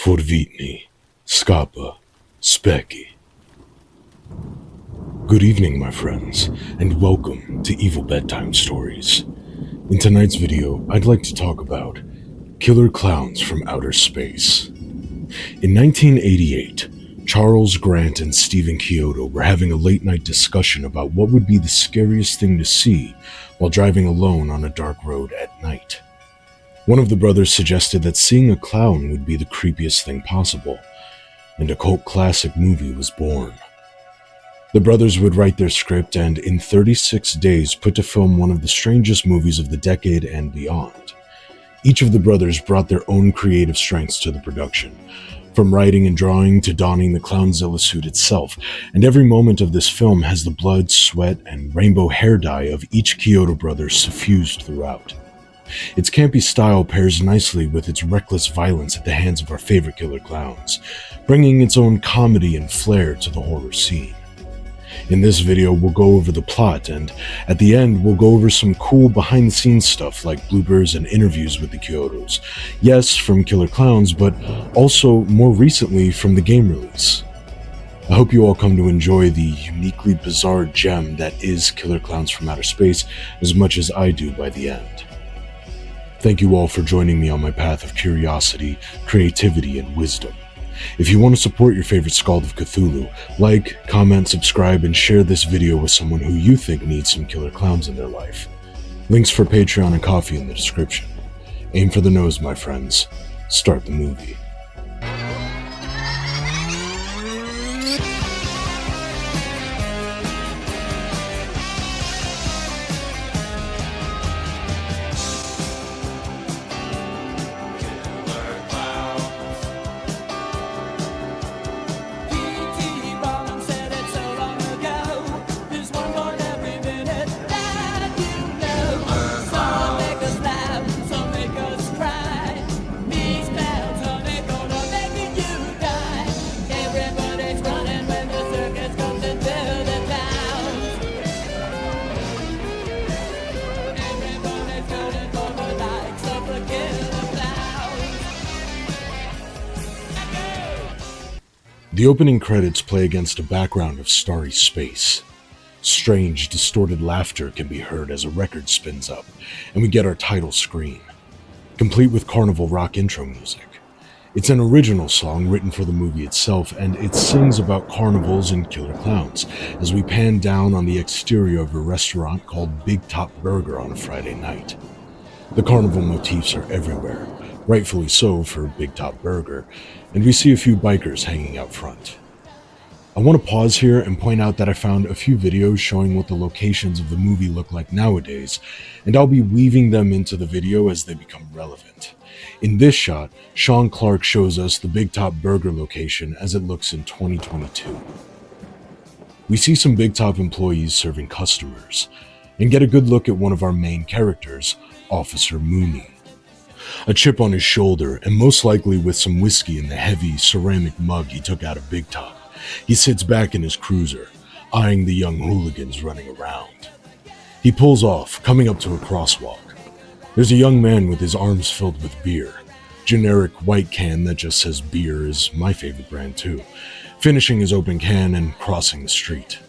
Forvitni, Skapa, Specky. Good evening, my friends, and welcome to Evil Bedtime Stories. In tonight's video, I'd like to talk about killer clowns from outer space. In 1988, Charles Grant and Stephen Chiodo were having a late-night discussion about what would be the scariest thing to see while driving alone on a dark road at night. One of the brothers suggested that seeing a clown would be the creepiest thing possible, and a cult classic movie was born. The brothers would write their script and, in 36 days, put to film one of the strangest movies of the decade and beyond. Each of the brothers brought their own creative strengths to the production, from writing and drawing to donning the Clownzilla suit itself, and every moment of this film has the blood, sweat, and rainbow hair dye of each Chiodo brother suffused throughout. Its campy style pairs nicely with its reckless violence at the hands of our favorite killer clowns, bringing its own comedy and flair to the horror scene. In this video, we'll go over the plot, and at the end, we'll go over some cool behind-the-scenes stuff like bloopers and interviews with the Chiodos. Yes, from Killer Klowns, but also more recently from the game release. I hope you all come to enjoy the uniquely bizarre gem that is Killer Klowns from Outer Space as much as I do by the end. Thank you all for joining me on my path of curiosity, creativity, and wisdom. If you want to support your favorite Skald of Cthulhu, like, comment, subscribe, and share this video with someone who you think needs some killer clowns in their life. Links for Patreon and coffee in the description. Aim for the nose, my friends. Start the movie. The opening credits play against a background of starry space. Strange, distorted laughter can be heard as a record spins up, and we get our title screen, complete with carnival rock intro music. It's an original song written for the movie itself, and it sings about carnivals and killer clowns, as we pan down on the exterior of a restaurant called Big Top Burger on a Friday night. The carnival motifs are everywhere, rightfully so for Big Top Burger, and we see a few bikers hanging out front. I want to pause here and point out that I found a few videos showing what the locations of the movie look like nowadays, and I'll be weaving them into the video as they become relevant. In this shot, Sean Clark shows us the Big Top Burger location as it looks in 2022. We see some Big Top employees serving customers, and get a good look at one of our main characters, Officer Mooney. A chip on his shoulder, and most likely with some whiskey in the heavy ceramic mug he took out of Big Top, he sits back in his cruiser, eyeing the young hooligans running around. He pulls off, coming up to a crosswalk. There's a young man with his arms filled with beer. Generic white can that just says beer is my favorite brand too, finishing his open can and crossing the street.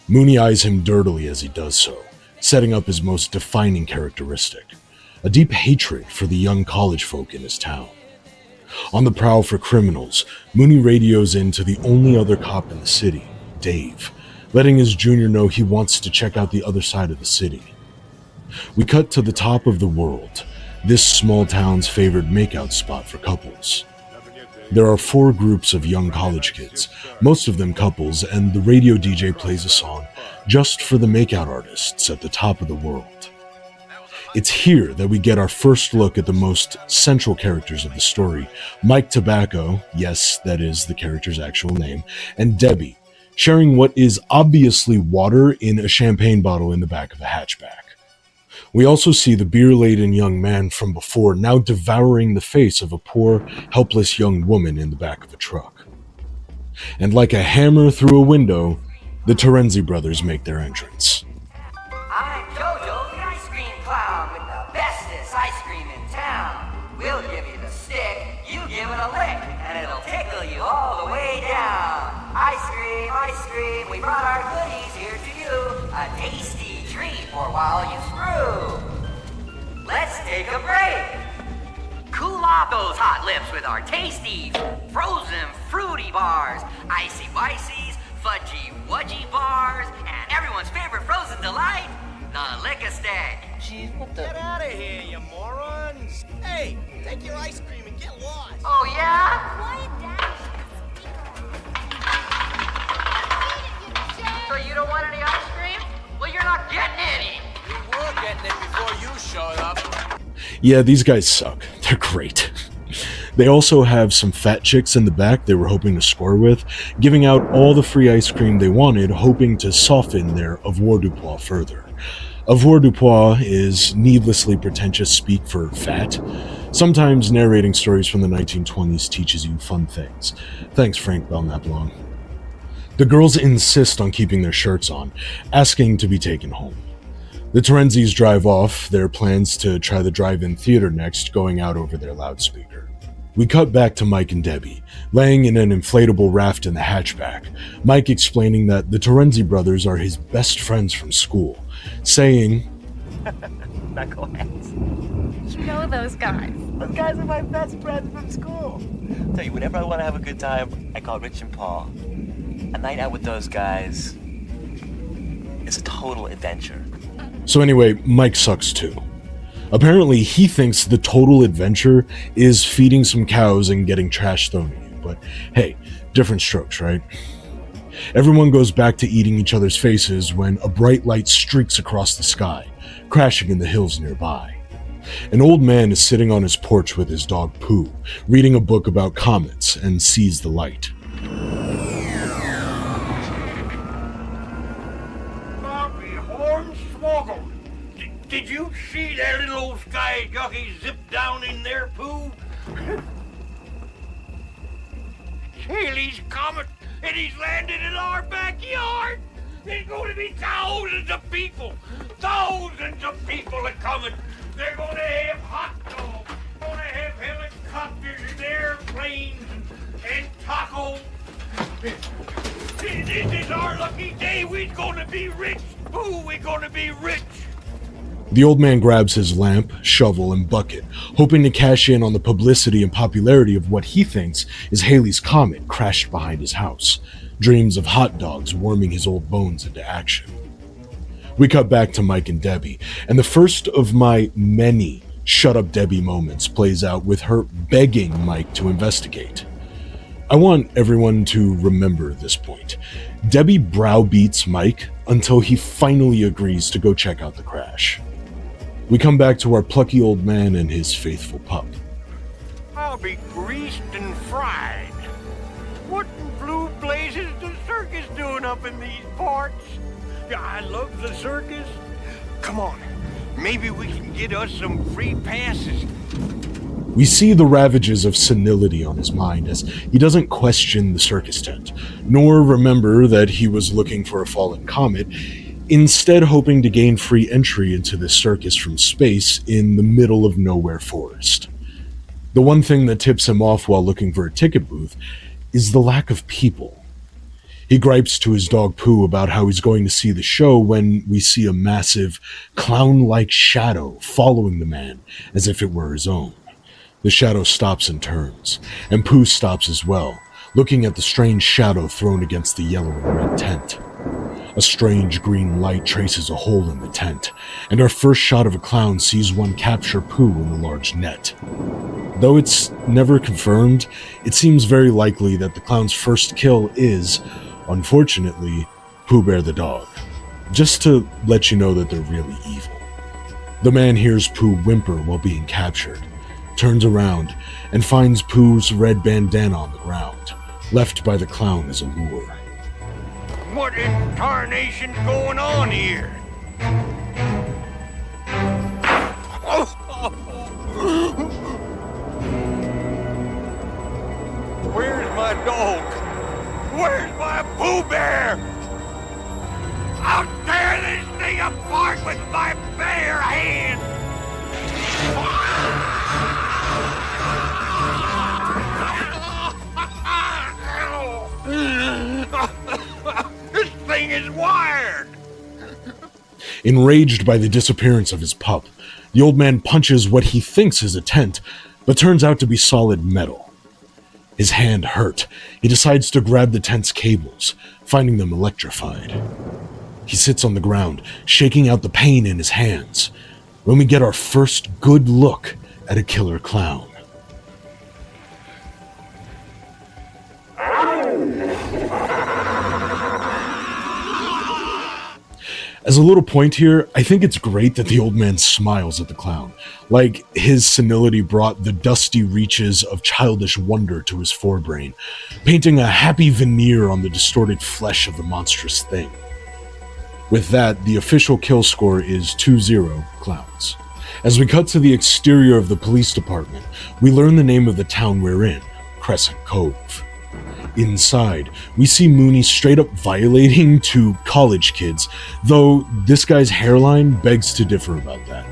Mooney eyes him dirtily as he does so, setting up his most defining characteristic: a deep hatred for the young college folk in his town. On the prowl for criminals, Mooney radios in to the only other cop in the city, Dave, letting his junior know he wants to check out the other side of the city. We cut to the top of the world, this small town's favored makeout spot for couples. There are 4 groups of young college kids, most of them couples, and the radio DJ plays a song just for the makeout artists at the top of the world. It's here that we get our first look at the most central characters of the story, Mike Tobacco, yes, that is the character's actual name, and Debbie, sharing what is obviously water in a champagne bottle in the back of a hatchback. We also see the beer-laden young man from before now devouring the face of a poor, helpless young woman in the back of a truck. And like a hammer through a window, the Terenzi brothers make their entrance. I'm Jojo, the ice cream clown with the bestest ice cream in town. We'll give you the stick, you give take a break. Cool off those hot lips with our tasty, frozen fruity bars, icy wicies, fudgy wudgy bars, and everyone's favorite frozen delight, the lick-a-stick. Jeez, what the? Get out of here, you morons! Hey, take your ice cream and get lost. Oh yeah? Quiet down. So you don't want any ice cream? Well, you're not getting any. We were getting it before you showed up. Yeah, these guys suck. They're great. They also have some fat chicks in the back they were hoping to score with, giving out all the free ice cream they wanted, hoping to soften their avoirdupois further. Avoirdupois is needlessly pretentious speak for fat. Sometimes narrating stories from the 1920s teaches you fun things. Thanks, Frank Belknap-Long. The girls insist on keeping their shirts on, asking to be taken home. The Terenzis drive off, their plans to try the drive-in theater next going out over their loudspeaker. We cut back to Mike and Debbie, laying in an inflatable raft in the hatchback, Mike explaining that the Terenzi brothers are his best friends from school, saying, Knuckleheads. You know those guys. Those guys are my best friends from school. Tell you, whenever I want to have a good time, I call Rich and Paul. A night out with those guys is a total adventure. So anyway, Mike sucks too. Apparently, he thinks the total adventure is feeding some cows and getting trash thrown at you. But hey, different strokes, right? Everyone goes back to eating each other's faces when a bright light streaks across the sky, crashing in the hills nearby. An old man is sitting on his porch with his dog Pooh, reading a book about comets, and sees the light. Did you see that little old sky jockey zip down in there, Pooh? Haley's comet, and he's landed in our backyard. There's going to be thousands of people are coming. They're going to have hot dogs, going to have helicopters and airplanes and tacos. This is our lucky day. We're going to be rich, Pooh. We're going to be rich. The old man grabs his lamp, shovel, and bucket, hoping to cash in on the publicity and popularity of what he thinks is Haley's comet crashed behind his house. Dreams of hot dogs warming his old bones into action. We cut back to Mike and Debbie, and the first of my many shut up Debbie moments plays out with her begging Mike to investigate. I want everyone to remember this point. Debbie browbeats Mike until he finally agrees to go check out the crash. We come back to our plucky old man and his faithful pup. I'll be greased and fried. What in blue blazes is the circus doing up in these parts? Yeah, I love the circus. Come on, maybe we can get us some free passes. We see the ravages of senility on his mind as he doesn't question the circus tent, nor remember that he was looking for a fallen comet, instead hoping to gain free entry into this circus from space in the middle of nowhere forest. The one thing that tips him off while looking for a ticket booth is the lack of people. He gripes to his dog Pooh about how he's going to see the show when we see a massive, clown-like shadow following the man as if it were his own. The shadow stops and turns, and Pooh stops as well, looking at the strange shadow thrown against the yellow and red tent. A strange green light traces a hole in the tent, and our first shot of a clown sees one capture Pooh in the large net. Though it's never confirmed, it seems very likely that the clown's first kill is, unfortunately, Pooh Bear the dog, just to let you know that they're really evil. The man hears Pooh whimper while being captured, turns around, and finds Pooh's red bandana on the ground, left by the clown as a lure. What in tarnation's going on here? Where's my dog? Where's my Pooh Bear? I'll tear this thing apart with my bare hands! This thing is wired! Enraged by the disappearance of his pup, The old man punches what he thinks is a tent, but turns out to be solid metal. His hand hurt. He decides to grab the tent's cables, finding them electrified. He sits on the ground, shaking out the pain in his hands, when we get our first good look at a killer clown. As a little point here, I think it's great that the old man smiles at the clown, like his senility brought the dusty reaches of childish wonder to his forebrain, painting a happy veneer on the distorted flesh of the monstrous thing. With that, the official kill score is 2-0 Klowns. As we cut to the exterior of the police department, we learn the name of the town we're in, Crescent Cove. Inside, we see Mooney straight up violating two college kids, though this guy's hairline begs to differ about that.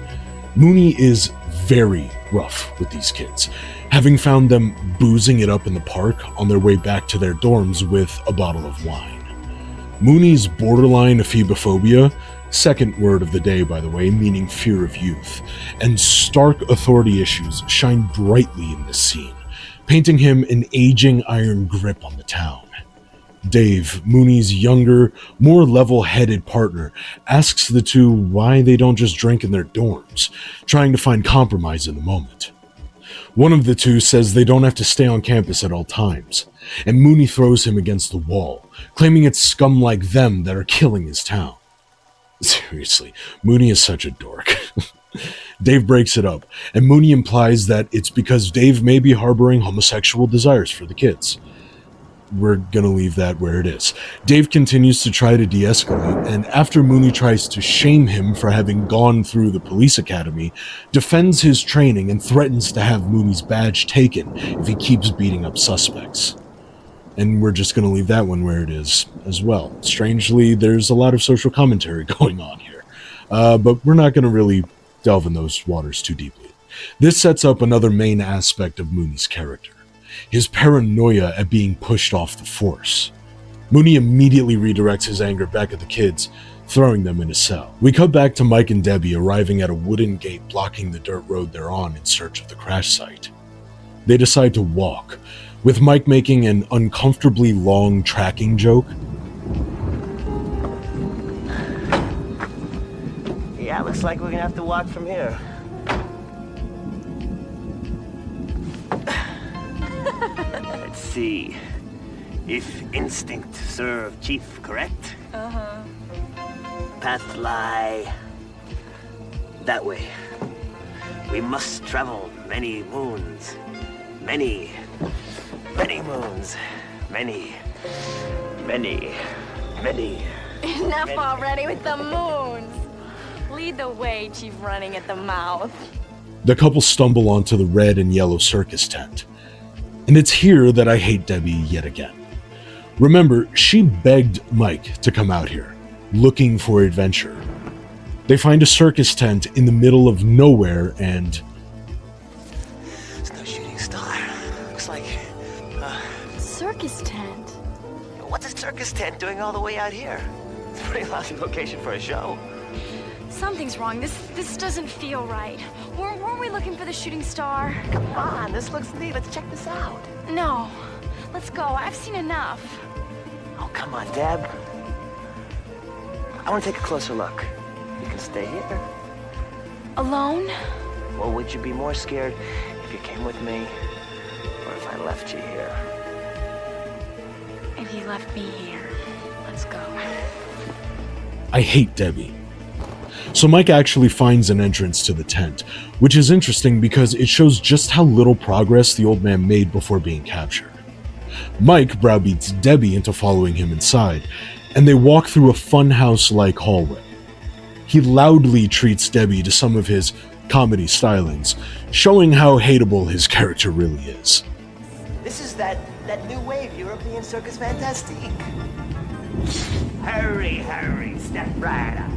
Mooney is very rough with these kids, having found them boozing it up in the park on their way back to their dorms with a bottle of wine. Mooney's borderline ephemophobia, second word of the day by the way, meaning fear of youth, and stark authority issues shine brightly in this scene, painting him an aging iron grip on the town. Dave, Mooney's younger, more level-headed partner, asks the two why they don't just drink in their dorms, trying to find compromise in the moment. One of the two says they don't have to stay on campus at all times, and Mooney throws him against the wall, claiming it's scum like them that are killing his town. Seriously, Mooney is such a dork. Dave breaks it up, and Mooney implies that it's because Dave may be harboring homosexual desires for the kids. We're gonna leave that where it is. Dave continues to try to de-escalate, and after Mooney tries to shame him for having gone through the police academy, defends his training and threatens to have Mooney's badge taken if he keeps beating up suspects. And we're just gonna leave that one where it is as well. Strangely, there's a lot of social commentary going on here, but we're not gonna really delve in those waters too deeply. This sets up another main aspect of Mooney's character, his paranoia at being pushed off the force. Mooney immediately redirects his anger back at the kids, throwing them in a cell. We cut back to Mike and Debbie arriving at a wooden gate blocking the dirt road they're on in search of the crash site. They decide to walk, with Mike making an uncomfortably long tracking joke. Yeah, looks like we're gonna have to walk from here. Let's see. If instinct serve chief, correct? Uh-huh. Path lie that way. We must travel many moons. Many moons. Many. Enough already with the moons. Lead the way, Chief Running at the Mouth. The couple stumble onto the red and yellow circus tent. And it's here that I hate Debbie yet again. Remember, she begged Mike to come out here, looking for adventure. They find a circus tent in the middle of nowhere and... There's no shooting star. Looks like... Circus tent? What's a circus tent doing all the way out here? It's a pretty lousy location for a show. Something's wrong. This doesn't feel right. Weren't we looking for the shooting star? Come on, this looks neat. Let's check this out. No. Let's go. I've seen enough. Oh, come on, Deb. I want to take a closer look. You can stay here. Alone? Well, would you be more scared if you came with me or if I left you here? If you left me here. Let's go. I hate Debbie. So Mike actually finds an entrance to the tent, which is interesting because it shows just how little progress the old man made before being captured. Mike browbeats Debbie into following him inside, and they walk through a funhouse-like hallway. He loudly treats Debbie to some of his comedy stylings, showing how hateable his character really is. This is that new wave European circus fantastique. Hurry, step right up.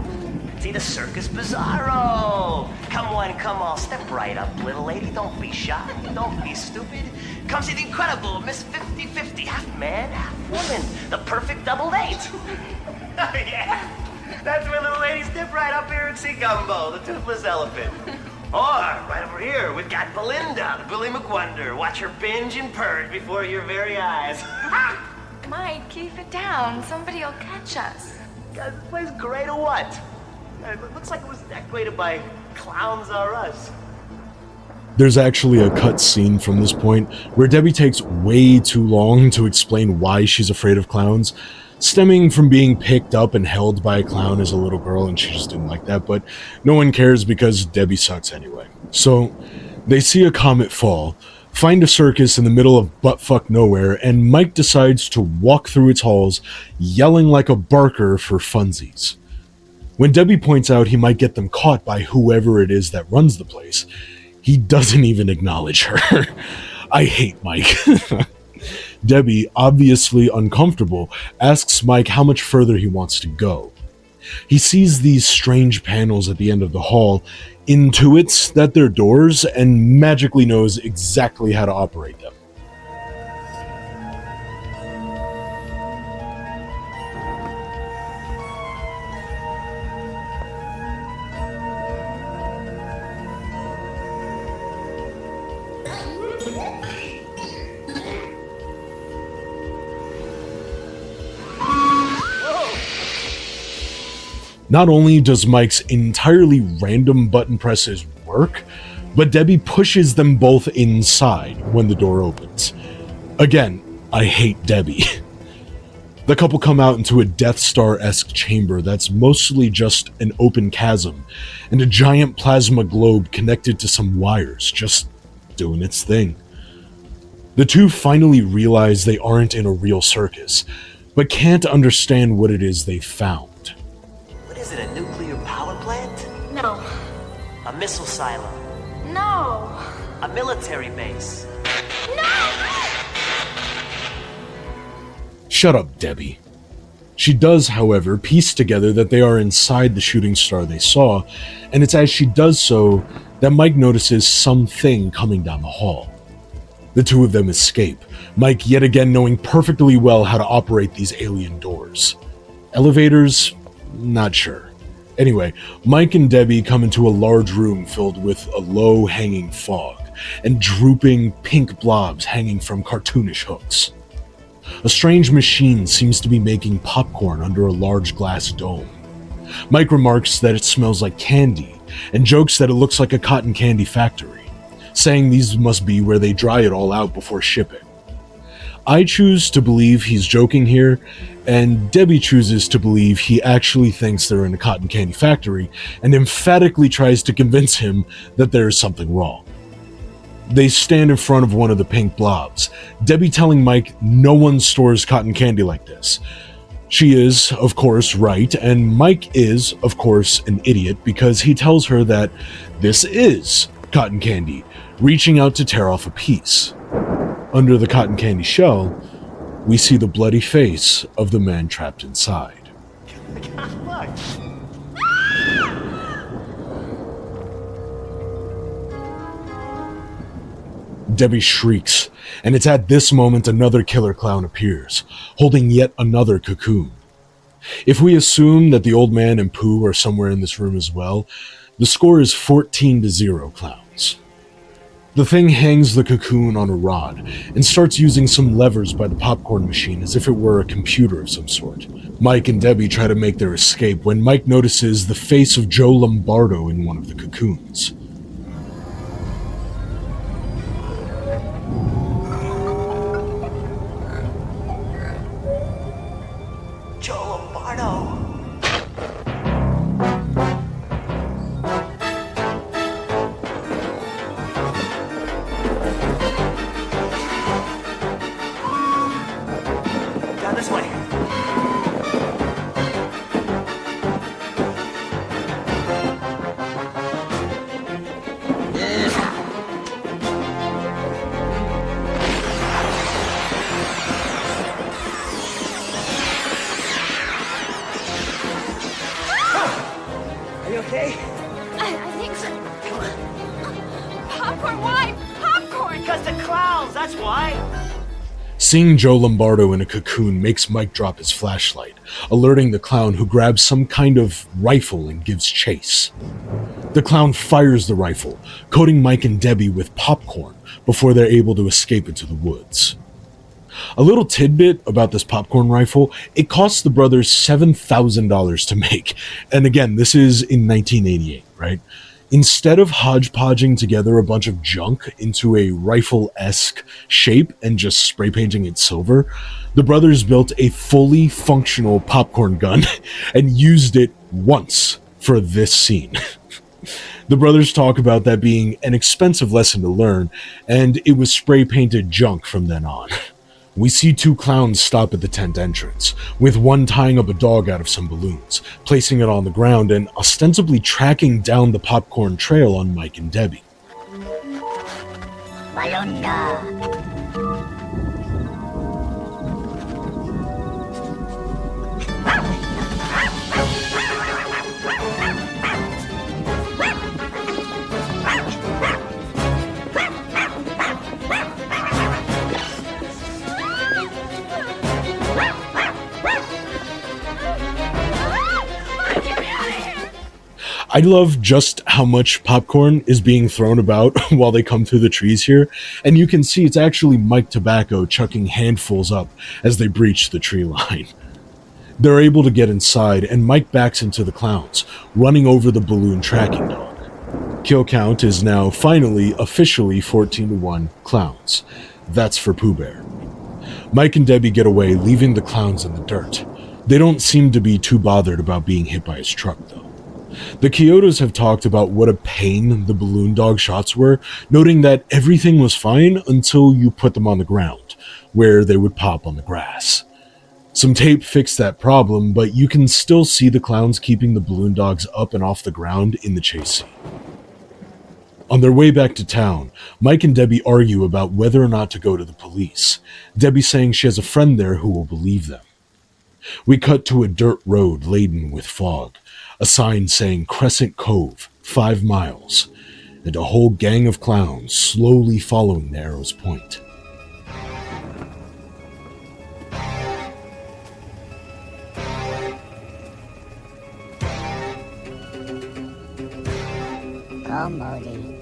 See the Circus Bizarro! Come on, come all, step right up, little lady. Don't be shy, don't be stupid. Come see the incredible Miss 50-50, half man, half woman. The perfect double date. Yeah, that's where little ladies step right up here and see Gumbo, the toothless elephant. Or, right over here, we've got Belinda, the Billy McWonder. Watch her binge and purge before your very eyes. Mike, keep it down. Somebody will catch us. Guys, this place great or what? It looks like it was decorated by Clowns R Us. There's actually a cut scene from this point where Debbie takes way too long to explain why she's afraid of clowns, stemming from being picked up and held by a clown as a little girl, and she just didn't like that, but no one cares because Debbie sucks anyway. So, they see a comet fall, find a circus in the middle of buttfuck nowhere, and Mike decides to walk through its halls, yelling like a barker for funsies. When Debbie points out he might get them caught by whoever it is that runs the place, he doesn't even acknowledge her. I hate Mike. Debbie, obviously uncomfortable, asks Mike how much further he wants to go. He sees these strange panels at the end of the hall, intuits that they're doors, and magically knows exactly how to operate them. Not only does Mike's entirely random button presses work, but Debbie pushes them both inside when the door opens. Again, I hate Debbie. The couple come out into a Death Star-esque chamber that's mostly just an open chasm and a giant plasma globe connected to some wires, just doing its thing. The two finally realize they aren't in a real circus, but can't understand what it is they found. Is it a nuclear power plant? No. A missile silo? No. A military base? Shut up, Debbie. She does, however, piece together that they are inside the shooting star they saw, and it's as she does so that Mike notices something coming down the hall. The two of them escape, Mike yet again knowing perfectly well how to operate these alien doors. Elevators? Not sure. Anyway, Mike and Debbie come into a large room filled with a low-hanging fog and drooping pink blobs hanging from cartoonish hooks. A strange machine seems to be making popcorn under a large glass dome. Mike remarks that it smells like candy and jokes that it looks like a cotton candy factory, saying these must be where they dry it all out before shipping. I choose to believe he's joking here, and Debbie chooses to believe he actually thinks they're in a cotton candy factory and emphatically tries to convince him that there is something wrong. They stand in front of one of the pink blobs, Debbie telling Mike no one stores cotton candy like this. She is, of course, right, and Mike is, of course, an idiot because he tells her that this is cotton candy, reaching out to tear off a piece. Under the cotton candy shell, we see the bloody face of the man trapped inside. Look. Debbie shrieks, and it's at this moment another killer clown appears, holding yet another cocoon. If we assume that the old man and Pooh are somewhere in this room as well, the score is 14-0 clowns. The thing hangs the cocoon on a rod and starts using some levers by the popcorn machine as if it were a computer of some sort. Mike and Debbie try to make their escape when Mike notices the face of Joe Lombardo in one of the cocoons. Joe Lombardo. Down this way. Are you okay? I think so. Popcorn, why? Popcorn! Because the clowns, that's why. Seeing Joe Lombardo in a cocoon makes Mike drop his flashlight, alerting the clown, who grabs some kind of rifle and gives chase. The clown fires the rifle, coating Mike and Debbie with popcorn before they're able to escape into the woods. A little tidbit about this popcorn rifle: it cost the brothers $7,000 to make. And again, this is in 1988, right? Instead of hodgepodging together a bunch of junk into a rifle-esque shape and just spray painting it silver, the brothers built a fully functional popcorn gun and used it once for this scene. The brothers talk about that being an expensive lesson to learn, and it was spray painted junk from then on. We see two clowns stop at the tent entrance, with one tying up a dog out of some balloons, placing it on the ground, and ostensibly tracking down the popcorn trail on Mike and Debbie. I love just how much popcorn is being thrown about while they come through the trees here, and you can see it's actually Mike Tobacco chucking handfuls up as they breach the tree line. They're able to get inside, and Mike backs into the clowns, running over the balloon tracking dog. Kill count is now finally officially 14-1 clowns. That's for Pooh Bear. Mike and Debbie get away, leaving the clowns in the dirt. They don't seem to be too bothered about being hit by his truck, though. The Chiodos have talked about what a pain the balloon dog shots were, noting that everything was fine until you put them on the ground, where they would pop on the grass. Some tape fixed that problem, but you can still see the clowns keeping the balloon dogs up and off the ground in the chase scene. On their way back to town, Mike and Debbie argue about whether or not to go to the police, Debbie saying she has a friend there who will believe them. We cut to a dirt road laden with fog, a sign saying Crescent Cove, 5 miles, and a whole gang of clowns slowly following the arrow's point. Oh, Modi.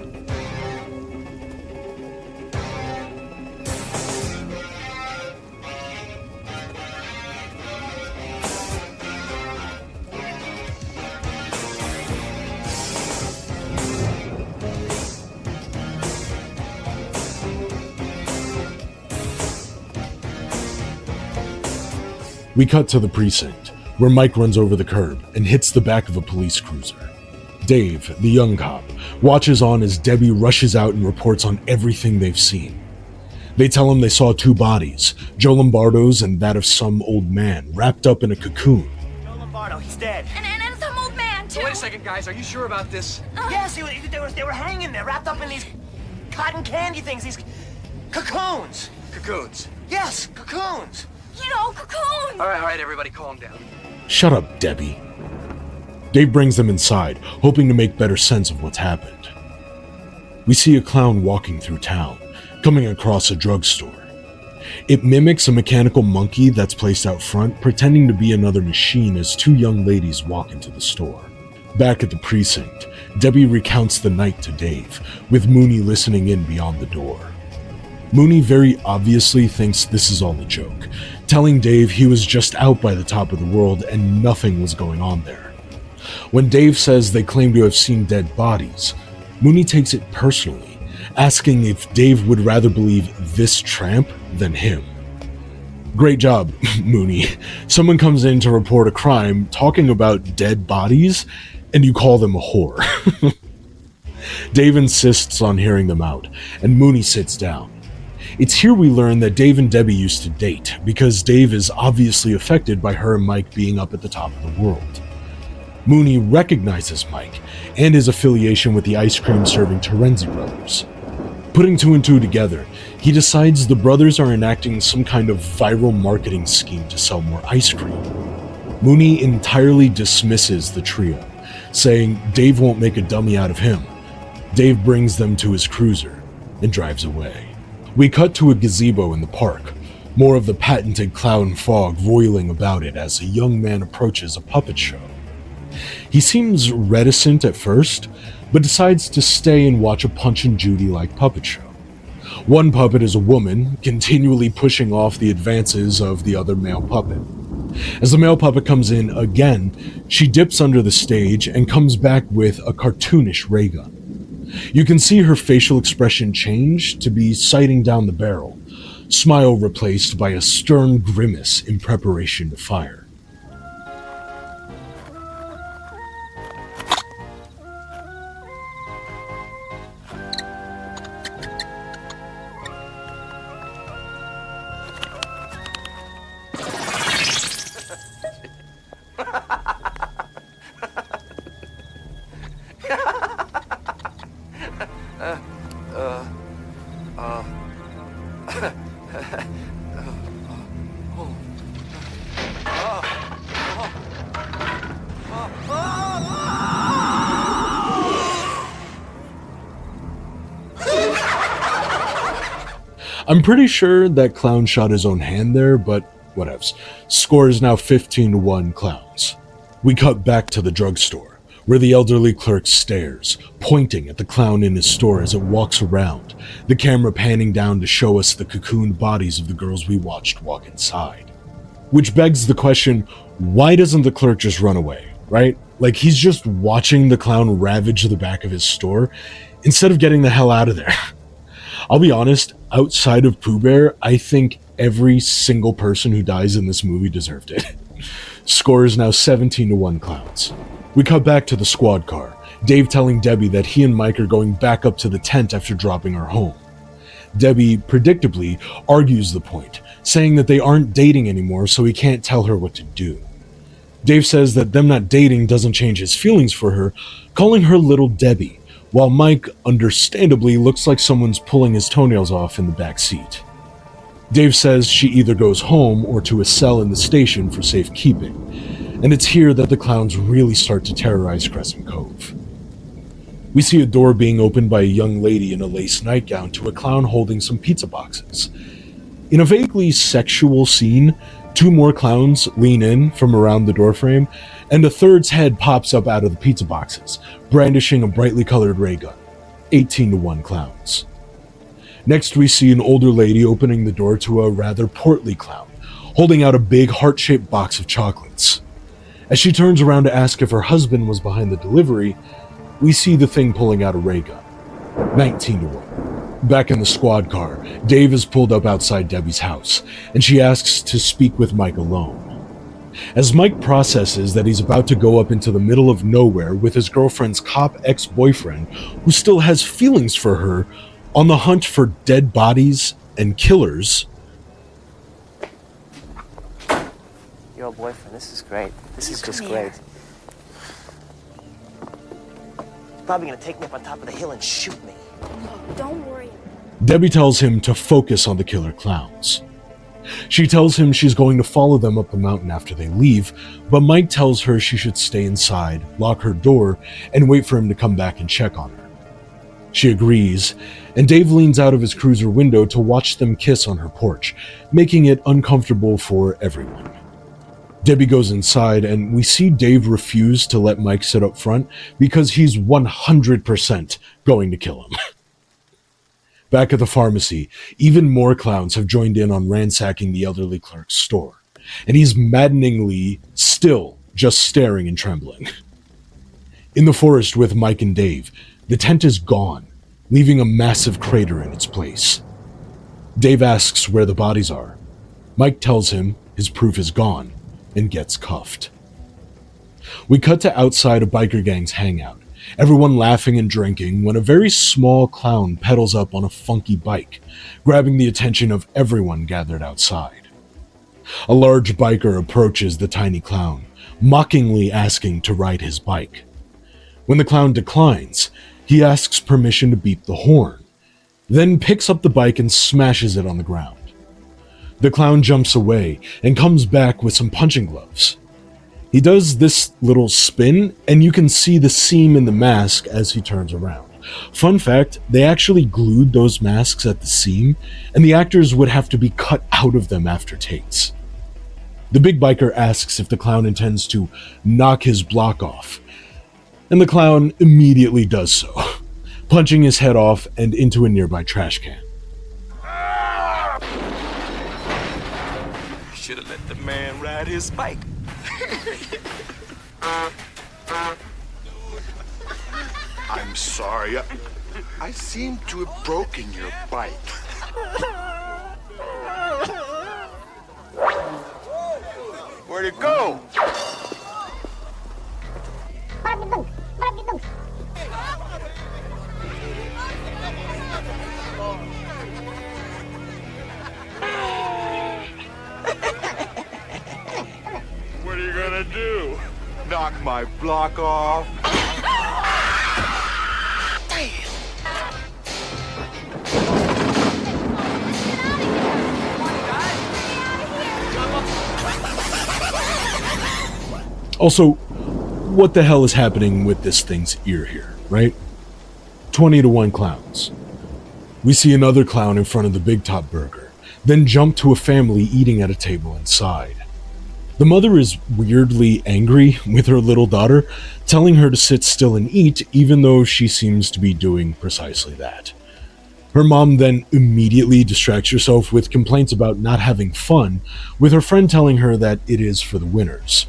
We cut to the precinct, where Mike runs over the curb and hits the back of a police cruiser. Dave, the young cop, watches on as Debbie rushes out and reports on everything they've seen. They tell him they saw 2 bodies, Joe Lombardo's and that of some old man, wrapped up in a cocoon. Joe Lombardo, he's dead. And some old man, too. Wait a second, guys. Are you sure about this? Yes, they were hanging there, wrapped up in these cotton candy things, these cocoons. Cocoons. Yes, cocoons. You know, cocoon. All right, everybody, calm down. Shut up, Debbie. Dave brings them inside, hoping to make better sense of what's happened. We see a clown walking through town, coming across a drugstore. It mimics a mechanical monkey that's placed out front, pretending to be another machine as 2 young ladies walk into the store. Back at the precinct, Debbie recounts the night to Dave, with Mooney listening in beyond the door. Mooney very obviously thinks this is all a joke, telling Dave he was just out by the top of the world and nothing was going on there. When Dave says they claim to have seen dead bodies, Mooney takes it personally, asking if Dave would rather believe this tramp than him. Great job, Mooney. Someone comes in to report a crime talking about dead bodies, and you call them a whore. Dave insists on hearing them out, and Mooney sits down. It's here we learn that Dave and Debbie used to date, because Dave is obviously affected by her and Mike being up at the top of the world. Mooney recognizes Mike and his affiliation with the ice cream serving Terenzi brothers. Putting 2 and 2 together, he decides the brothers are enacting some kind of viral marketing scheme to sell more ice cream. Mooney entirely dismisses the trio, saying Dave won't make a dummy out of him. Dave brings them to his cruiser and drives away. We cut to a gazebo in the park. more of the patented clown fog roiling about it as a young man approaches a puppet show. He seems reticent at first, but decides to stay and watch a Punch and Judy-like puppet show. One puppet is a woman, continually pushing off the advances of the other male puppet. As the male puppet comes in again, she dips under the stage and comes back with a cartoonish ray gun. You can see her facial expression change to be sighting down the barrel, smile replaced by a stern grimace in preparation to fire. I'm pretty sure that Clown shot his own hand there, but whatevs. Score is now 15-1 Clowns. We cut back to the drugstore, where the elderly clerk stares, pointing at the clown in his store as it walks around, the camera panning down to show us the cocooned bodies of the girls we watched walk inside. Which begs the question, why doesn't the clerk just run away, right? Like, he's just watching the clown ravage the back of his store, instead of getting the hell out of there. I'll be honest, outside of Pooh Bear, I think every single person who dies in this movie deserved it. Score is now 17-1 Clowns. We cut back to the squad car, Dave telling Debbie that he and Mike are going back up to the tent after dropping her home. Debbie, predictably, argues the point, saying that they aren't dating anymore, so he can't tell her what to do. Dave says that them not dating doesn't change his feelings for her, calling her Little Debbie, while Mike, understandably, looks like someone's pulling his toenails off in the back seat. Dave says she either goes home or to a cell in the station for safekeeping, and it's here that the clowns really start to terrorize Crescent Cove. We see a door being opened by a young lady in a lace nightgown to a clown holding some pizza boxes. In a vaguely sexual scene, two more clowns lean in from around the doorframe, and a third's head pops up out of the pizza boxes, brandishing a brightly colored ray gun. 18-1 Clowns. Next, we see an older lady opening the door to a rather portly clown, holding out a big heart-shaped box of chocolates. As she turns around to ask if her husband was behind the delivery, we see the thing pulling out a ray gun. 19-1. Back in the squad car, Dave is pulled up outside Debbie's house, and she asks to speak with Mike alone. As Mike processes that he's about to go up into the middle of nowhere with his girlfriend's cop ex-boyfriend, who still has feelings for her, on the hunt for dead bodies and killers. Your old boyfriend, this is great. This is just come great. here. Probably gonna take me up on top of the hill and shoot me. Look, don't worry. Debbie tells him to focus on the killer clowns. She tells him she's going to follow them up the mountain after they leave, but Mike tells her she should stay inside, lock her door, and wait for him to come back and check on her. She agrees, and Dave leans out of his cruiser window to watch them kiss on her porch, making it uncomfortable for everyone. Debbie goes inside, and we see Dave refuse to let Mike sit up front because he's 100% going to kill him. Back at the pharmacy, even more clowns have joined in on ransacking the elderly clerk's store, and he's maddeningly still just staring and trembling. In the forest with Mike and Dave, the tent is gone, leaving a massive crater in its place. Dave asks where the bodies are. Mike tells him his proof is gone and gets cuffed. We cut to outside a biker gang's hangout, everyone laughing and drinking when a very small clown pedals up on a funky bike, grabbing the attention of everyone gathered outside. A large biker approaches the tiny clown, mockingly asking to ride his bike. When the clown declines, he asks permission to beat the horn, then picks up the bike and smashes it on the ground. The clown jumps away and comes back with some punching gloves. He does this little spin, and you can see the seam in the mask as he turns around. Fun fact, they actually glued those masks at the seam, and the actors would have to be cut out of them after takes. The big biker asks if the clown intends to knock his block off, and the clown immediately does so, punching his head off and into a nearby trash can. Should have let the man ride his bike. I'm sorry. I seem to have broken your bike. Where'd it go? What are you gonna do? Knock my block off? Also, what the hell is happening with this thing's ear here, right? 20-1 clowns. We see another clown in front of the Big Top Burger, then jump to a family eating at a table inside. The mother is weirdly angry with her little daughter, telling her to sit still and eat, even though she seems to be doing precisely that. Her mom then immediately distracts herself with complaints about not having fun, with her friend telling her that it is for the winners.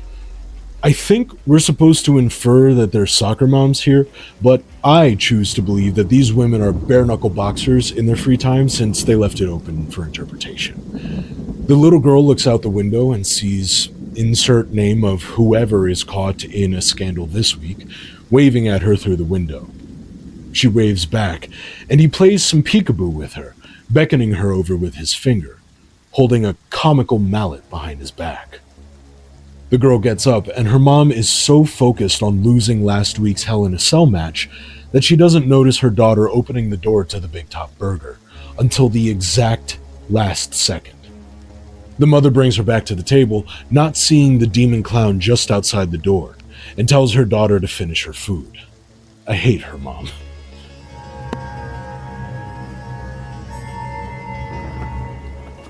I think we're supposed to infer that they're soccer moms here, but I choose to believe that these women are bare-knuckle boxers in their free time since they left it open for interpretation. The little girl looks out the window and sees insert name of whoever is caught in a scandal this week, waving at her through the window. She waves back, and he plays some peekaboo with her, beckoning her over with his finger, holding a comical mallet behind his back. The girl gets up, and her mom is so focused on losing last week's Hell in a Cell match that she doesn't notice her daughter opening the door to the Big Top Burger until the exact last second. The mother brings her back to the table, not seeing the demon clown just outside the door, and tells her daughter to finish her food. I hate her mom.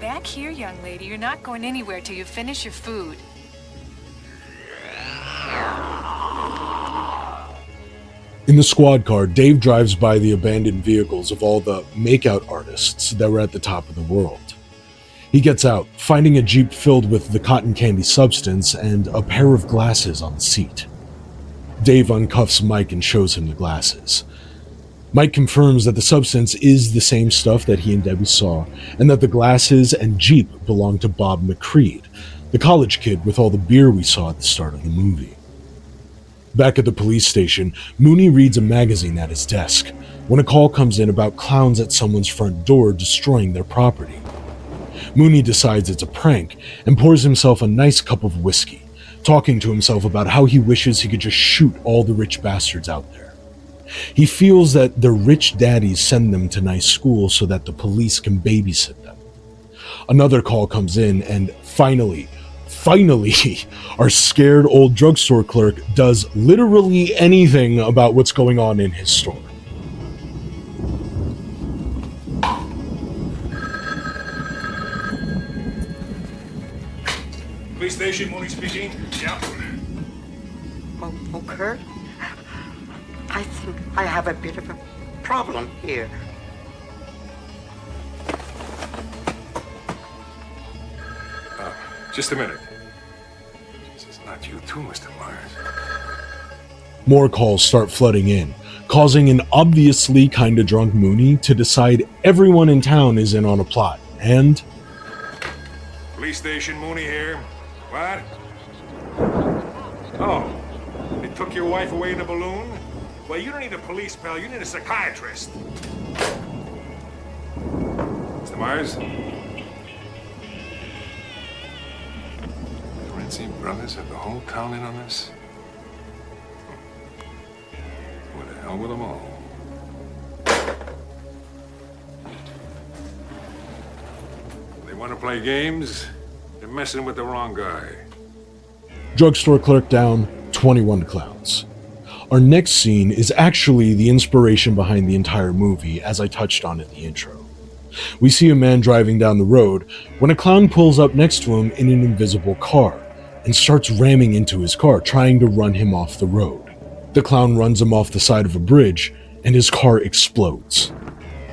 Back here, young lady. You're not going anywhere till you finish your food. In the squad car, Dave drives by the abandoned vehicles of all the makeout artists that were at the top of the world. He gets out, finding a Jeep filled with the cotton candy substance and a pair of glasses on the seat. Dave uncuffs Mike and shows him the glasses. Mike confirms that the substance is the same stuff that he and Debbie saw, and that the glasses and Jeep belong to Bob McCreed, the college kid with all the beer we saw at the start of the movie. Back at the police station, Mooney reads a magazine at his desk when a call comes in about clowns at someone's front door destroying their property. Mooney decides it's a prank and pours himself a nice cup of whiskey, talking to himself about how he wishes he could just shoot all the rich bastards out there. He feels that their rich daddies send them to nice schools so that the police can babysit them. Another call comes in, and finally, our scared old drugstore clerk does literally anything about what's going on in his store. Police station, Mooney speaking. Yeah. Oh, Kurt? I think I have a bit of a problem here. Just a minute. This is not you too, Mr. Myers. More calls start flooding in, causing an obviously kinda drunk Mooney to decide everyone in town is in on a plot, and... Police station, Mooney here. What? Oh, they took your wife away in a balloon? Well, you don't need a police pal, you need a psychiatrist. Mr. Myers? The brothers have the whole town in on this? What the hell with them all? They want to play games? They're messing with the wrong guy. Drugstore clerk down, 21 clowns. Our next scene is actually the inspiration behind the entire movie, as I touched on in the intro. We see a man driving down the road when a clown pulls up next to him in an invisible car and starts ramming into his car, trying to run him off the road. The clown runs him off the side of a bridge and his car explodes.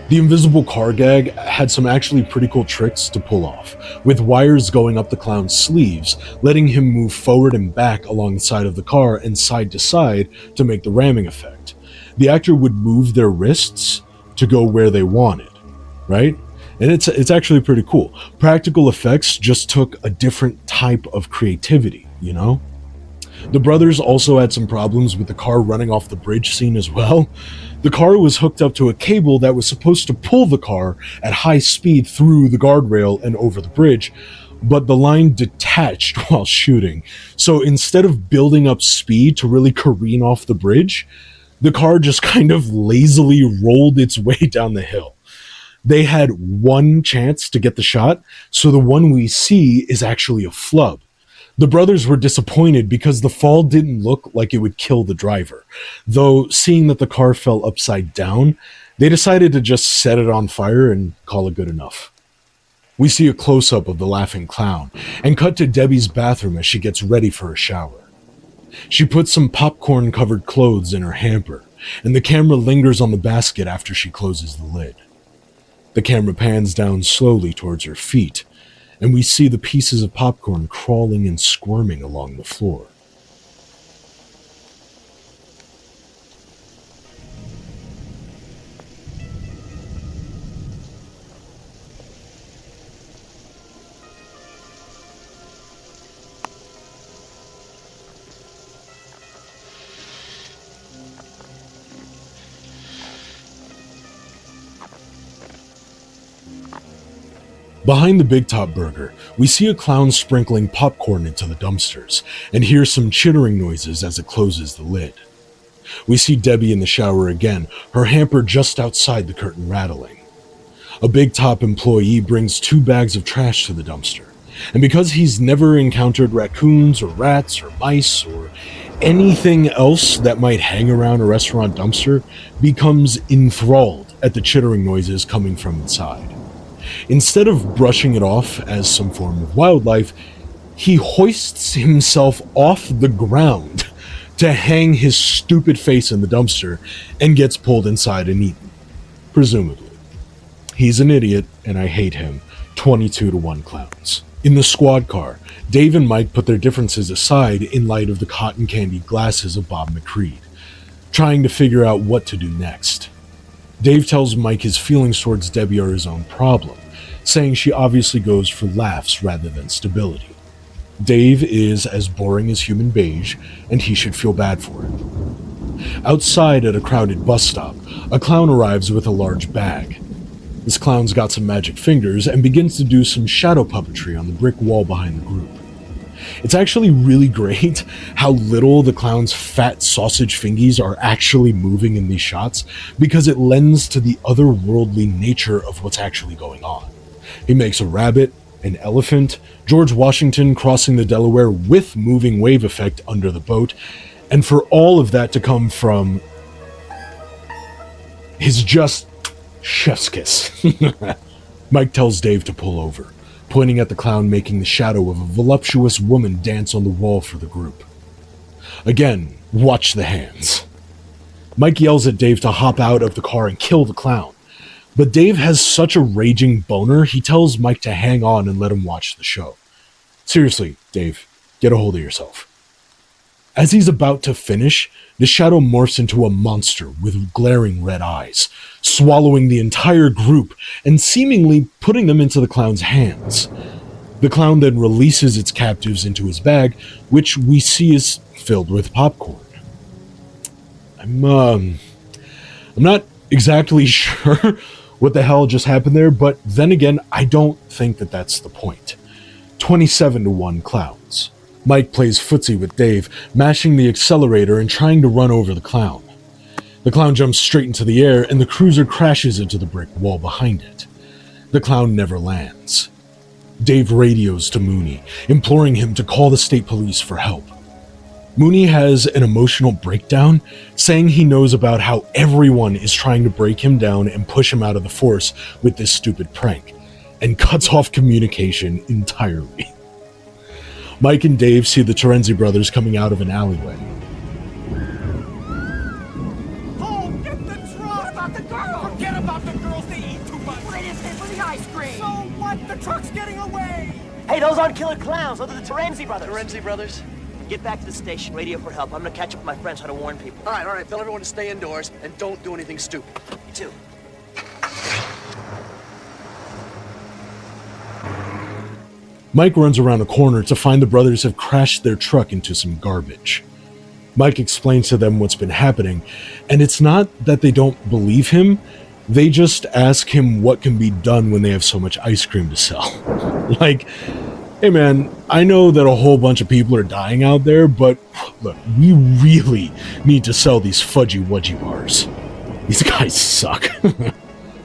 The invisible car gag had some actually pretty cool tricks to pull off, with wires going up the clown's sleeves, letting him move forward and back along the side of the car and side to side to make the ramming effect. The actor would move their wrists to go where they wanted, right? And it's actually pretty cool. Practical effects just took a different type of creativity, you know? The brothers also had some problems with the car running off the bridge scene as well. The car was hooked up to a cable that was supposed to pull the car at high speed through the guardrail and over the bridge, but the line detached while shooting. So instead of building up speed to really careen off the bridge, the car just kind of lazily rolled its way down the hill. They had one chance to get the shot, so the one we see is actually a flub. The brothers were disappointed because the fall didn't look like it would kill the driver, though seeing that the car fell upside down, they decided to just set it on fire and call it good enough. We see a close-up of the laughing clown, and cut to Debbie's bathroom as she gets ready for a shower. She puts some popcorn-covered clothes in her hamper, and the camera lingers on the basket after she closes the lid. The camera pans down slowly towards her feet, and we see the pieces of popcorn crawling and squirming along the floor. Behind the Big Top Burger, we see a clown sprinkling popcorn into the dumpsters, and hear some chittering noises as it closes the lid. We see Debbie in the shower again, her hamper just outside the curtain rattling. A Big Top employee brings 2 bags of trash to the dumpster, and because he's never encountered raccoons or rats or mice or anything else that might hang around a restaurant dumpster, becomes enthralled at the chittering noises coming from inside. Instead of brushing it off as some form of wildlife, he hoists himself off the ground to hang his stupid face in the dumpster and gets pulled inside and eaten. Presumably. He's an idiot, and I hate him. 22-1 Klowns. In the squad car, Dave and Mike put their differences aside in light of the cotton candy glasses of Bob McCreed, trying to figure out what to do next. Dave tells Mike his feelings towards Debbie are his own problem, saying she obviously goes for laughs rather than stability. Dave is as boring as human beige, and he should feel bad for it. Outside at a crowded bus stop, a clown arrives with a large bag. This clown's got some magic fingers and begins to do some shadow puppetry on the brick wall behind the group. It's actually really great how little the clown's fat sausage fingies are actually moving in these shots, because it lends to the otherworldly nature of what's actually going on. He makes a rabbit, an elephant, George Washington crossing the Delaware with moving wave effect under the boat, and for all of that to come from his just chef's kiss. Mike tells Dave to pull over, pointing at the clown making the shadow of a voluptuous woman dance on the wall for the group. Again, watch the hands. Mike yells at Dave to hop out of the car and kill the clown, but Dave has such a raging boner, he tells Mike to hang on and let him watch the show. Seriously, Dave, get a hold of yourself. As he's about to finish, the shadow morphs into a monster with glaring red eyes, swallowing the entire group and seemingly putting them into the clown's hands. The clown then releases its captives into his bag, which we see is filled with popcorn. I'm not exactly sure what the hell just happened there, but then again, I don't think that that's the point. 27-1 Klowns. Mike plays footsie with Dave, mashing the accelerator and trying to run over the clown. The clown jumps straight into the air, and the cruiser crashes into the brick wall behind it. The clown never lands. Dave radios to Mooney, imploring him to call the state police for help. Mooney has an emotional breakdown, saying he knows about how everyone is trying to break him down and push him out of the force with this stupid prank, and cuts off communication entirely. Mike and Dave see the Terenzi brothers coming out of an alleyway. Oh, get the truck! What about the girls? Forget about the girls, they eat too much. Well, they didn't pay for the ice cream. So what? The truck's getting away. Hey, those aren't killer clowns. Those are the Terenzi brothers. Terenzi brothers? Get back to the station, radio for help. I'm gonna catch up with my friends, try to warn people. All right. Tell everyone to stay indoors and don't do anything stupid. You too. Mike runs around a corner to find the brothers have crashed their truck into some garbage. Mike explains to them what's been happening, and it's not that they don't believe him, they just ask him what can be done when they have so much ice cream to sell. Like, hey man, I know that a whole bunch of people are dying out there, but look, we really need to sell these fudgy wudgy bars. These guys suck.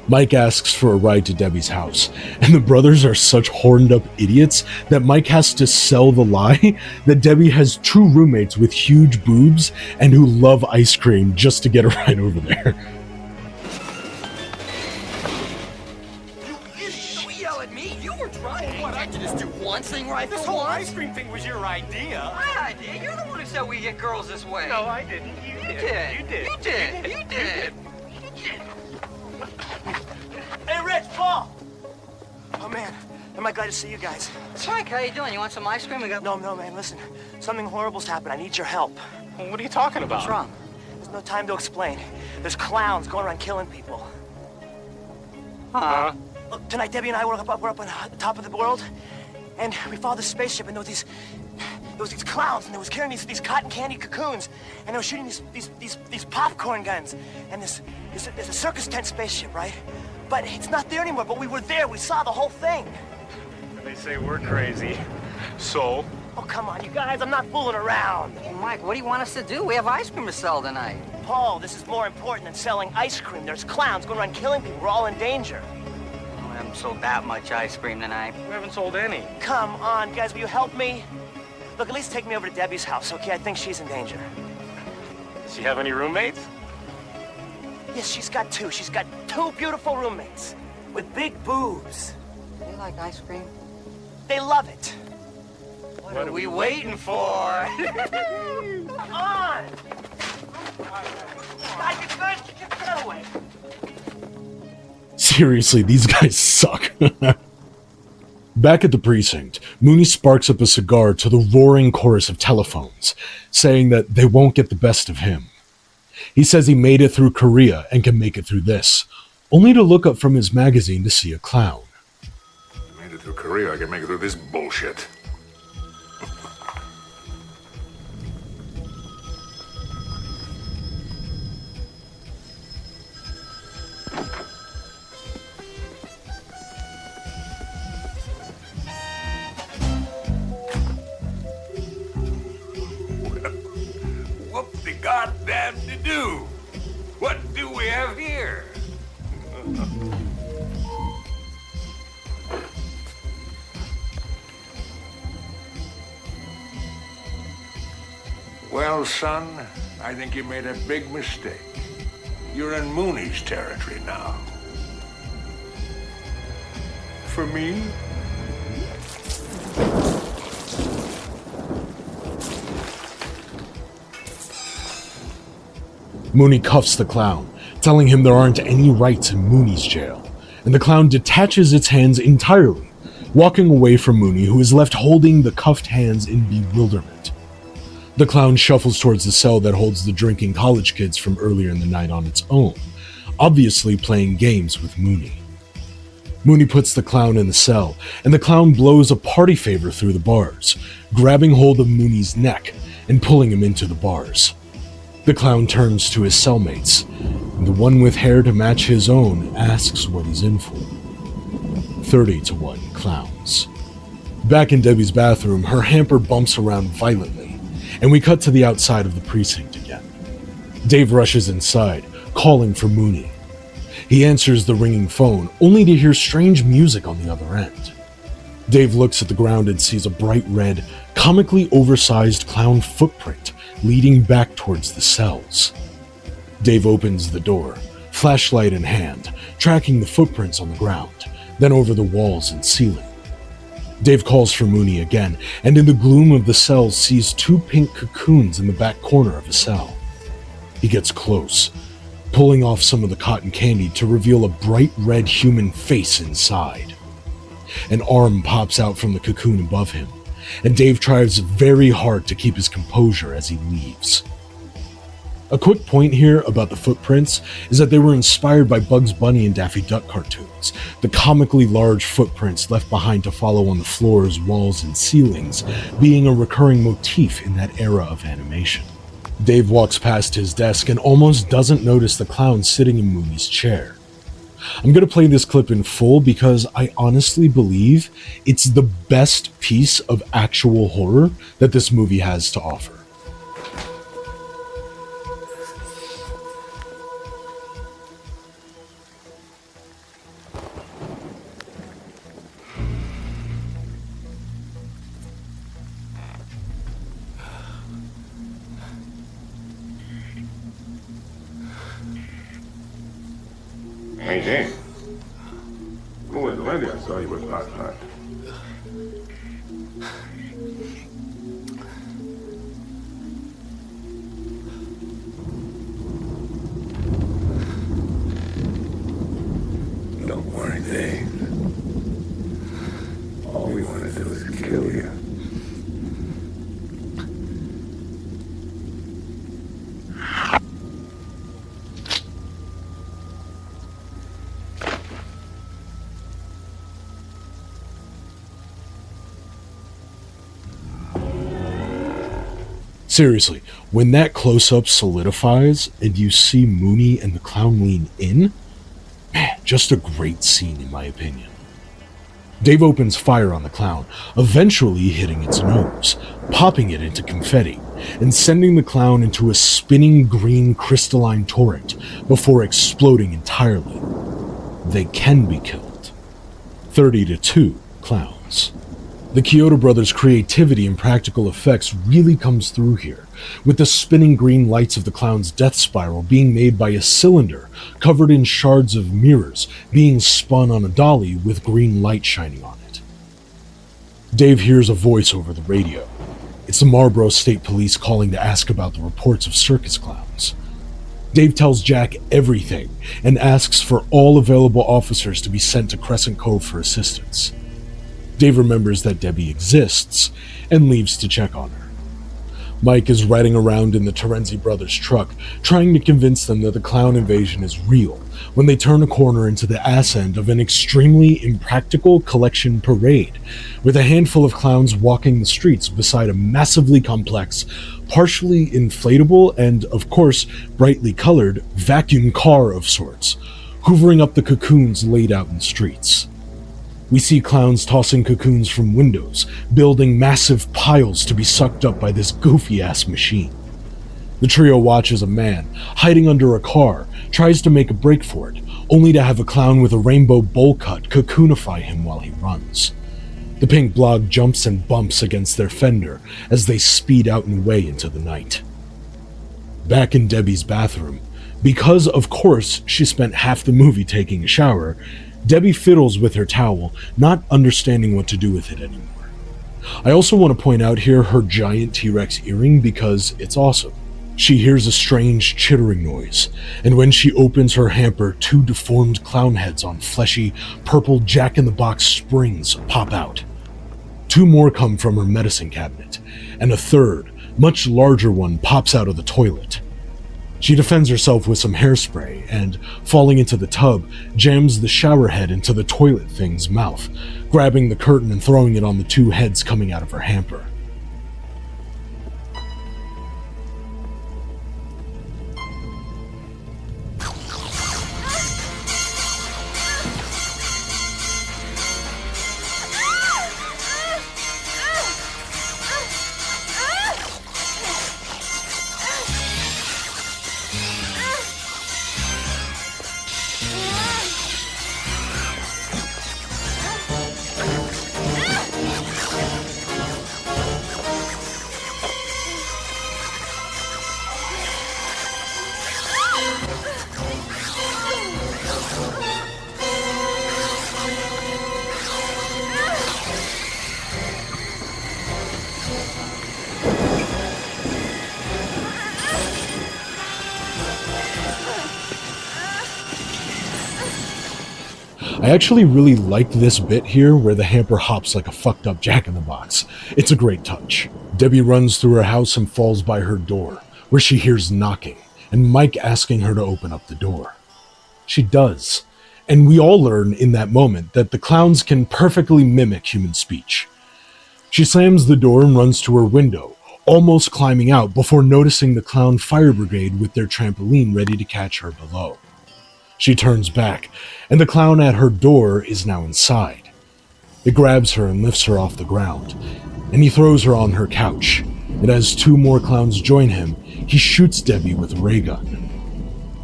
Mike asks for a ride to Debbie's house, and the brothers are such horned up idiots that Mike has to sell the lie that Debbie has two roommates with huge boobs and who love ice cream just to get a ride over there. You idiot! Don't yell at me. You were trying. What? I could just do one thing right for once. This whole ice cream thing was your idea. My idea? You're the one who said we get girls this way. No, I didn't. You did. You did. You did. Hey, Rich, Paul! Oh, man. Am I glad to see you guys. That's right. How you doing? You want some ice cream? We got... No, man, listen. Something horrible's happened. I need your help. Well, what are you talking about? What's wrong? There's no time to explain. There's clowns going around killing people. Huh? Look, tonight Debbie and I were up on the top of the world, and we followed the spaceship, and there was these clowns, and they was carrying these cotton candy cocoons, and they were shooting these popcorn guns, and there's a circus tent spaceship, right? But it's not there anymore, but we were there. We saw the whole thing. They say we're crazy. So? Oh, come on, you guys. I'm not fooling around. Hey, Mike, what do you want us to do? We have ice cream to sell tonight. Paul, this is more important than selling ice cream. There's clowns going around killing people. We're all in danger. We haven't sold that much ice cream tonight. We haven't sold any. Come on, guys. Will you help me? Look, at least take me over to Debbie's house, okay? I think she's in danger. Does she have any roommates? Yes, she's got two. She's got two beautiful roommates with big boobs. You like ice cream? They love it. What are we waiting for? Come on! Guys, get good. Get the other way. Seriously, these guys suck. Back at the precinct, Mooney sparks up a cigar to the roaring chorus of telephones, saying that they won't get the best of him. He says he made it through Korea and can make it through this, only to look up from his magazine to see a clown. I made it through Korea, I can make it through this bullshit. Goddamn to do. What do we have here? Well, son, I think you made a big mistake. You're in Mooney's territory now. For me? Mooney cuffs the clown, telling him there aren't any rights in Mooney's jail, and the clown detaches its hands entirely, walking away from Mooney, who is left holding the cuffed hands in bewilderment. The clown shuffles towards the cell that holds the drinking college kids from earlier in the night on its own, obviously playing games with Mooney. Mooney puts the clown in the cell, and the clown blows a party favor through the bars, grabbing hold of Mooney's neck and pulling him into the bars. The clown turns to his cellmates, and the one with hair to match his own asks what he's in for. 30-1 clowns. Back in Debbie's bathroom, her hamper bumps around violently, and we cut to the outside of the precinct again. Dave rushes inside, calling for Mooney. He answers the ringing phone, only to hear strange music on the other end. Dave looks at the ground and sees a bright red, comically oversized clown footprint leading back towards the cells. Dave opens the door, flashlight in hand, tracking the footprints on the ground, then over the walls and ceiling. Dave calls for Mooney again, and in the gloom of the cells sees 2 pink cocoons in the back corner of a cell. He gets close, pulling off some of the cotton candy to reveal a bright red human face inside. An arm pops out from the cocoon above him, and Dave tries very hard to keep his composure as he leaves. A quick point here about the footprints is that they were inspired by Bugs Bunny and Daffy Duck cartoons, the comically large footprints left behind to follow on the floors, walls, and ceilings being a recurring motif in that era of animation. Dave walks past his desk and almost doesn't notice the clown sitting in Mooney's chair. I'm going to play this clip in full because I honestly believe it's the best piece of actual horror that this movie has to offer. Hey, Jane. Who was the lady I saw you with last night? Don't worry, Dave. All we want to do is kill you. Seriously, when that close-up solidifies and you see Mooney and the clown lean in, man, just a great scene in my opinion. Dave opens fire on the clown, eventually hitting its nose, popping it into confetti, and sending the clown into a spinning green crystalline torrent before exploding entirely. They can be killed. 30-2 clowns. The Chiodo Brothers' creativity and practical effects really comes through here, with the spinning green lights of the clown's death spiral being made by a cylinder covered in shards of mirrors being spun on a dolly with green light shining on it. Dave hears a voice over the radio. It's the Marlborough State Police calling to ask about the reports of circus clowns. Dave tells Jack everything and asks for all available officers to be sent to Crescent Cove for assistance. Dave remembers that Debbie exists and leaves to check on her. Mike is riding around in the Terenzi brothers' truck, trying to convince them that the clown invasion is real, when they turn a corner into the ass end of an extremely impractical collection parade, with a handful of clowns walking the streets beside a massively complex, partially inflatable and, of course, brightly colored vacuum car of sorts, hoovering up the cocoons laid out in the streets. We see clowns tossing cocoons from windows, building massive piles to be sucked up by this goofy-ass machine. The trio watches a man, hiding under a car, tries to make a break for it, only to have a clown with a rainbow bowl cut cocoonify him while he runs. The pink blob jumps and bumps against their fender as they speed out and away into the night. Back in Debbie's bathroom, because of course she spent half the movie taking a shower, Debbie fiddles with her towel, not understanding what to do with it anymore. I also want to point out here her giant T-Rex earring because it's awesome. She hears a strange chittering noise, and when she opens her hamper, 2 deformed clown heads on fleshy, purple Jack-in-the-Box springs pop out. 2 more come from her medicine cabinet, and a third, much larger one pops out of the toilet. She defends herself with some hairspray and, falling into the tub, jams the shower head into the toilet thing's mouth, grabbing the curtain and throwing it on the 2 heads coming out of her hamper. I actually really liked this bit here where the hamper hops like a fucked up jack-in-the-box. It's a great touch. Debbie runs through her house and falls by her door, where she hears knocking, and Mike asking her to open up the door. She does, and we all learn in that moment that the clowns can perfectly mimic human speech. She slams the door and runs to her window, almost climbing out before noticing the clown fire brigade with their trampoline ready to catch her below. She turns back, and the clown at her door is now inside. It grabs her and lifts her off the ground, and he throws her on her couch, and as two more clowns join him, he shoots Debbie with a ray gun.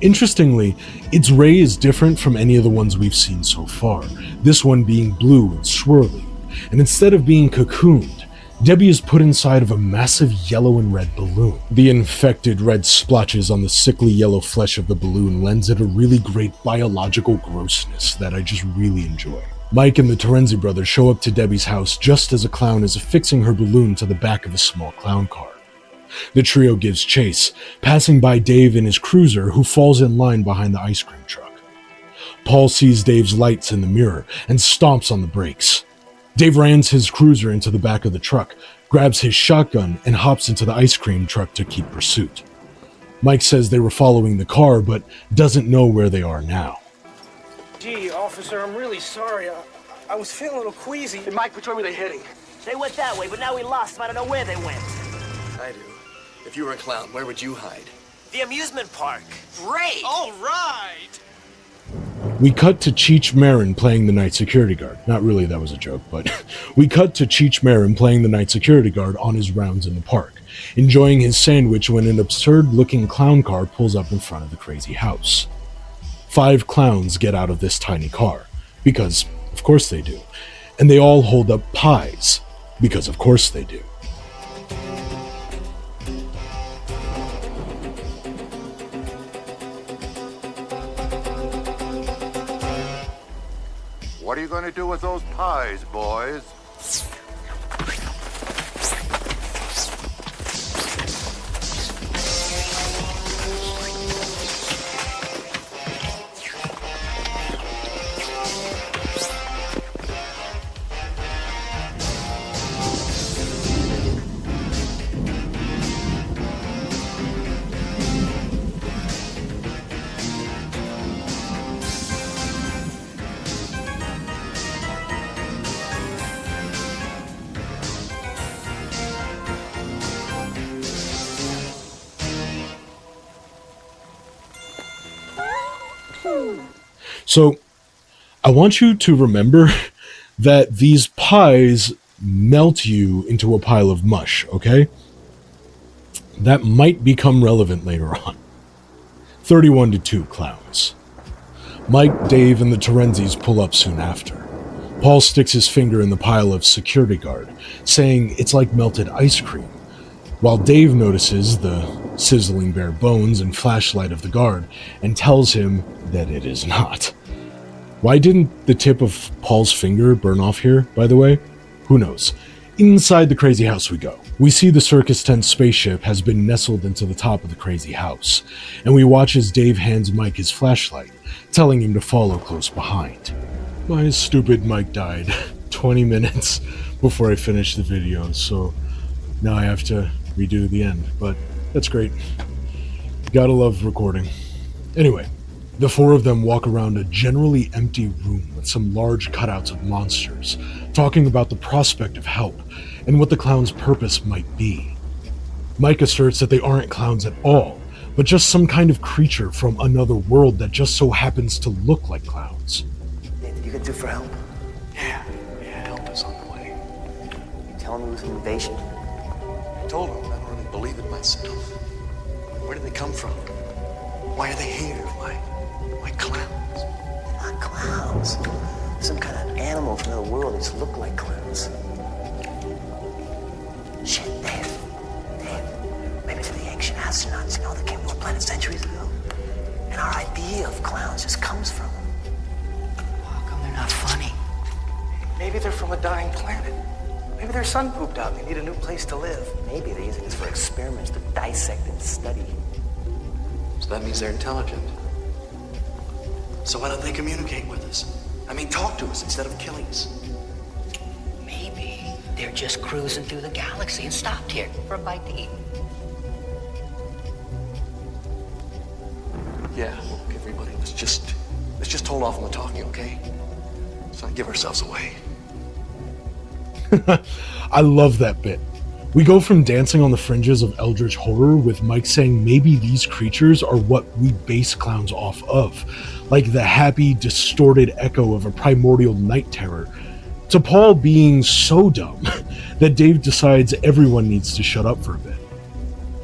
Interestingly, its ray is different from any of the ones we've seen so far, this one being blue and swirly, and instead of being cocooned, Debbie is put inside of a massive yellow and red balloon. The infected red splotches on the sickly yellow flesh of the balloon lends it a really great biological grossness that I just really enjoy. Mike and the Terenzi brothers show up to Debbie's house just as a clown is affixing her balloon to the back of a small clown car. The trio gives chase, passing by Dave in his cruiser, who falls in line behind the ice cream truck. Paul sees Dave's lights in the mirror and stomps on the brakes. Dave rams his cruiser into the back of the truck, grabs his shotgun, and hops into the ice cream truck to keep pursuit. Mike says they were following the car, but doesn't know where they are now. Gee, officer, I'm really sorry. I was feeling a little queasy. Hey, Mike, which way were they heading? They went that way, but now we lost them. I don't know where they went. I do. If you were a clown, where would you hide? The amusement park. Great! All right! We cut to Cheech Marin playing the night security guard. Not really, that was a joke, but we cut to Cheech Marin playing the night security guard on his rounds in the park, enjoying his sandwich when an absurd-looking clown car pulls up in front of the crazy house. 5 clowns get out of this tiny car, because of course they do, and they all hold up pies, because of course they do. What are you going to do with those pies, boys? So, I want you to remember that these pies melt you into a pile of mush, okay? That might become relevant later on. 31-2 clowns. Mike, Dave, and the Terenzis pull up soon after. Paul sticks his finger in the pile of security guard, saying it's like melted ice cream, while Dave notices the sizzling bare bones and flashlight of the guard and tells him that it is not. Why didn't the tip of Paul's finger burn off here, by the way? Who knows? Inside the crazy house we go. We see the circus tent spaceship has been nestled into the top of the crazy house, and we watch as Dave hands Mike his flashlight, telling him to follow close behind. My stupid mic died 20 minutes before I finished the video, so now I have to redo the end, but that's great. Gotta love recording. Anyway, the 4 of them walk around a generally empty room with some large cutouts of monsters, talking about the prospect of help and what the clown's purpose might be. Mike asserts that they aren't clowns at all, but just some kind of creature from another world that just so happens to look like clowns. Hey, did you get through for help? Yeah, help is on the way. You telling me it was an invasion? I told him I don't really believe it myself. Where did they come from? Why are they here? Why clowns? They're not clowns. Some kind of animal from another world that just look like clowns. Shit, Dave. Maybe they're the ancient astronauts, that came to our planet centuries ago. And our idea of clowns just comes from them. How come they're not funny? Maybe they're from a dying planet. Maybe their son pooped out and they need a new place to live. Maybe they're using this for experiments to dissect and study. So that means they're intelligent. So why don't they communicate with us? I mean, talk to us instead of killing us. Maybe they're just cruising through the galaxy and stopped here for a bite to eat. Yeah, look, everybody, let's just hold off on the talking, okay? Let's not give ourselves away. I love that bit. We go from dancing on the fringes of eldritch horror with Mike saying maybe these creatures are what we base clowns off of, like the happy, distorted echo of a primordial night terror, to Paul being so dumb that Dave decides everyone needs to shut up for a bit.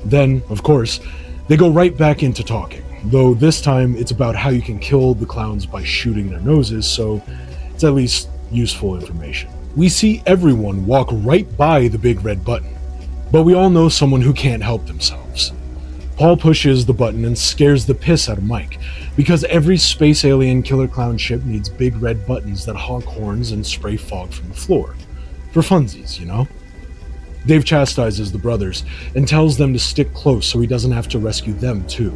Then, of course, they go right back into talking, though this time it's about how you can kill the clowns by shooting their noses, so it's at least useful information. We see everyone walk right by the big red button, but we all know someone who can't help themselves. Paul pushes the button and scares the piss out of Mike, because every space alien killer clown ship needs big red buttons that honk horns and spray fog from the floor. For funsies, you know? Dave chastises the brothers and tells them to stick close so he doesn't have to rescue them too.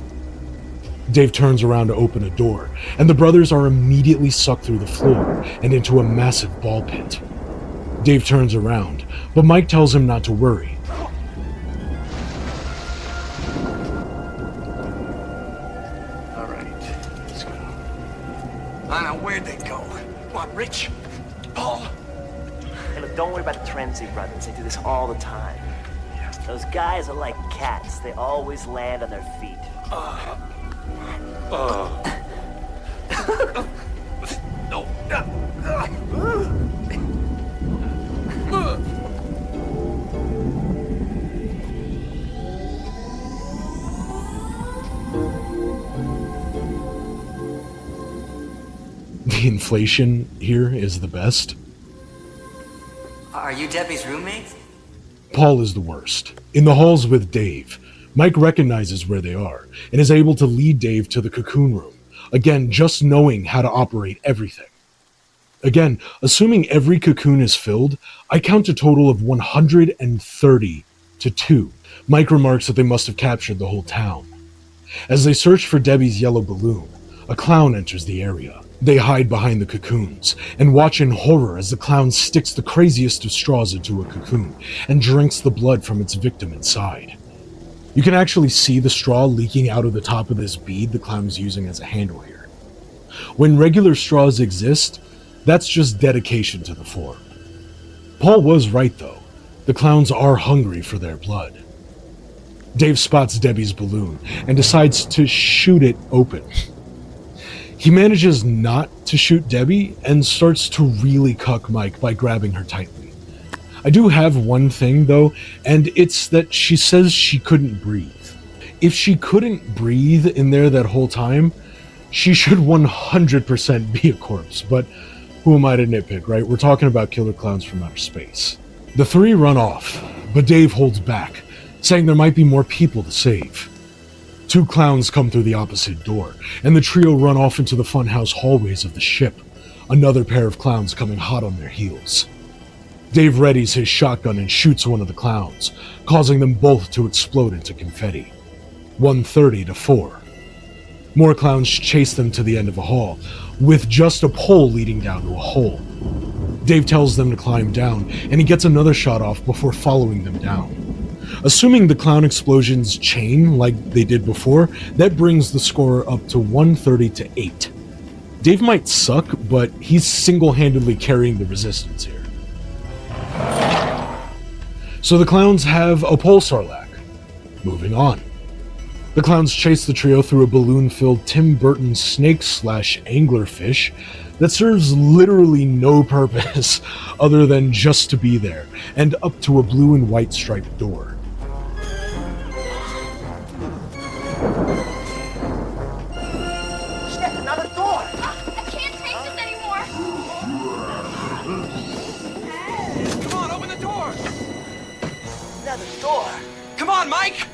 Dave turns around to open a door, and the brothers are immediately sucked through the floor and into a massive ball pit. Dave turns around, but Mike tells him not to worry. All right, let's go. I know where'd they go. What, Rich? Paul? Hey, look, don't worry about the Trenzy brothers. They do this all the time. Those guys are like cats. They always land on their feet. No. The inflation here is the best. Are you Debbie's roommates? Paul is the worst. In the halls with Dave, Mike recognizes where they are and is able to lead Dave to the cocoon room. Again, just knowing how to operate everything. Again, assuming every cocoon is filled, I count a total of 130 to 2. Mike remarks that they must have captured the whole town. As they search for Debbie's yellow balloon, a clown enters the area. They hide behind the cocoons and watch in horror as the clown sticks the craziest of straws into a cocoon and drinks the blood from its victim inside. You can actually see the straw leaking out of the top of this bead the clown is using as a handle here. When regular straws exist, that's just dedication to the form. Paul was right though. The clowns are hungry for their blood. Dave spots Debbie's balloon and decides to shoot it open. He manages not to shoot Debbie and starts to really cuck Mike by grabbing her tightly. I do have one thing though, and it's that she says she couldn't breathe. If she couldn't breathe in there that whole time, she should 100% be a corpse, but who am I to nitpick, right? We're talking about killer clowns from outer space. The three run off, but Dave holds back, saying there might be more people to save. 2 clowns come through the opposite door, and the trio run off into the funhouse hallways of the ship, another pair of clowns coming hot on their heels. Dave readies his shotgun and shoots one of the clowns, causing them both to explode into confetti. 130 to 4. More clowns chase them to the end of a hall, with just a pole leading down to a hole. Dave tells them to climb down, and he gets another shot off before following them down. Assuming the clown explosions chain like they did before, that brings the score up to 130 to 8. Dave might suck, but he's single-handedly carrying the resistance here. So the clowns have a pulsar lack. Moving on. The clowns chase the trio through a balloon-filled Tim Burton snake/anglerfish that serves literally no purpose other than just to be there, and up to a blue and white striped door. Shit, another door! I can't take this anymore. Come on, open the door! Another door! Come on, Mike!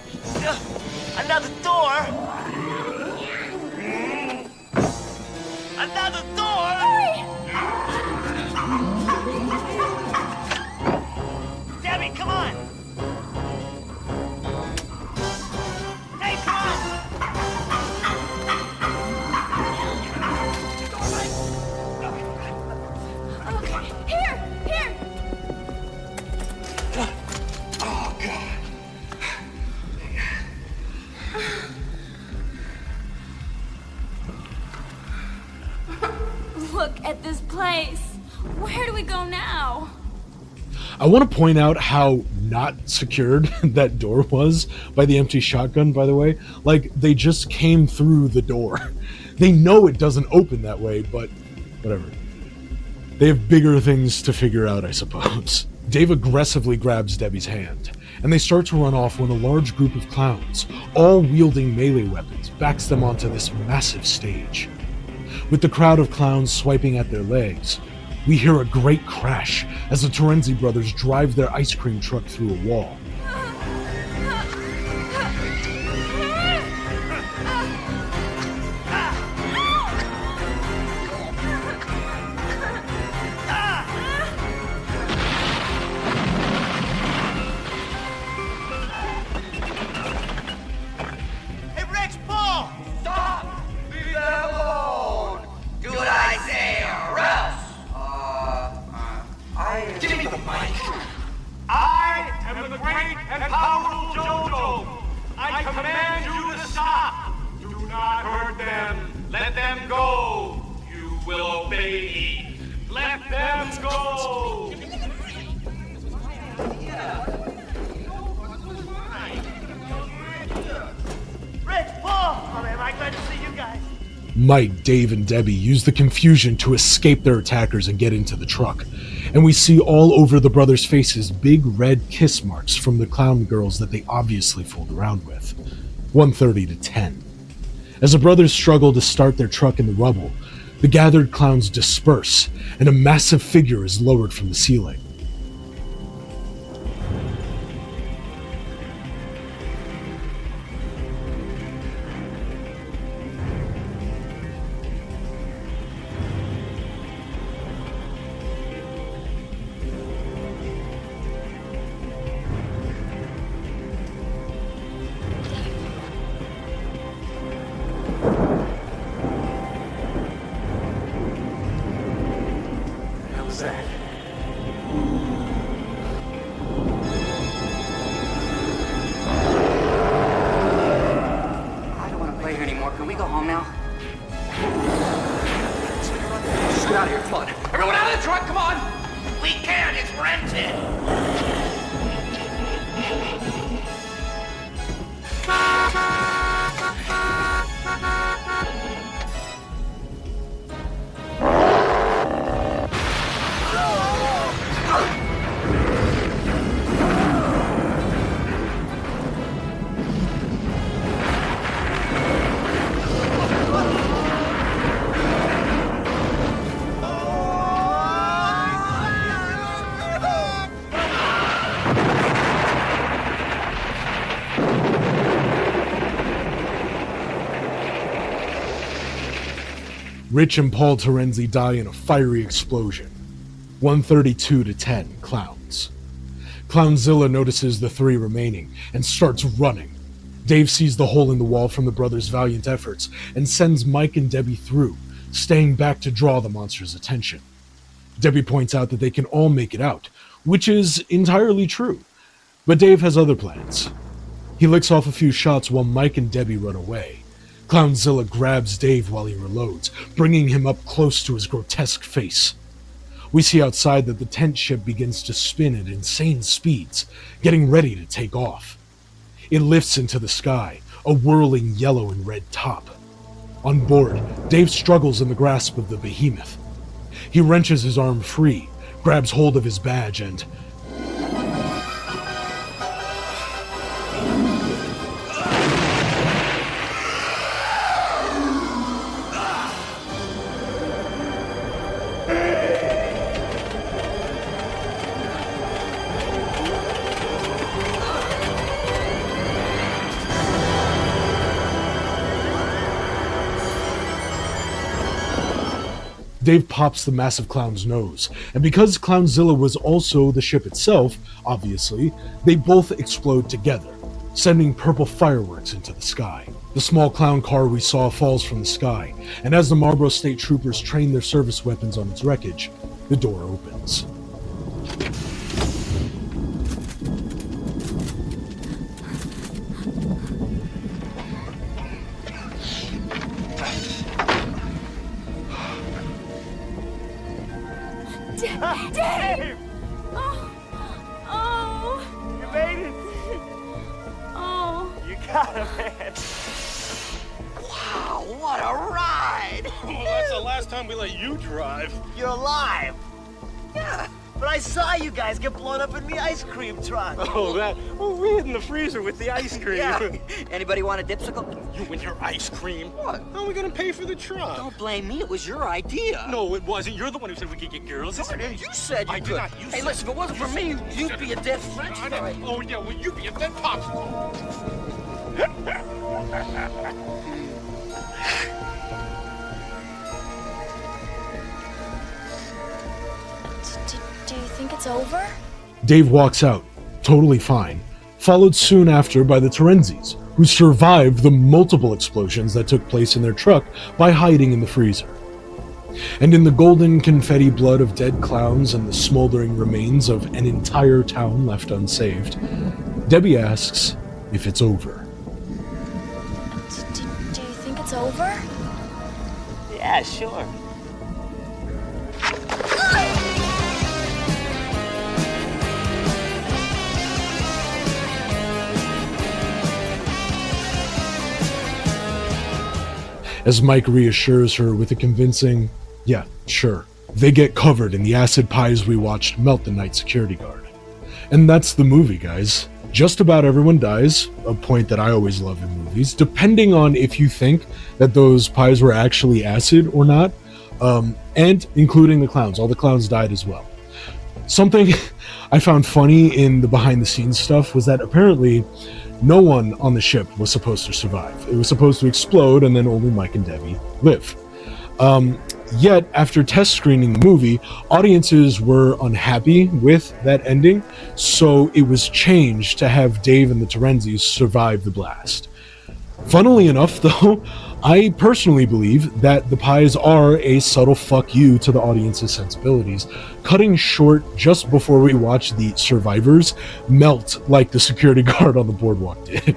Another door! Another door! Debbie, come on! Hey, come on! I want to point out how not secured that door was by the empty shotgun, by the way. Like, they just came through the door. They know it doesn't open that way, but whatever. They have bigger things to figure out, I suppose. Dave aggressively grabs Debbie's hand, and they start to run off when a large group of clowns, all wielding melee weapons, backs them onto this massive stage. With the crowd of clowns swiping at their legs, we hear a great crash as the Terenzi brothers drive their ice cream truck through a wall. Hey, Rex, Paul! Stop! Leave them alone! Do what I say or else! Give me the mic! I am the great and powerful Jojo. I command you to stop. Do not hurt them. Let them go. You will obey me. Let them go. Rex, Paul! Oh, man, I'm glad to see you guys. Mike, Dave, and Debbie use the confusion to escape their attackers and get into the truck. And we see all over the brothers' faces big red kiss marks from the clown girls that they obviously fooled around with. 1:30 to 10. As the brothers struggle to start their truck in the rubble, the gathered clowns disperse, and a massive figure is lowered from the ceiling. What was that? I don't want to play here anymore. Can we go home now? Just get out of here, come on. Everyone out of the truck, come on! We can't. It's rented. Rich and Paul Terenzi die in a fiery explosion. 1:32 to 10, Clowns. Clownzilla notices the three remaining and starts running. Dave sees the hole in the wall from the brothers' valiant efforts and sends Mike and Debbie through, staying back to draw the monster's attention. Debbie points out that they can all make it out, which is entirely true. But Dave has other plans. He licks off a few shots while Mike and Debbie run away. Clownzilla grabs Dave while he reloads, bringing him up close to his grotesque face. We see outside that the tent ship begins to spin at insane speeds, getting ready to take off. It lifts into the sky, a whirling yellow and red top. On board, Dave struggles in the grasp of the behemoth. He wrenches his arm free, grabs hold of his badge, and Dave pops the massive clown's nose, and because Clownzilla was also the ship itself, obviously, they both explode together, sending purple fireworks into the sky. The small clown car we saw falls from the sky, and as the Marlboro State Troopers train their service weapons on its wreckage, the door opens. Dave! man. Wow, what a ride! Well, that's the last time we let you drive. You're alive. Yeah, but I saw you guys get blown up in the ice cream truck. Oh, that? Well, we hid in the freezer with the ice cream. Yeah. Anybody want a dipsicle? You and your ice cream. What? How are we gonna pay for the truck? Don't blame me. It was your idea. No, it wasn't. You're the one who said we could get girls. Jordan, you said you I did could. not. You Hey, said- listen, if it wasn't for me, you'd be a dead French I fry. know. Oh, yeah, well, you'd be a dead popsicle. Do you think it's over? Dave walks out, totally fine, followed soon after by the Terenzis, who survived the multiple explosions that took place in their truck by hiding in the freezer. And in the golden confetti blood of dead clowns and the smoldering remains of an entire town left unsaved, Debbie asks if it's over. Do you think it's over? Yeah, sure. As Mike reassures her with a convincing, yeah, sure. They get covered in the acid pies we watched melt the night security guard. And that's the movie, guys. Just about everyone dies, a point that I always love in movies, depending on if you think that those pies were actually acid or not, and including the clowns. All the clowns died as well. Something I found funny in the behind-the-scenes stuff was that apparently no one on the ship was supposed to survive. It was supposed to explode, and then only Mike and Debbie live. Yet, after test screening the movie, audiences were unhappy with that ending, so it was changed to have Dave and the Terenzis survive the blast. Funnily enough, though, I personally believe that the pies are a subtle fuck you to the audience's sensibilities, cutting short just before we watch the survivors melt like the security guard on the boardwalk did.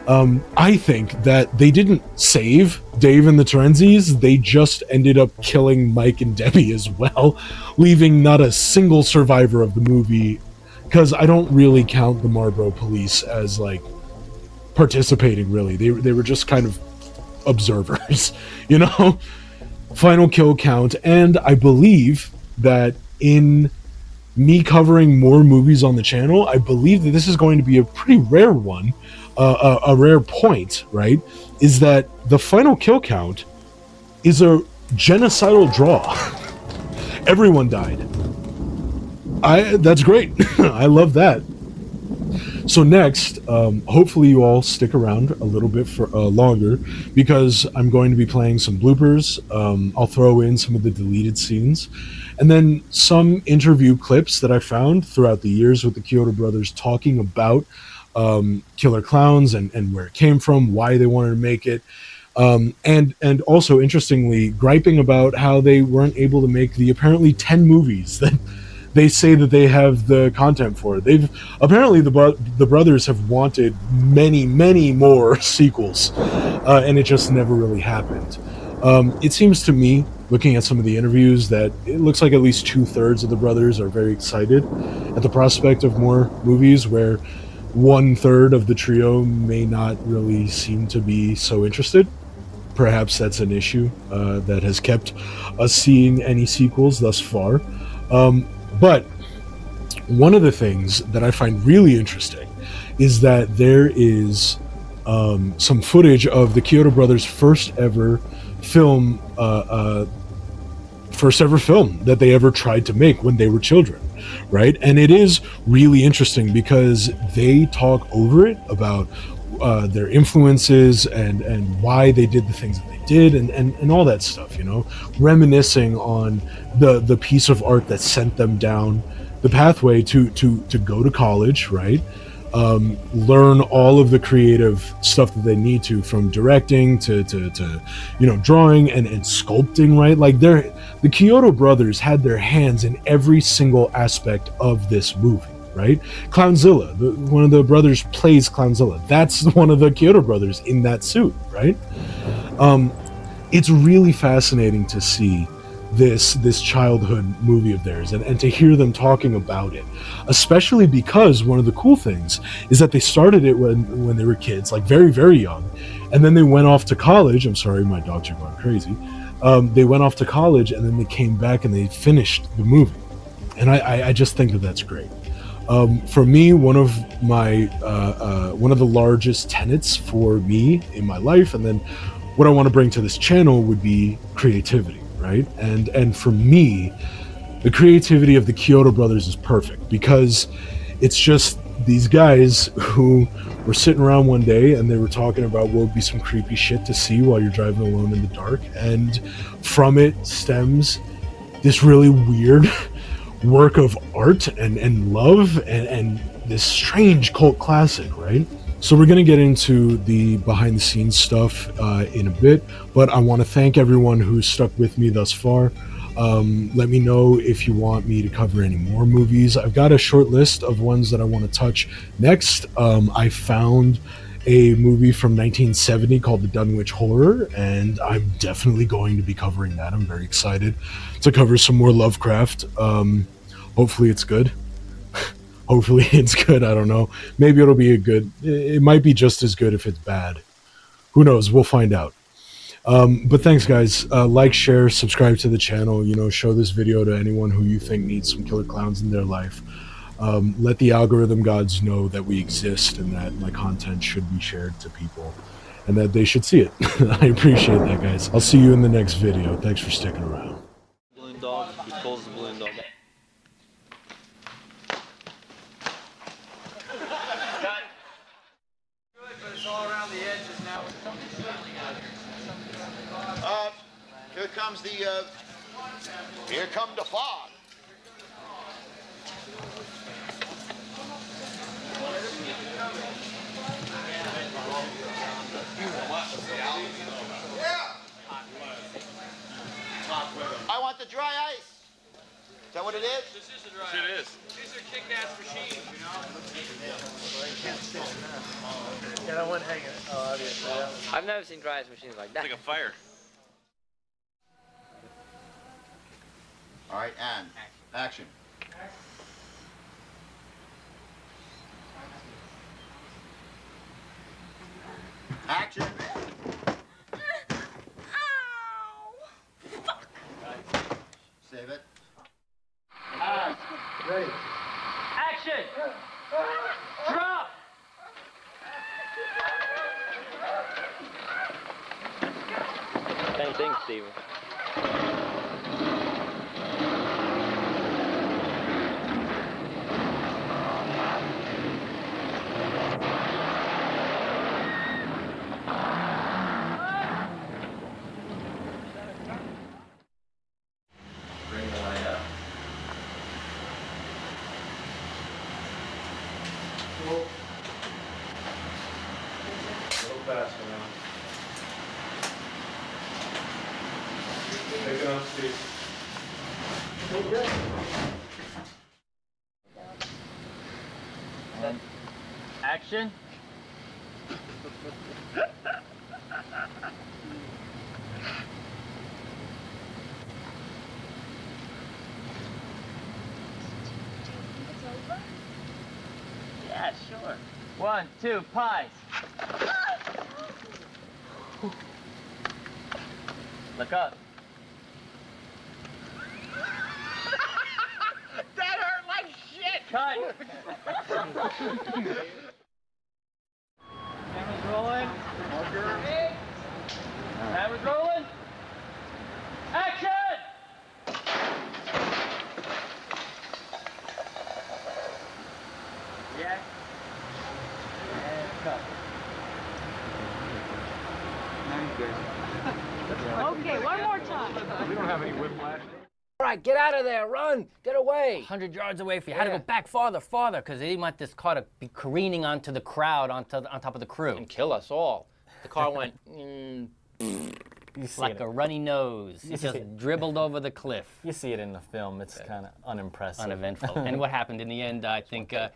I think that they didn't save Dave and the Terenzis, they just ended up killing Mike and Debbie as well, leaving not a single survivor of the movie, because I don't really count the Marlboro police as, like, participating, really. They were just kind of observers, you know? Final kill count, and I believe that in me covering more movies on the channel, I believe that this is going to be a pretty rare one, a rare point, right? Is that the final kill count is a genocidal draw. Everyone died. That's great. I love that. So next, hopefully you all stick around a little bit for longer, because I'm going to be playing some bloopers. I'll throw in some of the deleted scenes, and then some interview clips that I found throughout the years with the Chiodo Brothers talking about Killer Klowns and where it came from, why they wanted to make it, and also, interestingly, griping about how they weren't able to make the apparently 10 movies that they say that they have the content for. They've apparently the brothers have wanted many more sequels, and it just never really happened. It seems to me, looking at some of the interviews, that it looks like at least 2/3 of the brothers are very excited at the prospect of more movies, where 1/3 of the trio may not really seem to be so interested. Perhaps that's an issue that has kept us seeing any sequels thus far. But one of the things that I find really interesting is that there is some footage of the Chiodo Brothers' first ever film that they ever tried to make when they were children, right? And it is really interesting because they talk over it about their influences and why they did the things that they did and all that stuff, you know, reminiscing on the piece of art that sent them down the pathway to go to college, right? Learn all of the creative stuff that they need to, from directing to you know, drawing and sculpting, right? Like the Chiodo Brothers had their hands in every single aspect of this movie, right? Clownzilla, one of the brothers plays Clownzilla. That's one of the Chiodo Brothers in that suit, right? It's really fascinating to see this childhood movie of theirs, and to hear them talking about it, especially because one of the cool things is that they started it when they were kids, like very, very young, and then they went off to college. I'm sorry, my dogs are going crazy. They went off to college, and then they came back and they finished the movie, and I just think that that's great. For me, one of the largest tenets for me in my life, and then what I want to bring to this channel, would be creativity, right? And for me, the creativity of the Chiodo Brothers is perfect, because it's just these guys who were sitting around one day and they were talking about what would be some creepy shit to see while you're driving alone in the dark, and from it stems this really weird work of art and love and this strange cult classic, right? So we're going to get into the behind the scenes stuff in a bit, but I want to thank everyone who's stuck with me thus far. Let me know if you want me to cover any more movies. I've got a short list of ones that I want to touch next. I found a movie from 1970 called The Dunwich Horror, and I'm definitely going to be covering that. I'm very excited to cover some more Lovecraft. Hopefully it's good. Hopefully it's good. I don't know. Maybe it'll be it might be just as good if it's bad. Who knows? We'll find out. But thanks, guys. Like, share, subscribe to the channel. Show this video to anyone who you think needs some killer clowns in their life. Let the algorithm gods know that we exist and that my content should be shared to people and that they should see it. I appreciate that, guys. I'll see you in the next video. Thanks for sticking around. Balloon dog. He pulls the balloon dog. Here come the fog. I want the dry ice. Is that what it is? This is the dry ice. It is. These are kick-ass machines, you know? Yeah, that one hanging. Oh, yeah. I've never seen dry ice machines like that. It's like a fire. All right, and action. Action. Save it. Ready. Action! Drop! Same thing, Steven. Faster now. Take enough speed. Action. Yeah, sure. 1, 2, pies. Look up. That hurt like shit! Cut! Camera's rolling. Camera's rolling. Action! Yeah. And cut. Okay, one more time. We don't have any whiplash. All right, get out of there, run, get away. 100 yards away from you. Had to go back farther, because they didn't want this car to be careening onto the crowd, on top of the crew. And kill us all. The car went like a runny nose. It just dribbled over the cliff. You see it in the film. It's kind of unimpressive. Uneventful. And what happened in the end, I think, to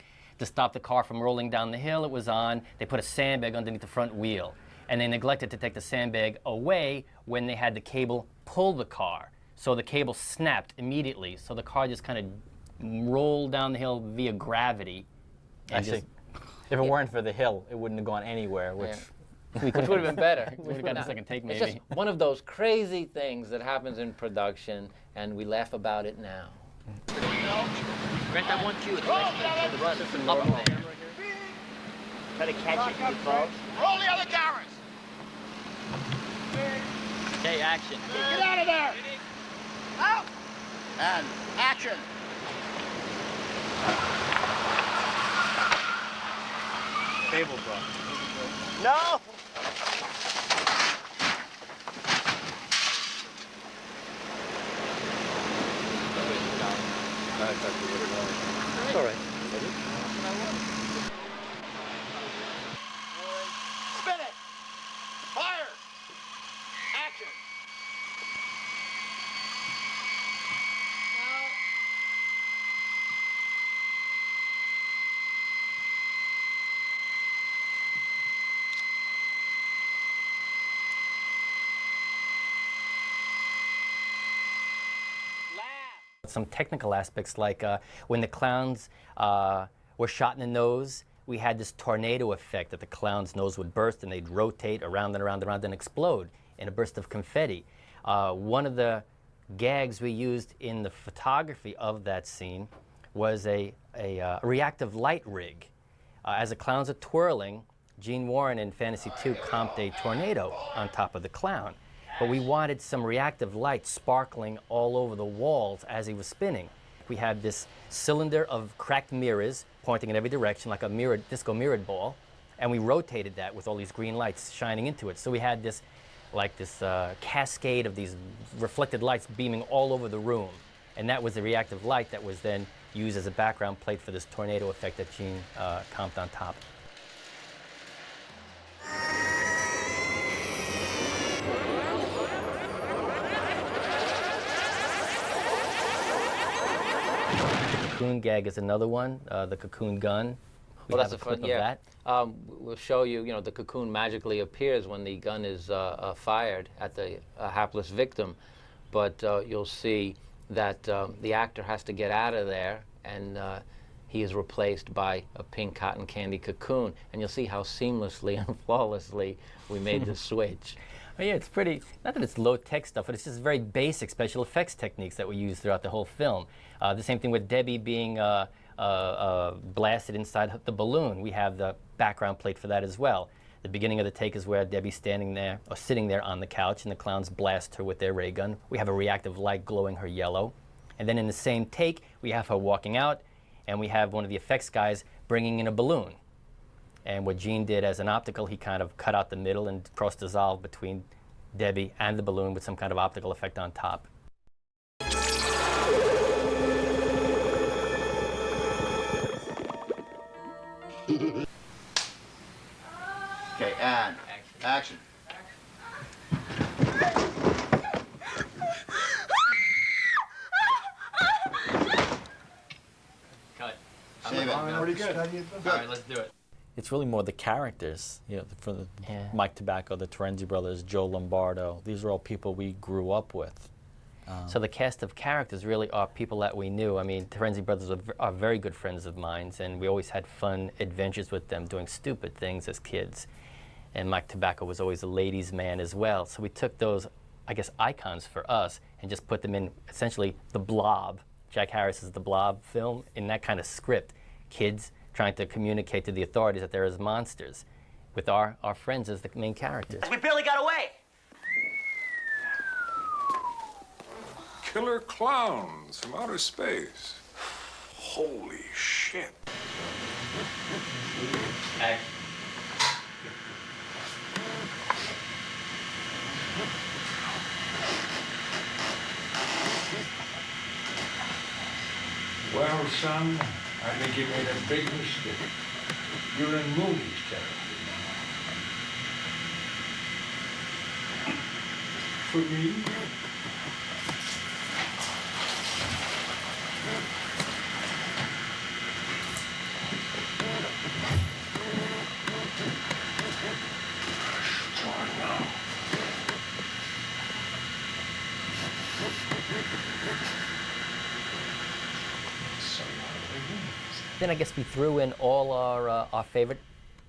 stop the car from rolling down the hill it was on, they put a sandbag underneath the front wheel. And they neglected to take the sandbag away when they had the cable pull the car. So the cable snapped immediately. So the car just kind of rolled down the hill via gravity. And Actually, if it weren't for the hill, it wouldn't have gone anywhere, which which would have been better. We would have gotten a No, second take, It's maybe. just one of those crazy things that happens in production, and we laugh about it now. Grant that one cue. The run. Up there. Try to catch it, you folks. Roll the other cameras. Okay, action. Get out of there. Out. And action. Cable bro. No! It's all right. Spin it. Fire. Action. Some technical aspects, like when the clowns were shot in the nose, we had this tornado effect that the clown's nose would burst and they'd rotate around and around and around and explode in a burst of confetti. One of the gags we used in the photography of that scene was a reactive light rig. As the clowns are twirling, Gene Warren in Fantasy II comped a tornado on top of the clown. But we wanted some reactive light sparkling all over the walls as he was spinning. We had this cylinder of cracked mirrors pointing in every direction like a mirrored, disco mirrored ball, and we rotated that with all these green lights shining into it. So we had this, like this cascade of these reflected lights beaming all over the room. And that was the reactive light that was then used as a background plate for this tornado effect that Gene comped on top. Cocoon gag is another one, the cocoon gun. Well, that's a clip fun, of yeah. that. We'll show you, the cocoon magically appears when the gun is fired at the hapless victim. But you'll see that the actor has to get out of there, and he is replaced by a pink cotton candy cocoon. And you'll see how seamlessly and flawlessly we made the switch. Oh, yeah, it's pretty, not that it's low-tech stuff, but it's just very basic special effects techniques that we use throughout the whole film. The same thing with Debbie being blasted inside the balloon. We have the background plate for that as well. The beginning of the take is where Debbie's standing there, or sitting there on the couch, and the clowns blast her with their ray gun. We have a reactive light glowing her yellow. And then in the same take, we have her walking out, and we have one of the effects guys bringing in a balloon. And what Gene did as an optical, he kind of cut out the middle and cross-dissolved between Debbie and the balloon with some kind of optical effect on top. Okay, and action. Cut. Save it. Pretty good. All right, let's do it. it's really more the characters, for the Mike Tobacco, the Terenzi brothers, Joe Lombardo. These are all people we grew up with. So the cast of characters really are people that we knew. I mean, Terenzi brothers are very good friends of mine, and we always had fun adventures with them, doing stupid things as kids. And Mike Tobacco was always a ladies' man as well. So we took those, I guess, icons for us and just put them in essentially The Blob, Jack Harris's The Blob film, in that kind of script. Kids trying to communicate to the authorities that they're as monsters, with our friends as the main characters. We barely got away. Killer clowns from outer space. Holy shit. Hey. Well, son, I think you made a big mistake. You're in movies territory. For me? Then I guess we threw in all our favorite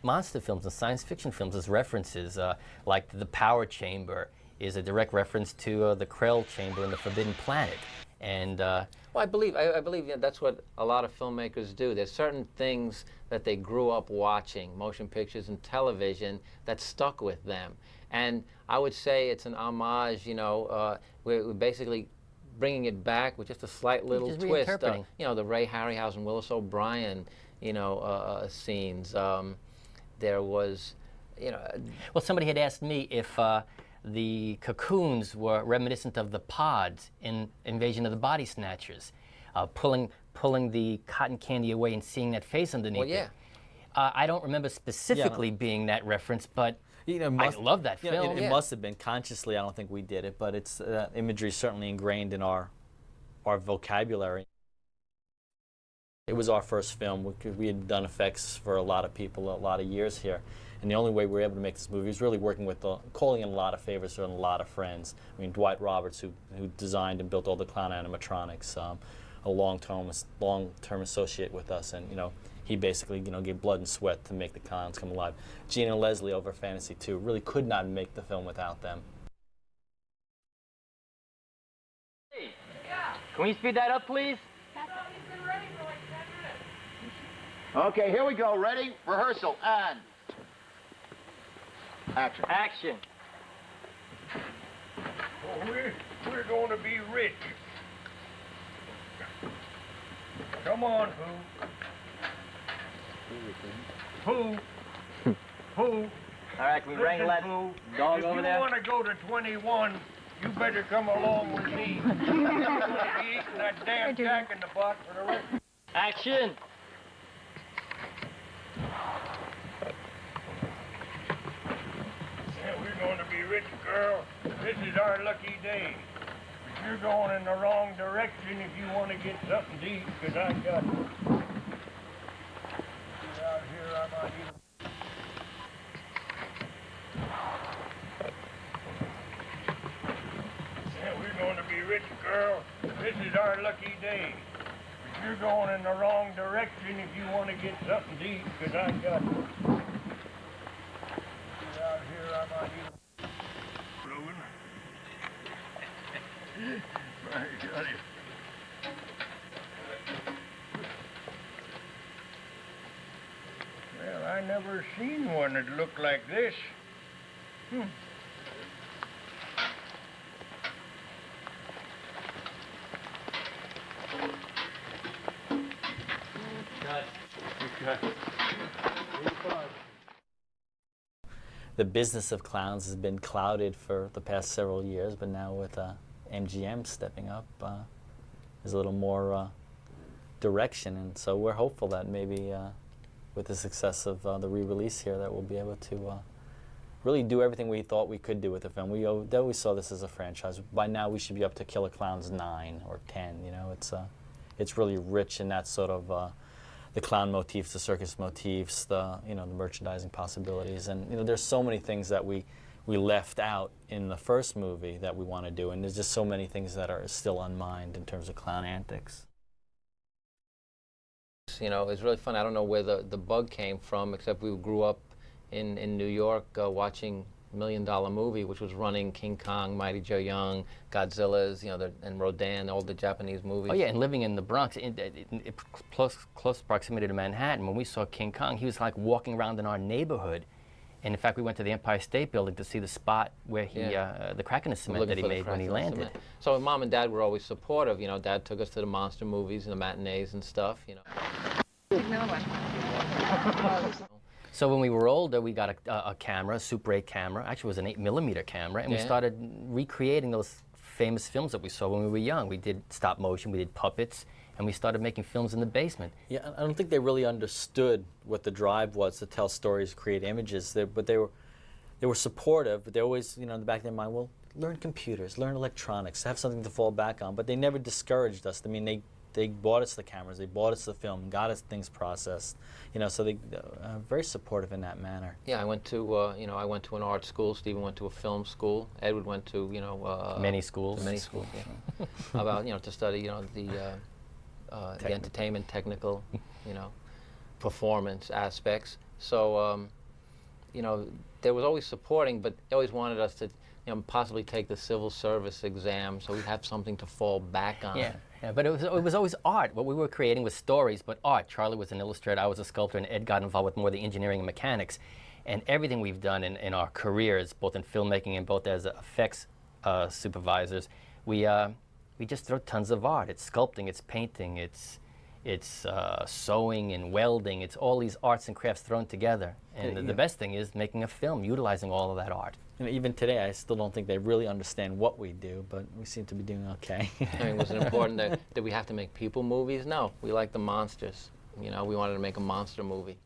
monster films and science fiction films as references, like The Power Chamber is a direct reference to the Krell Chamber in the Forbidden Planet. And well, I believe that's what a lot of filmmakers do. There's certain things that they grew up watching, motion pictures and television, that stuck with them. And I would say it's an homage. We're basically bringing it back with just a slight little twist. The Ray Harryhausen, Willis O'Brien, scenes. There was, Well, somebody had asked me if the cocoons were reminiscent of the pods in Invasion of the Body Snatchers, pulling the cotton candy away and seeing that face underneath it. I don't remember specifically being that reference, but I love that film. It must have been consciously. I don't think we did it, but it's imagery certainly ingrained in our vocabulary. It was our first film because we had done effects for a lot of people a lot of years here. And the only way we were able to make this movie was really working with, calling in a lot of favors from a lot of friends. I mean, Dwight Roberts, who designed and built all the clown animatronics, a long-term associate with us, and he basically gave blood and sweat to make the clowns come alive. Gene and Leslie over Fantasy 2 really could not make the film without them. Hey, can we speed that up, please? Okay, here we go. Ready? Rehearsal, and action. Action. Well, we're going to be rich. Come on, Pooh. Pooh. All right, can we wrangle that dog over there? If you want to go to 21, you better come along with me. You're going to be eating that damn Jack in the Box for the rest. Action. We're going to be rich, girl. This is our lucky day. But you're going in the wrong direction if you want to get something to eat, because I got it. Get out here, I might eat. We're going to be rich, girl. This is our lucky day. But you're going in the wrong direction if you want to get something to eat, because I got it. Out here, I might eat. Well, I never seen one that looked like this. The business of clowns has been clouded for the past several years, but now with MGM stepping up, there's a little more direction, and so we're hopeful that maybe with the success of the re-release here that we'll be able to really do everything we thought we could do with the film. We always saw this as a franchise. By now we should be up to Killer Klowns 9 or 10, it's really rich in that sort of the clown motifs, the circus motifs, the the merchandising possibilities, and there's so many things that we left out in the first movie that we want to do, and there's just so many things that are still unmined in terms of clown antics. It's really fun. I don't know where the bug came from, except we grew up in New York watching $1 Million Movie, which was running King Kong, Mighty Joe Young, Godzilla's, and Rodan, all the Japanese movies. Oh yeah, and living in the Bronx, in close proximity to Manhattan, when we saw King Kong, he was like walking around in our neighborhood. And in fact, we went to the Empire State Building to see the spot where he, the crack in the cement that he made when he landed. So Mom and Dad were always supportive. Dad took us to the monster movies and the matinees and stuff. So when we were older, we got a camera, a Super 8 camera. Actually, it was an 8mm camera, and we started recreating those famous films that we saw when we were young. We did stop motion, we did puppets, and we started making films in the basement. Yeah, I don't think they really understood what the drive was to tell stories, create images. But they were supportive. But they always, in the back of their mind, well, learn computers, learn electronics, have something to fall back on. But they never discouraged us. I mean, they bought us the cameras, they bought us the film, got us things processed. So they very supportive in that manner. Yeah, I went to I went to an art school. Stephen went to a film school. Edward went to many schools. Many schools. Yeah. About to study the entertainment technical performance aspects. So, there was always supporting, but they always wanted us to, possibly take the civil service exam, so we'd have something to fall back on. Yeah, but it was always art. What we were creating was stories, but art. Charlie was an illustrator, I was a sculptor, and Ed got involved with more the engineering and mechanics. And everything we've done in our careers, both in filmmaking and both as effects supervisors, we just throw tons of art. It's sculpting, it's painting, it's sewing and welding. It's all these arts and crafts thrown together. And the best thing is making a film, utilizing all of that art. Even today, I still don't think they really understand what we do, but we seem to be doing okay. I mean, was it important that we have to make people movies? No, we like the monsters. We wanted to make a monster movie.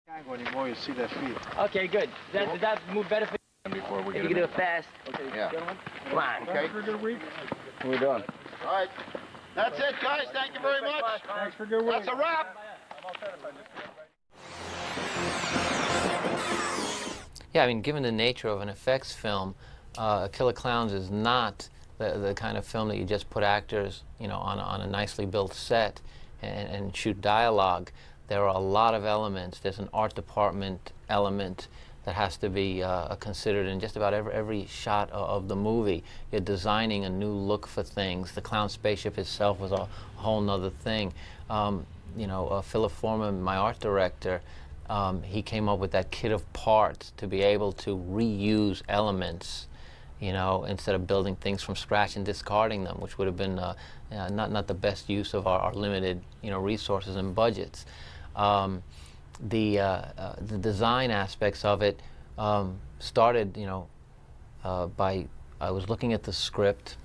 Can't go anymore, you see that feed. Okay, good. Does that move better for you? Before we If get you can do it fast. Okay, Yeah. gentlemen. Come on. Okay. For a good week. What are we doing? All right. That's it, guys. Thank you very much. Thanks for a good week. That's a wrap. Yeah, I mean, given the nature of an effects film, Killer Klowns is not the kind of film that you just put actors, on a nicely built set and shoot dialogue. There are a lot of elements. There's an art department element that has to be considered in just about every shot of the movie. You're designing a new look for things. The clown spaceship itself was a whole nother thing. Philip Foreman, my art director, he came up with that kit of parts to be able to reuse elements, instead of building things from scratch and discarding them, which would have been not the best use of our limited, resources and budgets. The design aspects of it started, by I was looking at the script,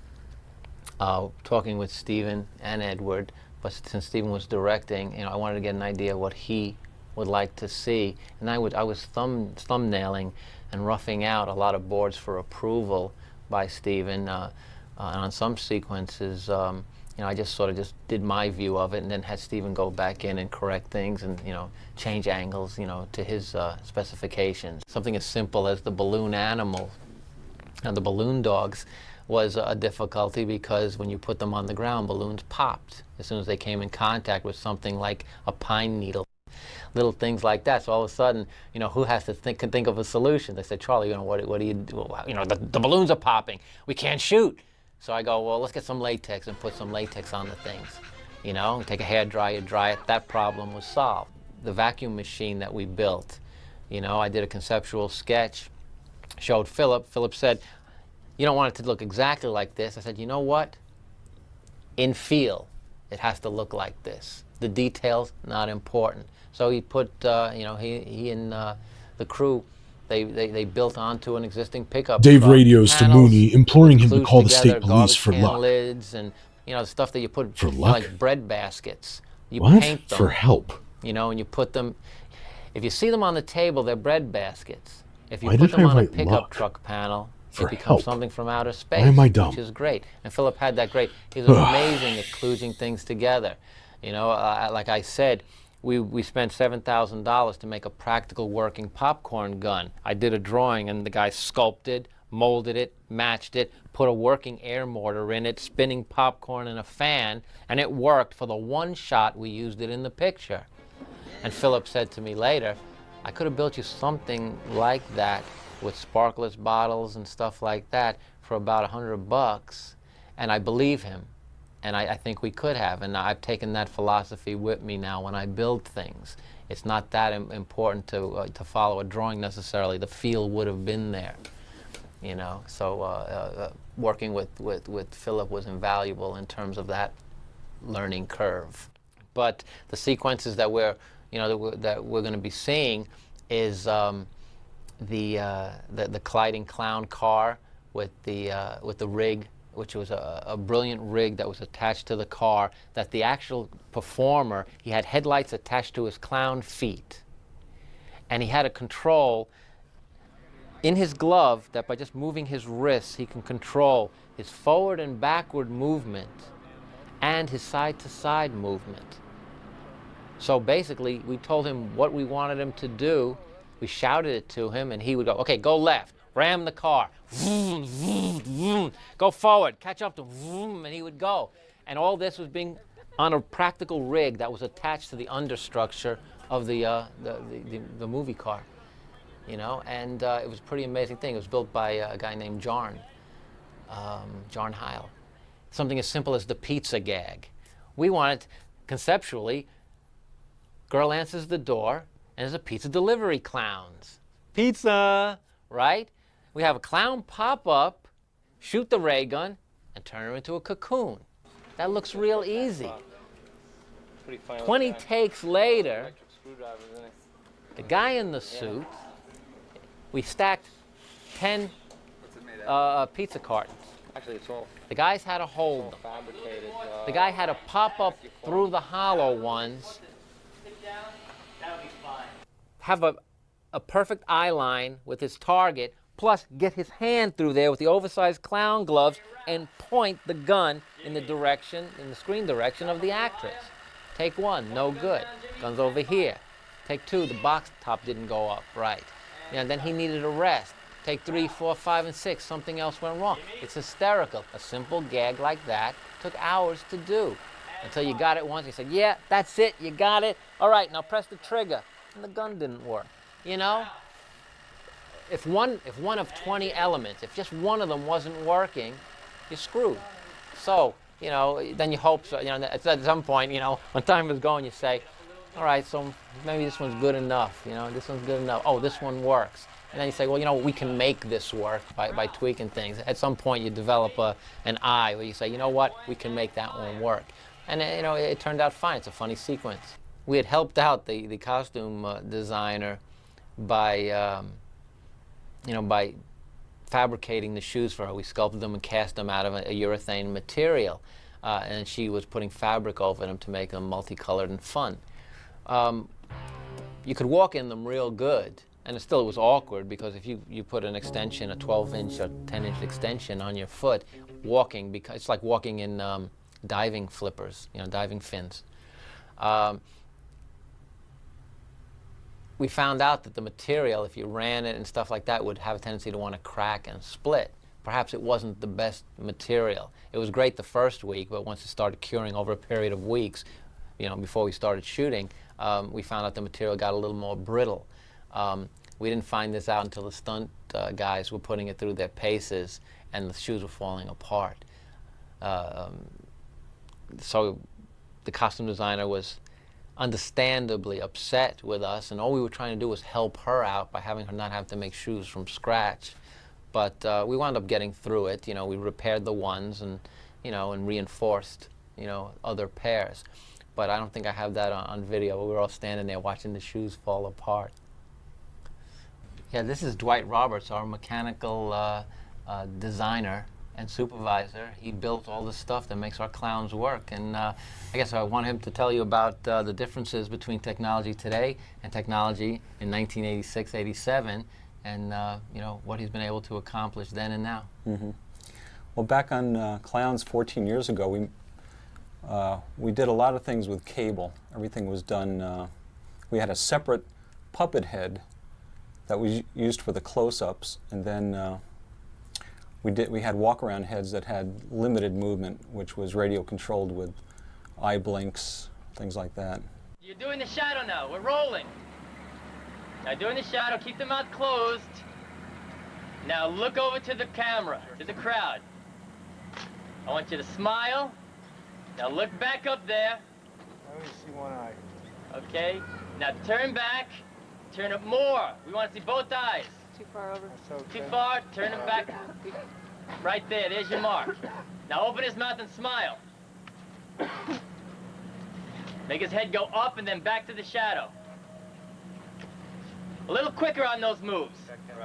talking with Stephen and Edward, but since Stephen was directing, I wanted to get an idea of what he would like to see, and I was thumbnailing and roughing out a lot of boards for approval by Stephen, and on some sequences, I just sort of did my view of it, and then had Stephen go back in and correct things, and change angles, to his specifications. Something as simple as the balloon animal and the balloon dogs was a difficulty, because when you put them on the ground, balloons popped as soon as they came in contact with something like a pine needle. Little things like that. So all of a sudden, who has to think of a solution? They said, Charlie, what do you do? The balloons are popping. We can't shoot. So I go, well, let's get some latex and put some latex on the things. Take a hairdryer, dry it. That problem was solved. The vacuum machine that we built, I did a conceptual sketch, showed Philip. Philip said, you don't want it to look exactly like this. I said, you know what? In feel, it has to look like this. The details, not important. So he put, he and the crew, they built onto an existing pickup. Dave radios to panels, Mooney, imploring him to call the together, state police garbage for can luck. lids and stuff that you put For in, luck? like bread baskets. You What? paint them. For help? And you put them. If you see them on the table, they're bread baskets. If you Why put did them I on a write pickup luck? truck panel, For it becomes help? something from outer space. Why am I dumb? Which is great. And Philip had that great. He's amazing at kludging things together. Like I said, we spent $7,000 to make a practical working popcorn gun. I did a drawing, and the guy sculpted, molded it, matched it, put a working air mortar in it, spinning popcorn in a fan, and it worked. For the one shot, we used it in the picture. And Philip said to me later, I could have built you something like that with sparkless bottles and stuff like that for about $100, and I believe him. And I think we could have, and I've taken that philosophy with me now when I build things. It's not that important to follow a drawing necessarily. The feel would have been there, So working with Philip was invaluable in terms of that learning curve. But the sequences that we're going to be seeing is the colliding clown car with the rig, which was a brilliant rig that was attached to the car, that the actual performer, he had headlights attached to his clown feet. And he had a control in his glove that by just moving his wrists, he can control his forward and backward movement and his side-to-side movement. So basically, we told him what we wanted him to do. We shouted it to him, and he would go, okay, go left. Ram the car, vroom, vroom, vroom. Go forward, catch up to vroom, and he would go. And all this was being on a practical rig that was attached to the understructure of the movie car, you know, and it was a pretty amazing thing. It was built by a guy named Jarn Heil. Something as simple as the pizza gag. We wanted, conceptually, girl answers the door, and there's a pizza delivery clowns. Pizza, right? We have a clown pop up, shoot the ray gun, and turn her into a cocoon. That looks real easy. 20 takes later, the guy in the suit, we stacked 10 pizza cartons. Actually, it's all. The guys had to hold them. Fabricated. The guy had to pop up through the hollow ones, have a perfect eye line with his target, plus get his hand through there with the oversized clown gloves and point the gun in the screen direction of the actress. Take one, no good. Gun's over here. Take two, the box top didn't go up right. And then he needed a rest. Take 3, 4, 5, and 6, something else went wrong. It's hysterical. A simple gag like that took hours to do. Until you got it once, you said, yeah, that's it, you got it. All right, now press the trigger. And the gun didn't work. You know? If one of 20 elements, if just one of them wasn't working, you're screwed. So, you know, then you hope so, you know, at some point, you know, when time is going, you say, all right, so maybe this one's good enough, you know, this one's good enough. Oh, this one works. And then you say, well, you know, we can make this work by tweaking things. At some point, you develop an eye where you say, you know what, we can make that one work. And, you know, it turned out fine. It's a funny sequence. We had helped out the costume designer by, you know, by fabricating the shoes for her. We sculpted them and cast them out of a urethane material. And she was putting fabric over them to make them multicolored and fun. You could walk in them real good. And it was awkward because if you put an extension, a 12-inch or 10-inch extension on your foot, walking, because it's like walking in diving flippers, you know, diving fins. We found out that the material, if you ran it and stuff like that, would have a tendency to want to crack and split. Perhaps it wasn't the best material. It was great the first week, but once it started curing over a period of weeks, you know, before we started shooting, we found out the material got a little more brittle. We didn't find this out until the stunt guys were putting it through their paces and the shoes were falling apart. So the costume designer was understandably upset with us, and all we were trying to do was help her out by having her not have to make shoes from scratch. But we wound up getting through it. You know, we repaired the ones and, you know, and reinforced, you know, other pairs. But I don't think I have that on video. We were all standing there watching the shoes fall apart. Yeah, this is Dwight Roberts, our mechanical designer and supervisor. He built all the stuff that makes our clowns work. And I guess I want him to tell you about the differences between technology today and technology in 1986, 87, and you know, what he's been able to accomplish then and now. Mm-hmm. Well, back on Klowns 14 years ago, we did a lot of things with cable. Everything was done, we had a separate puppet head that was used for the close-ups, and then we had walk-around heads that had limited movement, which was radio-controlled with eye blinks, things like that. You're doing the shadow now. We're rolling. Now doing the shadow, keep the mouth closed. Now look over to the camera, to the crowd. I want you to smile. Now look back up there. I only see one eye. Okay. Now turn back. Turn up more. We want to see both eyes. Too far over. Too far. Turn him back. Right there. There's your mark. Now open his mouth and smile. Make his head go up and then back to the shadow. A little quicker on those moves.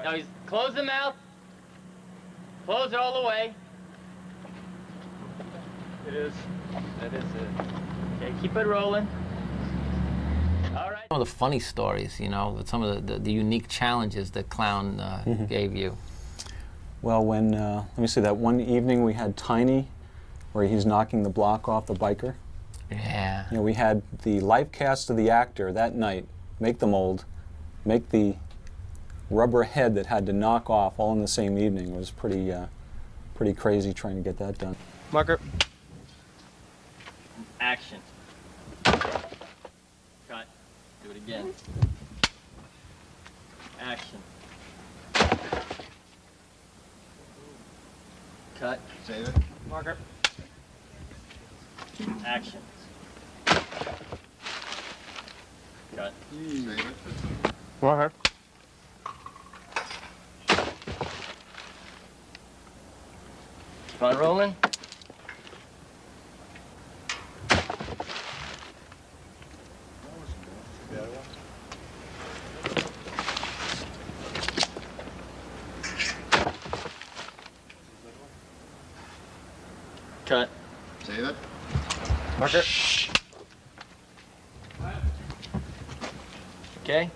Now he's close the mouth. Close it all the way. It is. That is it. Okay, keep it rolling. All right. Some of the funny stories, you know, with some of the unique challenges that Clown gave you. Well, when, let me see, that one evening we had Tiny, where he's knocking the block off the biker. Yeah. You know, we had the life cast of the actor that night, make the mold, make the rubber head that had to knock off all in the same evening. It was pretty crazy trying to get that done. Marker. Action. Cut. Do it again. Action. Cut. Save it. Marker. Action. Cut. Save it. Marker. Keep on rolling. Cut. Save it. Marker. Okay.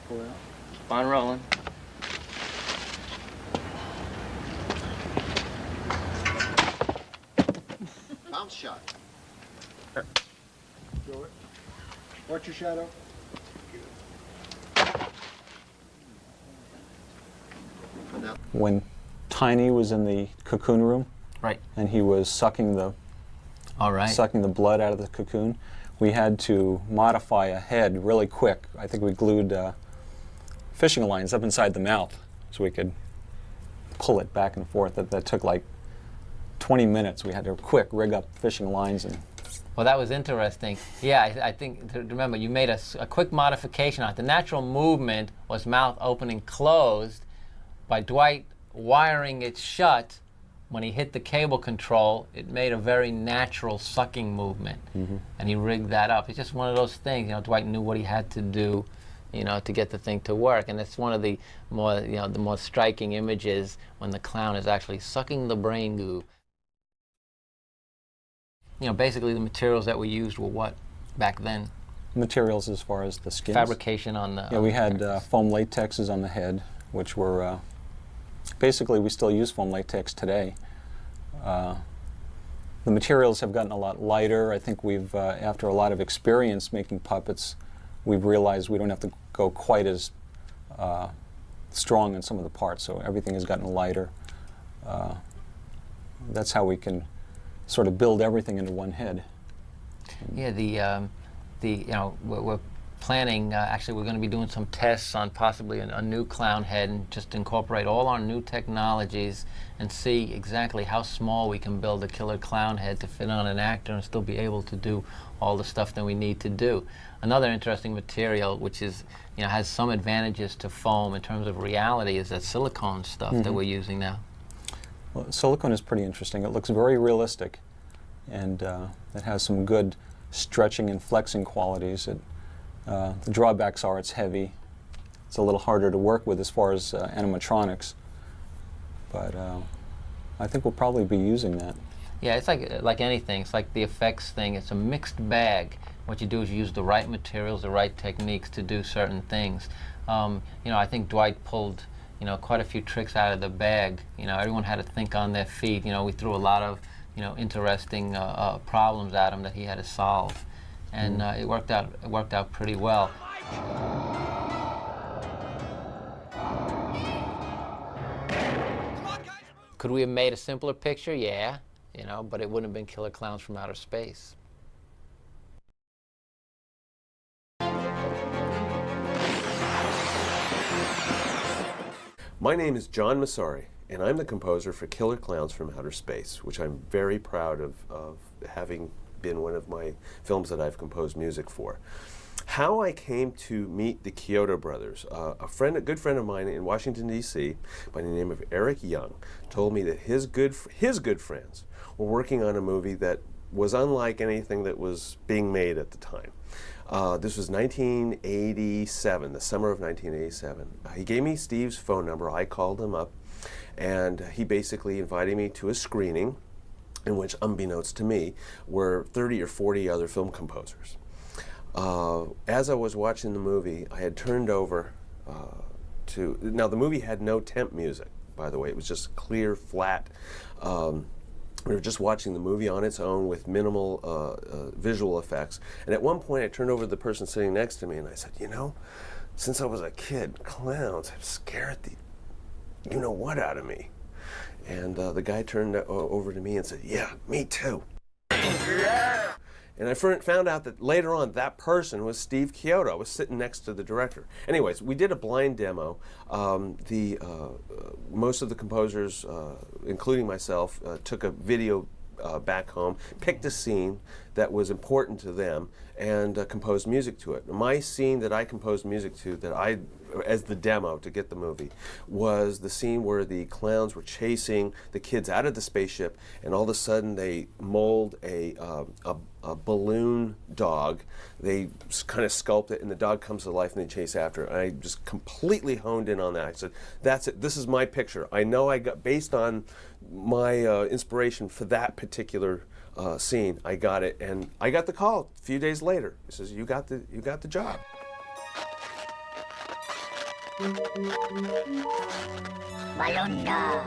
Keep on rolling. Bounce shot. Throw it. Watch your shadow. When Tiny was in the cocoon room, right, and he was sucking the sucking the blood out of the cocoon, we had to modify a head really quick. I think we glued fishing lines up inside the mouth so we could pull it back and forth. That took like 20 minutes. We had to quick rig up fishing lines and. Well, that was interesting. Yeah, I think, remember, you made a quick modification on it. The natural movement was mouth open and closed. By Dwight wiring it shut, when he hit the cable control, it made a very natural sucking movement. And he rigged that up. It's just one of those things, Dwight knew what he had to do, to get the thing to work. And it's one of the more, the more striking images when the clown is actually sucking the brain goo. Basically the materials that we used were what back then? Materials as far as the skins? Fabrication on the... Yeah, we had foam latexes on the head, which were... basically, we still use foam latex today. The materials have gotten a lot lighter. I think we've, after a lot of experience making puppets, we've realized we don't have to go quite as strong in some of the parts, so everything has gotten lighter. That's how we can sort of build everything into one head. Yeah, we're planning, actually we're going to be doing some tests on possibly a new clown head and just incorporate all our new technologies and see exactly how small we can build a killer clown head to fit on an actor and still be able to do all the stuff that we need to do. Another interesting material, which is, has some advantages to foam in terms of reality, is that silicone stuff that we're using now. Well, silicone is pretty interesting. It looks very realistic, and it has some good stretching and flexing qualities. The drawbacks are it's heavy. It's a little harder to work with as far as animatronics, but I think we'll probably be using that. Yeah, it's like anything. It's like the effects thing. It's a mixed bag. What you do is you use the right materials, the right techniques to do certain things. I think Dwight pulled quite a few tricks out of the bag. Everyone had to think on their feet. We threw a lot of interesting problems at him that he had to solve, and it worked out pretty well. Could we have made a simpler picture? Yeah, but it wouldn't have been Killer Klowns from Outer Space. My name is John Massari, and I'm the composer for Killer Klowns from Outer Space, which I'm very proud of having been one of my films that I've composed music for. How I came to meet the Chiodo Brothers, a good friend of mine in Washington, D.C., by the name of Eric Young, told me that his good friends were working on a movie that was unlike anything that was being made at the time. This was 1987, the summer of 1987. He gave me Steve's phone number. I called him up, and he basically invited me to a screening in which, unbeknownst to me, were 30 or 40 other film composers. As I was watching the movie, I had turned over now the movie had no temp music, by the way. It was just clear, flat. We were just watching the movie on its own with minimal visual effects. And at one point I turned over to the person sitting next to me and I said, since I was a kid, clowns have scared the you-know-what out of me. And the guy turned over to me and said, "Yeah, me too." And I found out that later on, that person was Steve Chiodo. I was sitting next to the director. Anyways, we did a blind demo. Most of the composers, including myself, took a video back home, picked a scene that was important to them, and composed music to it. My scene that I composed music to, as the demo to get the movie, was the scene where the clowns were chasing the kids out of the spaceship, and all of a sudden they mold a balloon dog. They kind of sculpt it, and the dog comes to life, and they chase after it. And I just completely honed in on that. I said, "That's it. This is my picture. I know I got, based on my inspiration for that particular scene, I got it." And I got the call a few days later. He says, "You got the job." Malunga.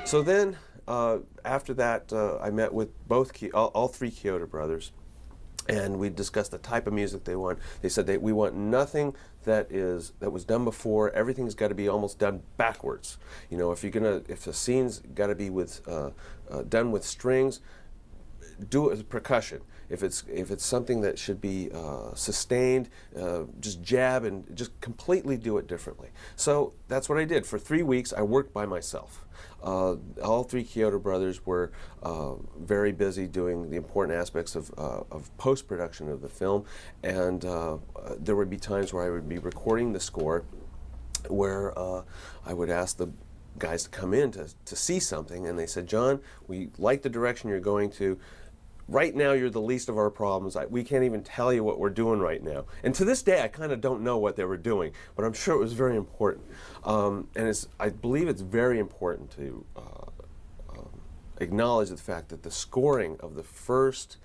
So then, after that, I met with all three Chiodo brothers, and we discussed the type of music they want. They said we want nothing that was done before. Everything's got to be almost done backwards. You know, if the scene's got to be done with strings, do it with percussion. If it's something that should be sustained, just jab and just completely do it differently. So that's what I did. For 3 weeks, I worked by myself. All three Chiodo brothers were very busy doing the important aspects of post-production of the film, and there would be times where I would be recording the score, where I would ask the guys to come in to see something, and they said, "John, we like the direction you're going to. Right now, you're the least of our problems. We can't even tell you what we're doing right now." And to this day, I kind of don't know what they were doing, but I'm sure it was very important. And I believe it's very important to acknowledge the fact that the scoring of the first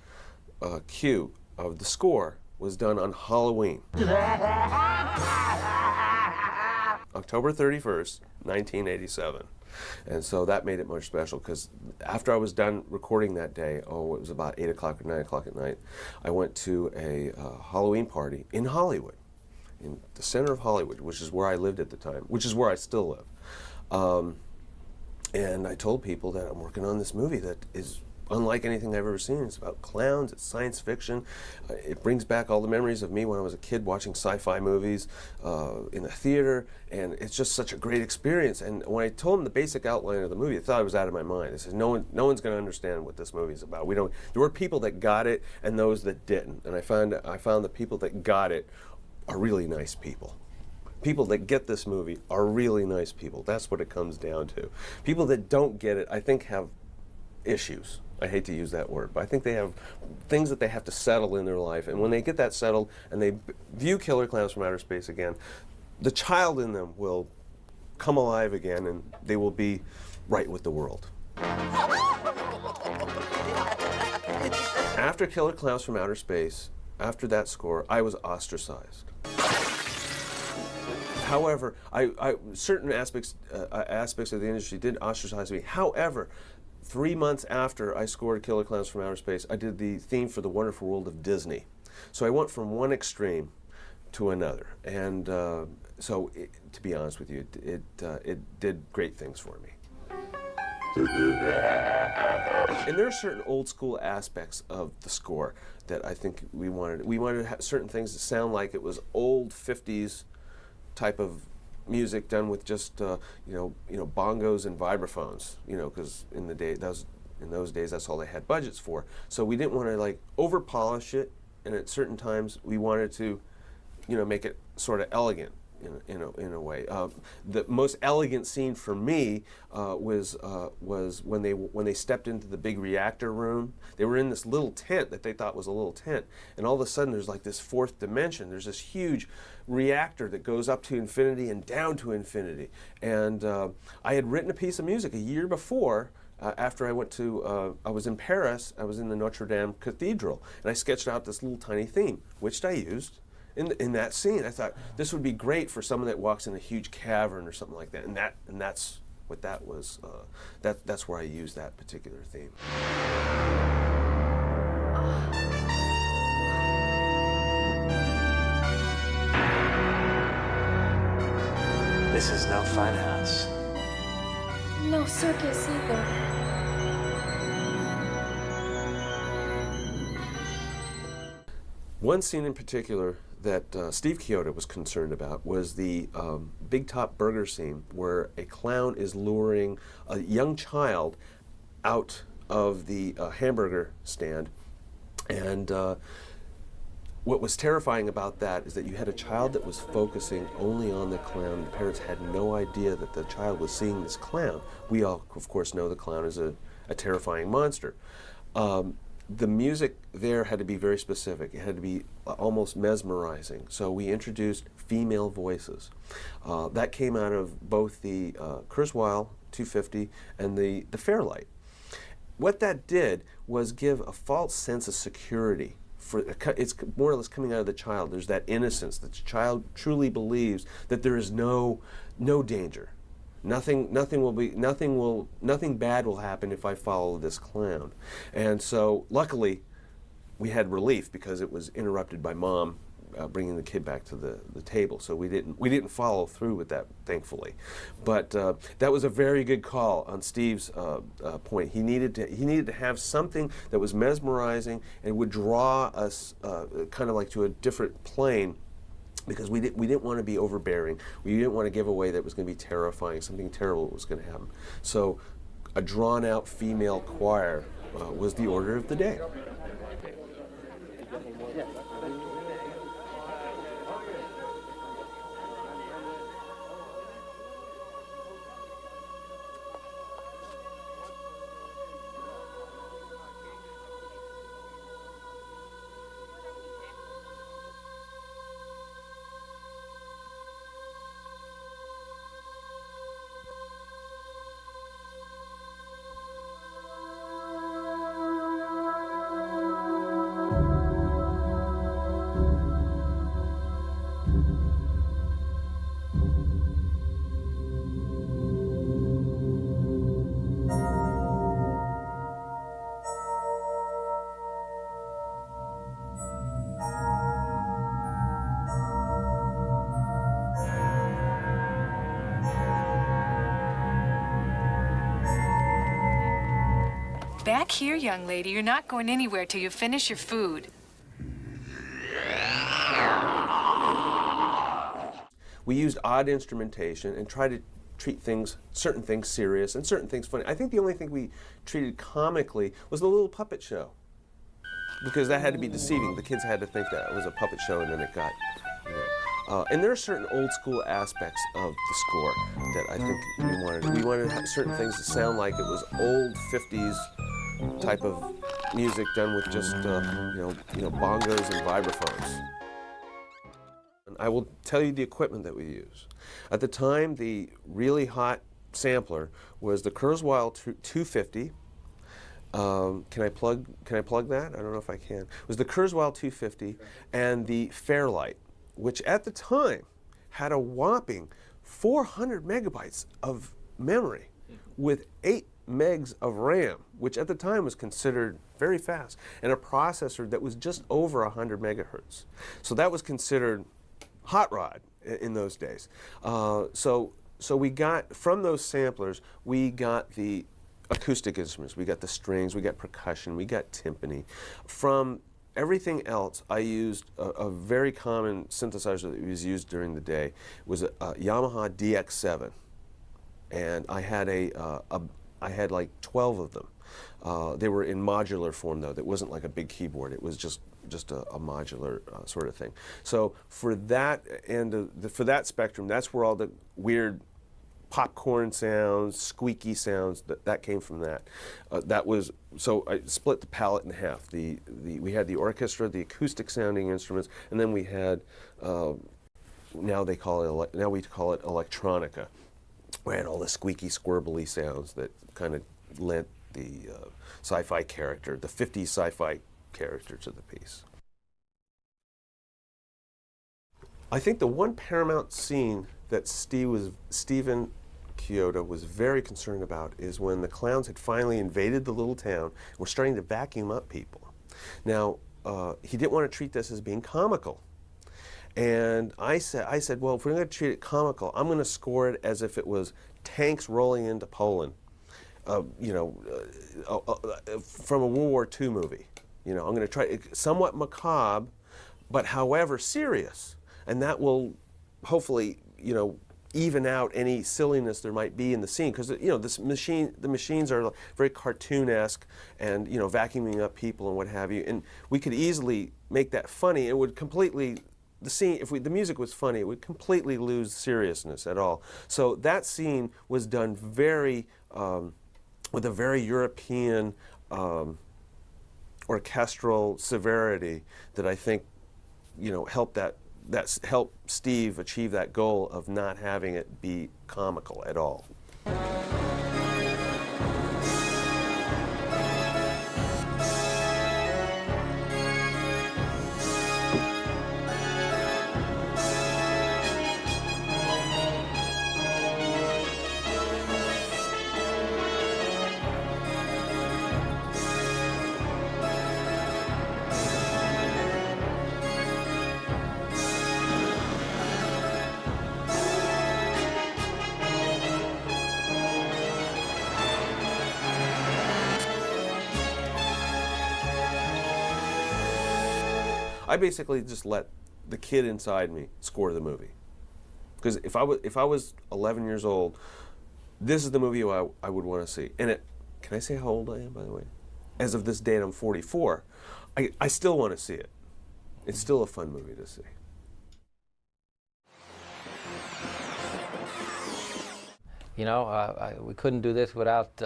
cue of the score was done on Halloween. October 31st, 1987. And so that made it much special, because after I was done recording that day, it was about 8 o'clock or 9 o'clock at night, I went to a Halloween party in Hollywood, in the center of Hollywood, which is where I lived at the time, which is where I still live. And I told people that I'm working on this movie that is unlike anything I've ever seen. It's about clowns, it's science fiction. It brings back all the memories of me when I was a kid watching sci-fi movies in the theater, and it's just such a great experience. And when I told them the basic outline of the movie, I thought I was out of my mind. I said, no one's going to understand what this movie is about. There were people that got it and those that didn't. And I found the people that got it are really nice people. People that get this movie are really nice people. That's what it comes down to. People that don't get it, I think, have issues. I hate to use that word, but I think they have things that they have to settle in their life. And when they get that settled and they view Killer Klowns from Outer Space again, the child in them will come alive again, and they will be right with the world. After Killer Klowns from Outer Space, after that score, I was ostracized. However, certain aspects of the industry did ostracize me. However, 3 months after I scored Killer Klowns from Outer Space, I did the theme for The Wonderful World of Disney. So I went from one extreme to another. And to be honest with you, it did great things for me. And there are certain old school aspects of the score that I think we wanted to have certain things that sound like it was old 50s type of music done with just bongos and vibraphones, because in those days that's all they had budgets for. So we didn't want to over polish it, and at certain times we wanted to make it sort of elegant in a way. The most elegant scene for me was when they stepped into the big reactor room. They were in this little tent that they thought was a little tent, and all of a sudden there's this fourth dimension. There's this huge reactor that goes up to infinity and down to infinity. And I had written a piece of music a year before after I went to, I was in Paris, I was in the Notre Dame Cathedral, and I sketched out this little tiny theme, which I used in that scene. I thought this would be great for someone that walks in a huge cavern or something like that, and that's what that was. That's where I used that particular theme. This is no fun house. No circus either. One scene in particular that Steve Chiodo was concerned about was the Big Top Burger scene, where a clown is luring a young child out of the hamburger stand. And what was terrifying about that is that you had a child that was focusing only on the clown. The parents had no idea that the child was seeing this clown. We all, of course, know the clown is a terrifying monster. The music there had to be very specific. It had to be almost mesmerizing. So we introduced female voices. That came out of both the Kurzweil 250 and the Fairlight. What that did was give a false sense of security. It's more or less coming out of the child. There's that innocence that the child truly believes that there is no danger. Nothing bad will happen if I follow this clown. And so luckily we had relief because it was interrupted by Mom bringing the kid back to the table. So we didn't follow through with that, thankfully. But that was a very good call on Steve's point. He needed to have something that was mesmerizing and would draw us kind of like to a different plane, because we didn't want to be overbearing. We didn't want to give away that it was going to be terrifying, something terrible was going to happen. So a drawn-out female choir was the order of the day. Back here, young lady. You're not going anywhere till you finish your food. We used odd instrumentation and tried to treat certain things serious and certain things funny. I think the only thing we treated comically was the little puppet show, because that had to be deceiving. The kids had to think that it was a puppet show, and then it got, and there are certain old school aspects of the score that I think we wanted certain things to sound like it was old 50s type of music done with just bongos and vibraphones. And I will tell you the equipment that we use. At the time, the really hot sampler was the Kurzweil 250. Can I plug that? I don't know if I can. It was the Kurzweil 250 and the Fairlight, which at the time had a whopping 400 megabytes of memory with 8 megs of RAM, which at the time was considered very fast, and a processor that was just over 100 megahertz. So that was considered hot rod in those days. So we got, from those samplers, we got the acoustic instruments, we got the strings, we got percussion, we got timpani. From everything else, I used a very common synthesizer that was used during the day. It was a Yamaha DX7, and I had like 12 of them. They were in modular form, though. That wasn't like a big keyboard. It was just a modular sort of thing. So for that for that spectrum, that's where all the weird popcorn sounds, squeaky sounds, that came from that. So I split the palette in half. We had the orchestra, the acoustic sounding instruments, and then we had now we call it electronica. We had all the squeaky, squirrely sounds that kind of lent the sci-fi character, the 50s sci-fi character to the piece. I think the one paramount scene that Stephen Chiodo was very concerned about is when the clowns had finally invaded the little town and were starting to vacuum up people. Now, he didn't want to treat this as being comical. And I said, well, if we're going to treat it comical, I'm going to score it as if it was tanks rolling into Poland, you know, from a World War II movie. You know, I'm going to try somewhat macabre, but however serious. And that will hopefully, you know, even out any silliness there might be in the scene, because you know the machines are very cartoonesque, and you know vacuuming up people and what have you, and we could easily make that funny. It would completely the scene if the music was funny, it would completely lose seriousness at all. So that scene was done very with a very European orchestral severity that I think you know helped Steve achieve that goal of not having it be comical at all. I basically just let the kid inside me score the movie. Because if I was 11 years old, this is the movie I would want to see. And can I say how old I am, by the way? As of this date, I'm 44. I still want to see it. It's still a fun movie to see. You know, we couldn't do this without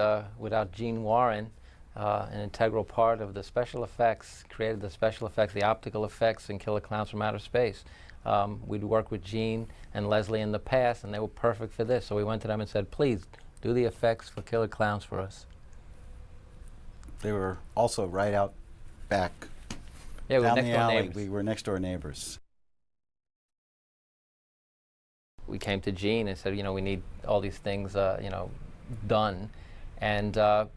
Gene Warren. An integral part of the special effects, created the special effects, the optical effects in Killer Klowns from Outer Space. We'd worked with Gene and Leslie in the past, and they were perfect for this. So we went to them and said, please, do the effects for Killer Klowns for us. They were also right out back. Yeah, we were down next the door alley. neighbors. We were next door neighbors. We came to Gene and said, you know, we need all these things, you know, done. And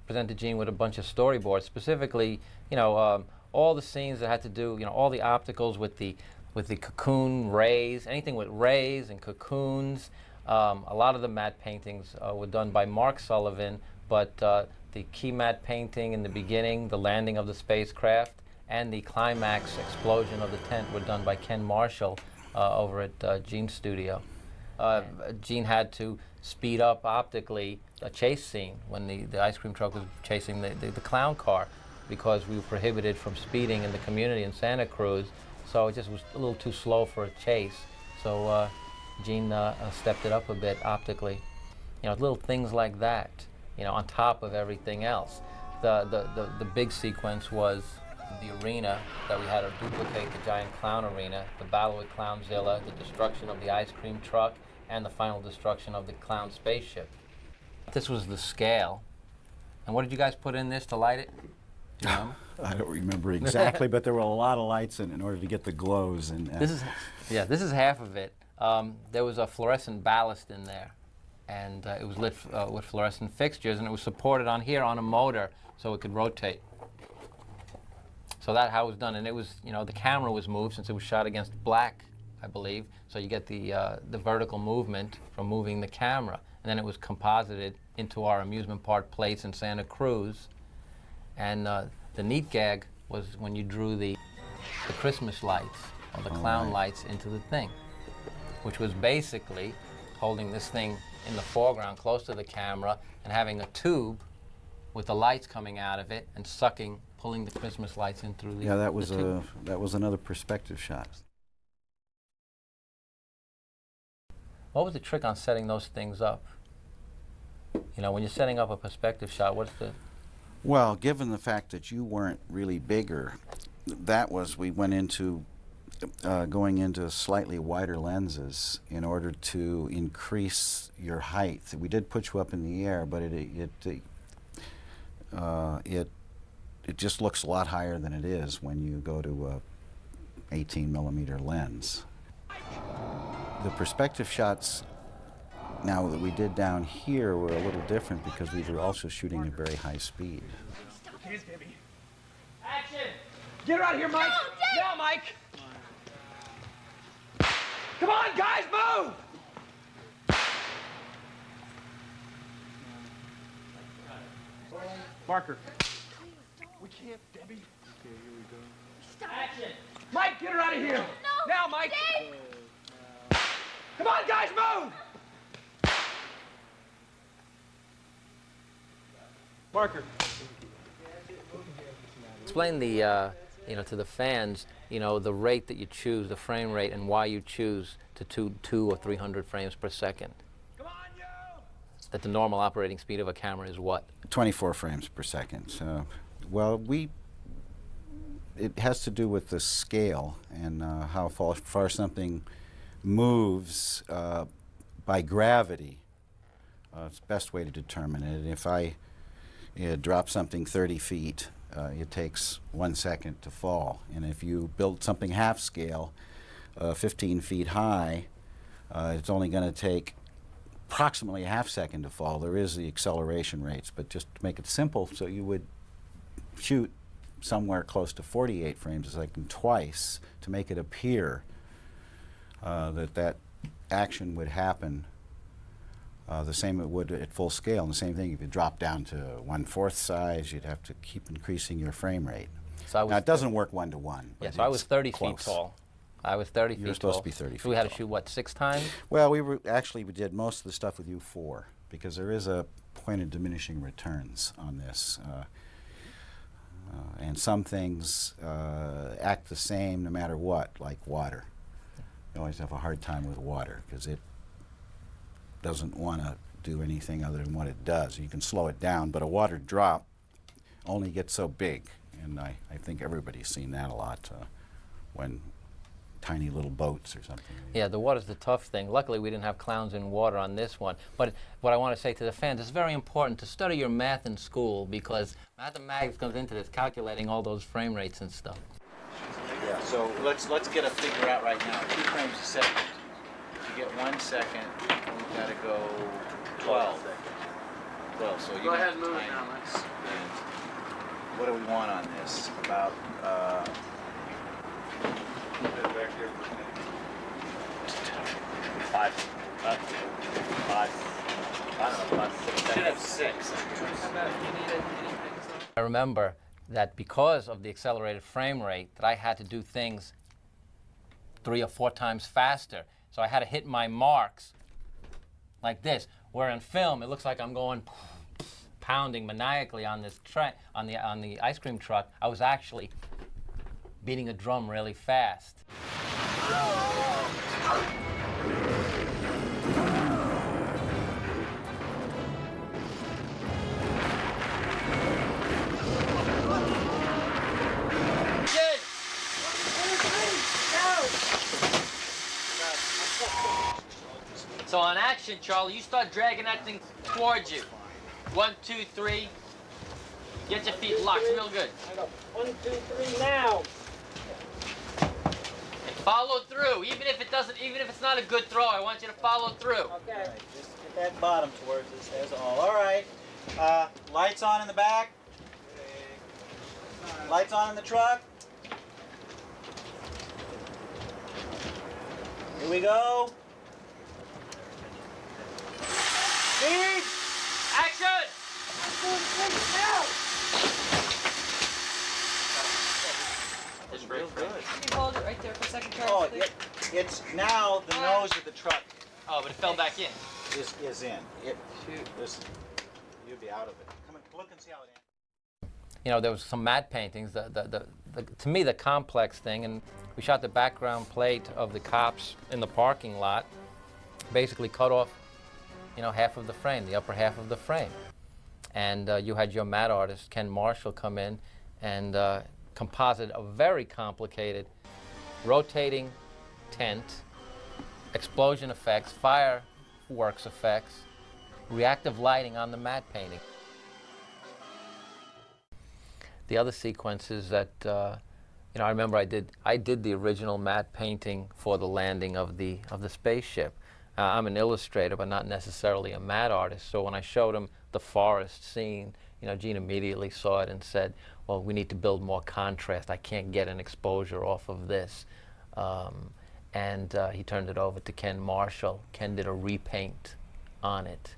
presented Gene with a bunch of storyboards, specifically, you know, all the scenes that had to do, you know, all the opticals with the cocoon rays, anything with rays and cocoons. A lot of the matte paintings were done by Mark Sullivan, but the key matte painting in the beginning, the landing of the spacecraft, and the climax explosion of the tent were done by Ken Marshall over at Gene's studio. Gene had to speed up optically a chase scene when the ice cream truck was chasing the clown car, because we were prohibited from speeding in the community in Santa Cruz, so it just was a little too slow for a chase. So Gene stepped it up a bit optically. You know, little things like that, you know, on top of everything else. The big sequence was the arena that we had to duplicate, the giant clown arena, the battle with Clownzilla, the destruction of the ice cream truck, and the final destruction of the clown spaceship. This was the scale. And what did you guys put in this to light it? Do you remember? I don't remember exactly, but there were a lot of lights in order to get the glows. And this is half of it. There was a fluorescent ballast in there, and it was lit with fluorescent fixtures, and it was supported on here on a motor so it could rotate. So that's how it was done, and it was, you know, the camera was moved since it was shot against black, I believe. So you get the vertical movement from moving the camera. And then it was composited into our amusement park place in Santa Cruz. And the neat gag was when you drew the Christmas lights, or the clown lights, into the thing, which was basically holding this thing in the foreground close to the camera and having a tube with the lights coming out of it and pulling the Christmas lights in through the yeah, that was tube. that was another perspective shot. What was the trick on setting those things up? You know, when you're setting up a perspective shot, what's the... Well, given the fact that you weren't really bigger, we went into going into slightly wider lenses in order to increase your height. We did put you up in the air, but it just looks a lot higher than it is when you go to a 18mm lens. The perspective shots now that we did down here were a little different because we were also shooting at very high speed. Here's Debbie. Action! Get her out of here, Mike! No, now, Mike! Come on, guys, move! Marker. We can't, Debbie. Okay, here we go. Action! Mike, get her out of here! No! Now, Mike! Stay! Come on, guys, move! Marker. Explain the, to the fans, the rate that you choose, the frame rate, and why you choose to 200 or 300 frames per second. Come on, you! That the normal operating speed of a camera is what? 24 frames per second. Well, it has to do with the scale and how far something moves by gravity. It's the best way to determine it. If I drop something 30 feet, it takes 1 second to fall. And if you build something half scale, 15 feet high, it's only going to take approximately a half second to fall. There is the acceleration rates, but just to make it simple, so you would shoot somewhere close to 48 frames a second twice to make it appear that action would happen the same it would at full scale. And the same thing, if you drop down to 1/4 size, you'd have to keep increasing your frame rate. So now, it doesn't work 1-to-1. Yeah, so I was 30 close. feet tall. I was 30 feet tall. You were supposed to be 30 feet So we had to tall. shoot, what, 6 times? Well, we did most of the stuff with U4 because there is a point of diminishing returns on this. And some things act the same no matter what, like water. You always have a hard time with water because it doesn't want to do anything other than what it does. You can slow it down, but a water drop only gets so big. And I think everybody's seen that a lot when tiny little boats or something. Yeah, the water's the tough thing. Luckily, we didn't have clowns in water on this one. But what I want to say to the fans, it's very important to study your math in school because mathematics comes into this, calculating all those frame rates and stuff. Yeah, so let's get a figure out right now. 2 frames a second. To get 1 second, we've got to go 12. 12. So Go ahead and move it now, Lex. What do we want on this? About Back here. 5. 5. I don't know, 5, 6. should have 6. I remember that because of the accelerated frame rate, that I had to do things 3 or 4 times faster. So I had to hit my marks like this. Where in film, it looks like I'm going pounding maniacally on this on the ice cream truck. I was actually beating a drum really fast. So on action, Charlie, you start dragging that thing towards you. 1, 2, 3. Get your feet locked real good. 1, 2, 3, now! And follow through, even if it's not a good throw. I want you to follow through. Okay. Just get that bottom towards us. That's all. All right. Lights on in the back. Lights on in the truck. Here we go. Speed! Action! It's real good. Can you hold it right there for a second, Oh, Charles? it's now the nose of the truck Oh, but it fell back in. is in. You'd be out of it. Come on, look and see how it ends. There was some matte paintings. To me, the complex thing, and we shot the background plate of the cops in the parking lot, basically cut off, half of the frame, the upper half of the frame. And you had your matte artist, Ken Marshall, come in and composite a very complicated rotating tent, explosion effects, fireworks effects, reactive lighting on the matte painting. the other sequences that you know, I remember I did the original matte painting for the landing of the spaceship. I'm an illustrator, but not necessarily a matte artist. So when I showed him the forest scene, you know, Gene immediately saw it and said, "Well, we need to build more contrast. I can't get an exposure off of this." And he turned it over to Ken Marshall. Ken did a repaint on it,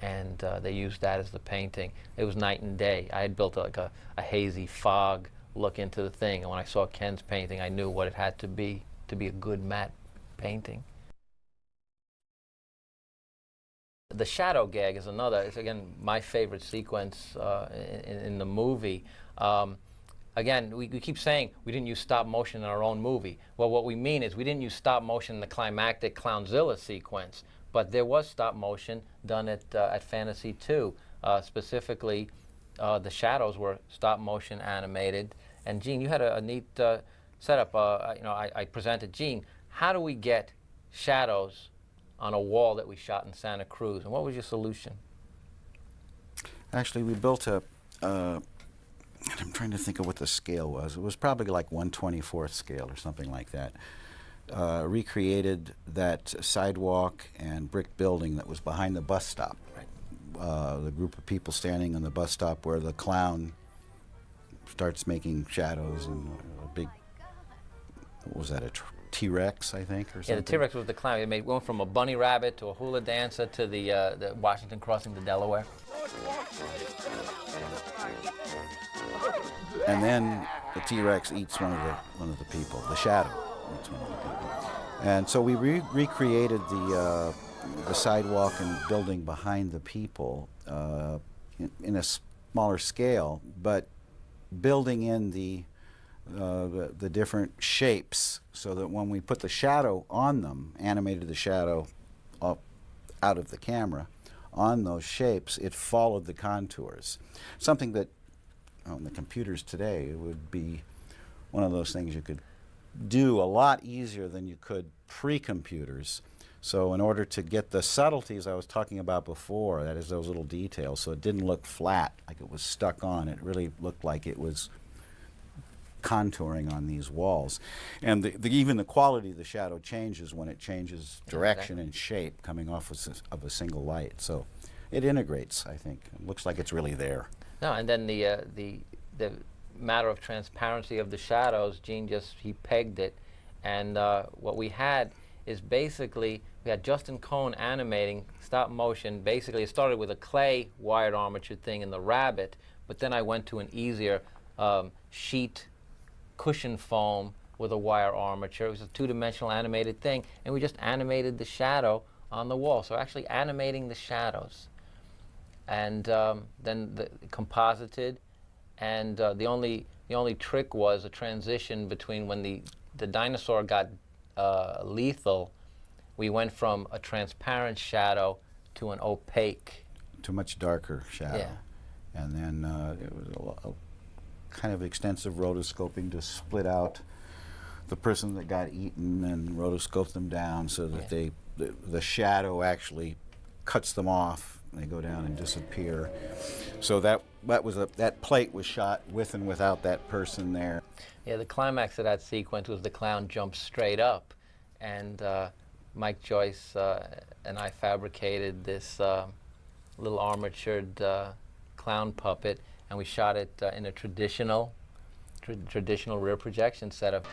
and they used that as the painting. It was night and day. I had built like a hazy fog look into the thing, and when I saw Ken's painting, I knew what it had to be a good matte painting. The shadow gag is another. It's again my favorite sequence in the movie. Again, we keep saying we didn't use stop motion in our own movie. Well, what we mean is we didn't use stop motion in the climactic Clownzilla sequence, but there was stop motion done at Fantasy 2. Specifically, the shadows were stop motion animated. And Gene, you had a neat setup. You know, I presented Gene. How do we get shadows on a wall that we shot in Santa Cruz? And what was your solution? Actually, we built a. I'm trying to think of what the scale was. It was probably like 1/24th scale or something like that. Recreated that sidewalk and brick building that was behind the bus stop. Right. The group of people standing on the bus stop where the clown starts making shadows and a big, what was that, a T-Rex, I think, or something? Yeah, the T-Rex was the clown. It went from a bunny rabbit to a hula dancer to the Washington crossing to Delaware. And then the T-Rex eats one of the people. The shadow eats one of the people. And so we recreated the sidewalk and building behind the people in a smaller scale, but building in the different shapes so that when we put the shadow on them, animated the shadow up out of the camera on those shapes, it followed the contours. Something that on the computers today would be one of those things you could do a lot easier than you could pre-computers. So in order to get the subtleties I was talking about before, that is those little details, so it didn't look flat like it was stuck on, it really looked like it was contouring on these walls. And even the quality of the shadow changes when it changes direction and shape coming off of a single light. So it integrates, I think. It looks like it's really there. No, and then the matter of transparency of the shadows, Gene he pegged it, and what we had is basically we had Justin Cohn animating stop motion. Basically, it started with a clay wired armature thing in the rabbit, but then I went to an easier sheet cushion foam with a wire armature. It was a two-dimensional animated thing, and we just animated the shadow on the wall. So actually animating the shadows. And then composited, and the only trick was a transition between when the dinosaur got lethal. We went from a transparent shadow to an opaque, to a much darker shadow. Yeah. And then it was a kind of extensive rotoscoping to split out the person that got eaten and rotoscope them down so that the shadow actually cuts them off. They go down and disappear. So that plate was shot with and without that person there. Yeah, the climax of that sequence was the clown jumps straight up, and Mike Joyce and I fabricated this little armatured clown puppet, and we shot it in a traditional rear projection setup.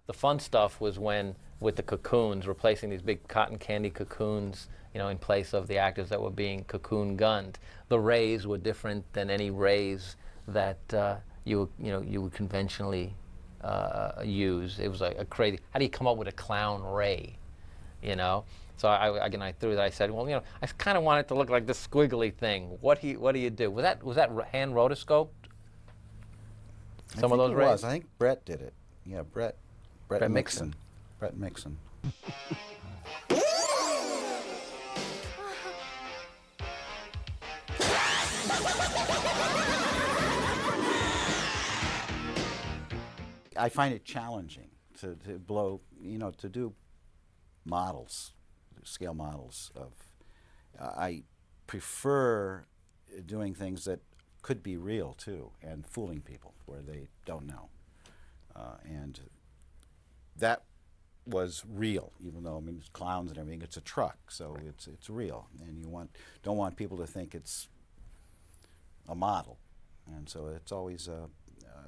The fun stuff was when, with the cocoons, replacing these big cotton candy cocoons, you know, in place of the actors that were being cocoon gunned. The rays were different than any rays that you would conventionally use. It was like a crazy. How do you come up with a clown ray? You know. So I threw that. I said, well, you know, I kind of want it to look like this squiggly thing. What do you do? Was that hand rotoscoped? Some of those rays. I think Brett did it. Yeah, Brett Mixon. Brett Mixon. I find it challenging to blow, you know, to do models, scale models of. prefer doing things that could be real too, and fooling people where they don't know. And that was real, even though, I mean, it's clowns and everything. It's a truck, so it's real, and you don't want people to think it's a model, and so it's always a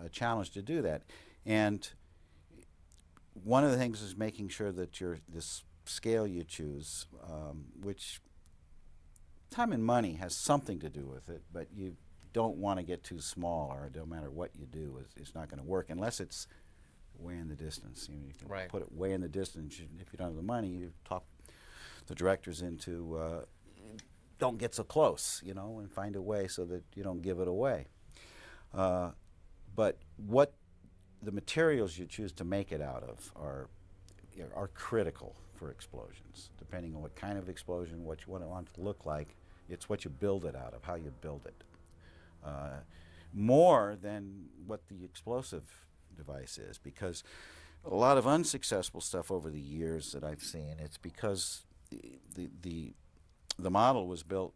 challenge to do that. And one of the things is making sure that this scale you choose, which time and money has something to do with it, but you don't want to get too small, or no matter what you do, it's not going to work unless it's way in the distance. You can put it way in the distance. If you don't have the money, you talk the directors into don't get so close, and find a way so that you don't give it away. But what the materials you choose to make it out of are critical for explosions. Depending on what kind of explosion, what you want it to look like, it's what you build it out of, how you build it. More than what the explosive device is, because a lot of unsuccessful stuff over the years that I've seen, it's because the model was built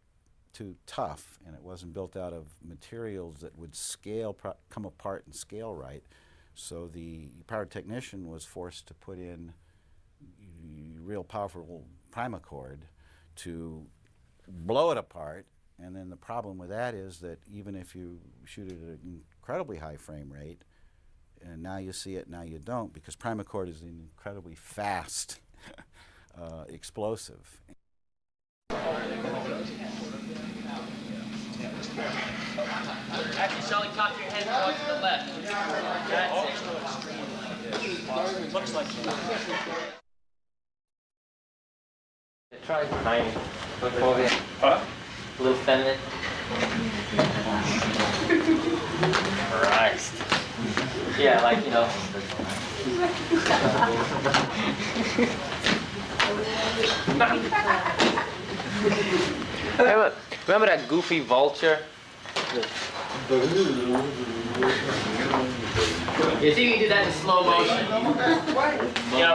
too tough, and it wasn't built out of materials that would come apart and scale right. So the pyrotechnician was forced to put in real powerful primacord to blow it apart. And then the problem with that is that even if you shoot it at an incredibly high frame rate, and now you see it, now you don't, because primacord is an incredibly fast explosive. Actually, Sully, top your head more to the left. That's it. Looks like Try tiny. Huh? A little feminine. Christ. Yeah, like, Remember that goofy vulture? You see, you can do that in slow motion.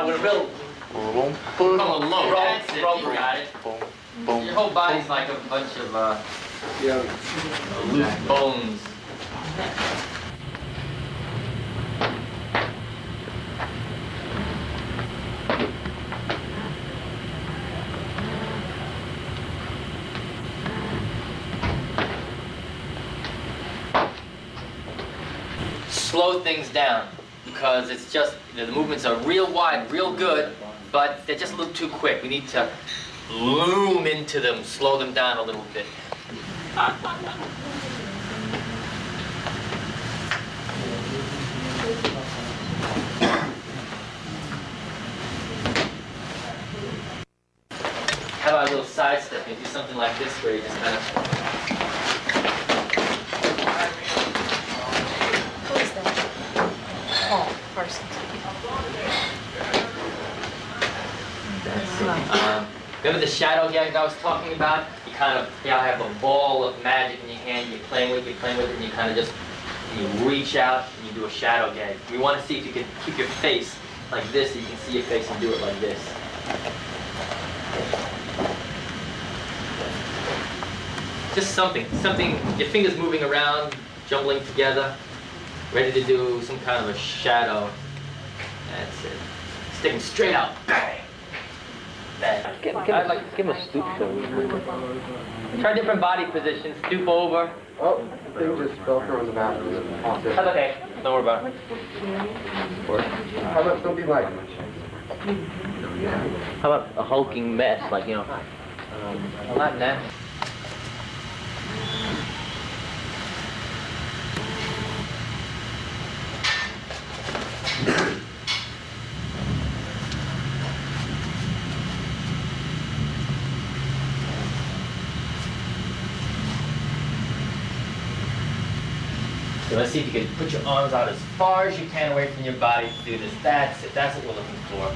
With a real Come on, low. That's it. You got it. Your whole body's like a bunch of loose bones. Slow things down, because it's just, the movements are real wide, real good, but they're just a little too quick. We need to loom into them, slow them down a little bit. How about a little sidestep? You do something like this where you just kind of... Oh, first. Remember the shadow gag I was talking about? You kind of have a ball of magic in your hand, you're playing with it, and you kind of just reach out and you do a shadow gag. We want to see if you can keep your face like this, so you can see your face and do it like this. Just something, your fingers moving around, jumbling together, ready to do some kind of a shadow. That's it. Sticking straight out. Bang! I'd like to give him a stoop show. Try different body positions. Stoop over. Oh, the thing just fell through in the bathroom. That's okay. Don't worry about it. How about something like... How about a hulking mess, like, not that. So let's see if you can put your arms out as far as you can away from your body to do this. That's it. That's what we're looking for.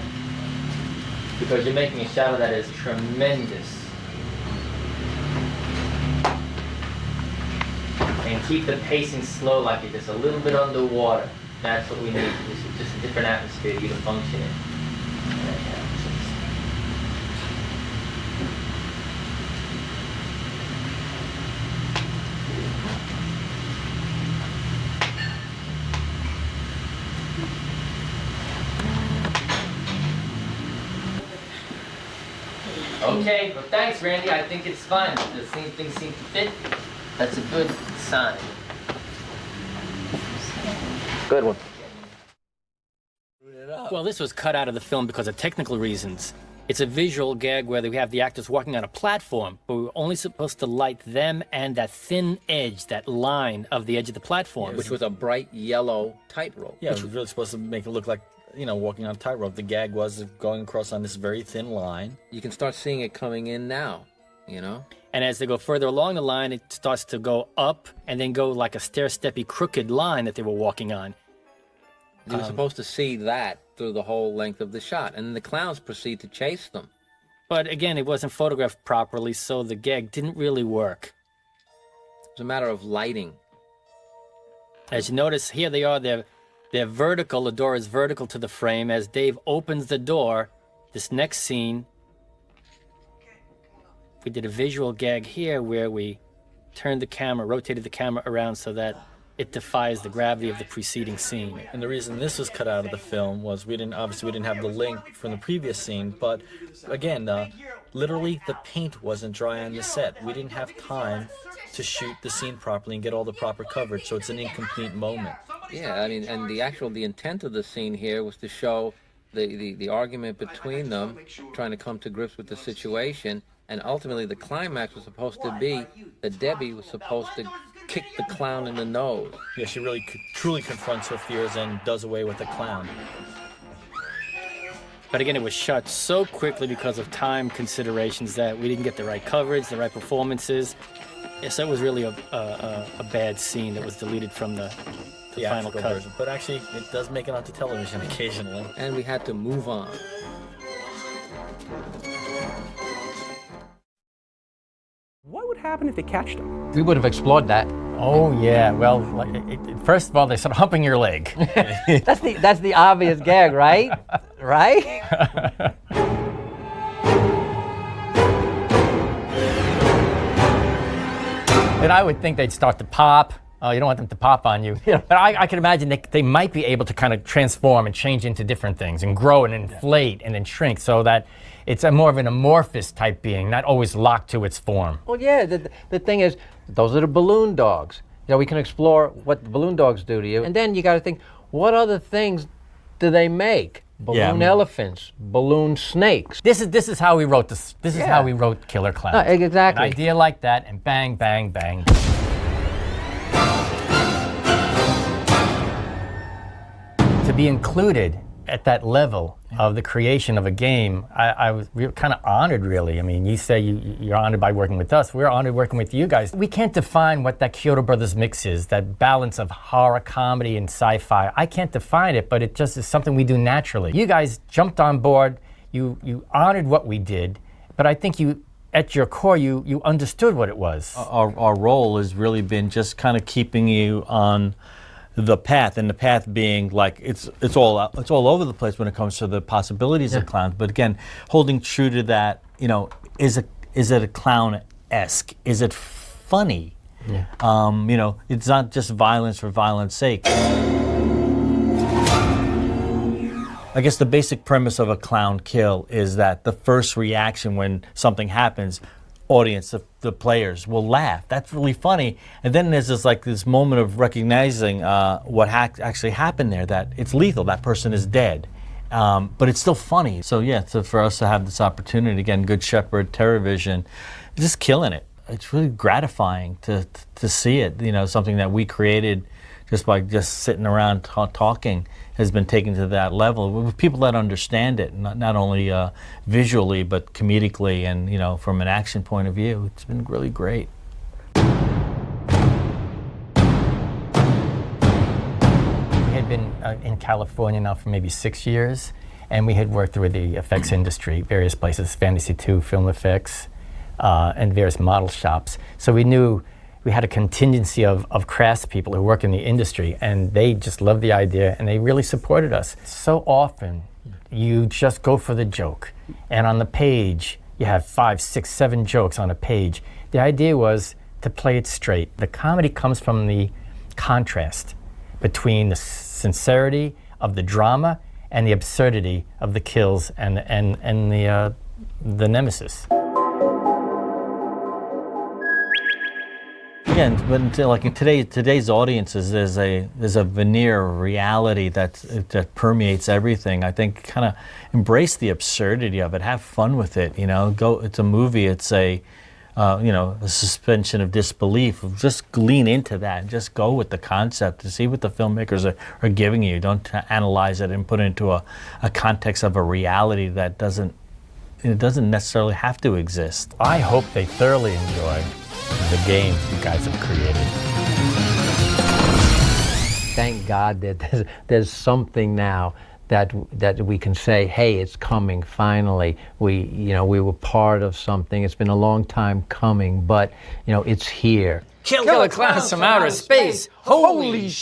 Because you're making a shadow that is tremendous. And keep the pacing slow, like you're just a little bit underwater. That's what we need. It's just a different atmosphere for you to function in. Okay, well thanks, Randy. I think it's fine. The same thing seems to fit. That's a good sign. Good one. Well, this was cut out of the film because of technical reasons. It's a visual gag where we have the actors walking on a platform, but we were only supposed to light them and that thin edge, that line of the edge of the platform. Which was a bright yellow tightrope. Yeah, it was really supposed to make it look like, you know, walking on a tightrope. The gag was going across on this very thin line. You can start seeing it coming in now, you know? And as they go further along the line, it starts to go up and then go like a stair-steppy crooked line that they were walking on. You were supposed to see that through the whole length of the shot, and then the clowns proceed to chase them. But again, it wasn't photographed properly, so the gag didn't really work. It's a matter of lighting. As you notice, here they are, they're vertical, the door is vertical to the frame. As Dave opens the door, this next scene, we did a visual gag here where we turned the camera, rotated the camera around so that it defies the gravity of the preceding scene. And the reason this was cut out of the film was we didn't have the link from the previous scene, but again, literally the paint wasn't dry on the set. We didn't have time to shoot the scene properly and get all the proper coverage, so it's an incomplete moment. Yeah, I mean, and the intent of the scene here was to show the argument between them, trying to come to grips with the situation, and ultimately the climax was supposed to be that Debbie was supposed to kick the clown in the nose. Yeah, she really truly confronts her fears and does away with the clown. But again, it was shot so quickly because of time considerations that we didn't get the right coverage, the right performances. So it was really a bad scene that was deleted from the final cut. Version. But actually, it does make it onto television occasionally. And we had to move on. What would happen if they catch them? We would have explored that. Oh yeah, well, first of all, they start humping your leg. That's the obvious gag, right? Right? And I would think they'd start to pop. Oh, you don't want them to pop on you. Yeah. But I can imagine they might be able to kind of transform and change into different things and grow and inflate and then shrink so that it's a more of an amorphous type being, not always locked to its form. Well, yeah, the thing is, those are the balloon dogs. You know, we can explore what the balloon dogs do to you. And then you got to think, what other things do they make? Balloon elephants, balloon snakes. This is how we wrote this. This is how we wrote Killer Klowns. No, exactly. An idea like that, and bang, bang, bang. To be included at that level of the creation of a game, I was kind of honored, really. I mean, you say you're honored by working with us. We're honored working with you guys. We can't define what that Chiodo Brothers mix is, that balance of horror, comedy, and sci-fi. I can't define it, but it just is something we do naturally. You guys jumped on board. You honored what we did, but I think you, at your core, you understood what it was. Our role has really been just kind of keeping you on the path, and the path being like it's all over the place when it comes to the possibilities of clowns. But again, holding true to that, you know, is it a clown-esque? Is it funny? Yeah. You know, it's not just violence for violence sake. I guess the basic premise of a clown kill is that the first reaction when something happens, audience, the players will laugh. That's really funny. And then there's this moment of recognizing what actually happened there, that it's lethal, that person is dead. But it's still funny. So yeah, so for us to have this opportunity, again, Good Shepherd, TerrorVision, just killing it. It's really gratifying to see it. You know, something that we created just by sitting around talking has been taken to that level with people that understand it, not only visually but comedically and, you know, from an action point of view. It's been really great. We had been in California now for maybe 6 years, and we had worked with the effects industry, various places, Fantasy 2, Film Effects, and various model shops. So we knew we had a contingency of craftspeople who work in the industry, and they just loved the idea, and they really supported us. So often, you just go for the joke, and on the page, you have 5, 6, 7 jokes on a page. The idea was to play it straight. The comedy comes from the contrast between the sincerity of the drama and the absurdity of the kills and the the nemesis. Again, but like in today's audiences, there's a veneer of reality that permeates everything. I think kind of embrace the absurdity of it, have fun with it. You know, it's a movie. It's a a suspension of disbelief. Just lean into that. Just go with the concept to see what the filmmakers are giving you. Don't analyze it and put it into a context of a reality that doesn't necessarily have to exist. I hope they thoroughly enjoy the game you guys have created. Thank God that there's something now that we can say, hey, it's coming finally. We were part of something. It's been a long time coming, but it's here. Killer Clowns from Outer Space. Holy sh!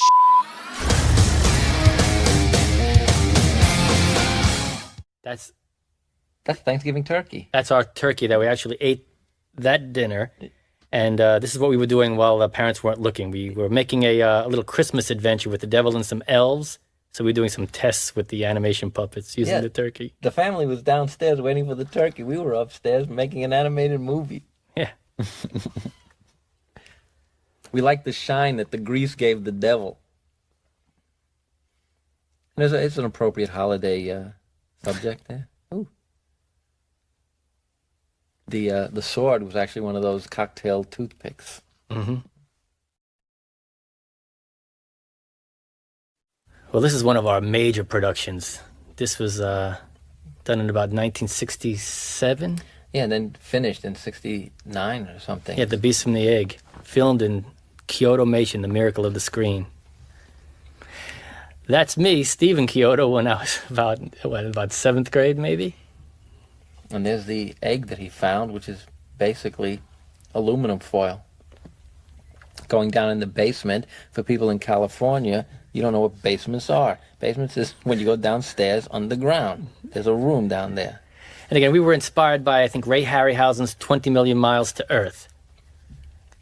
That's Thanksgiving turkey. That's our turkey that we actually ate that dinner. And this is what we were doing while the parents weren't looking. We were making a little Christmas adventure with the devil and some elves. So we were doing some tests with the animation puppets using the turkey. The family was downstairs waiting for the turkey. We were upstairs making an animated movie. Yeah. We like the shine that the grease gave the devil. And it's an appropriate holiday subject there. Ooh. The sword was actually one of those cocktail toothpicks. Mm-hmm. Well, this is one of our major productions. This was done in about 1967. Yeah, and then finished in 69 or something. Yeah, The Beast from the Egg. Filmed in Chiodo, The Miracle of the Screen. That's me, Stephen Chiodo, when I was about 7th grade, maybe? And there's the egg that he found, which is basically aluminum foil. Going down in the basement, for people in California, you don't know what basements are. Basements is when you go downstairs underground. There's a room down there. And again, we were inspired by, I think, Ray Harryhausen's 20 Million Miles to Earth.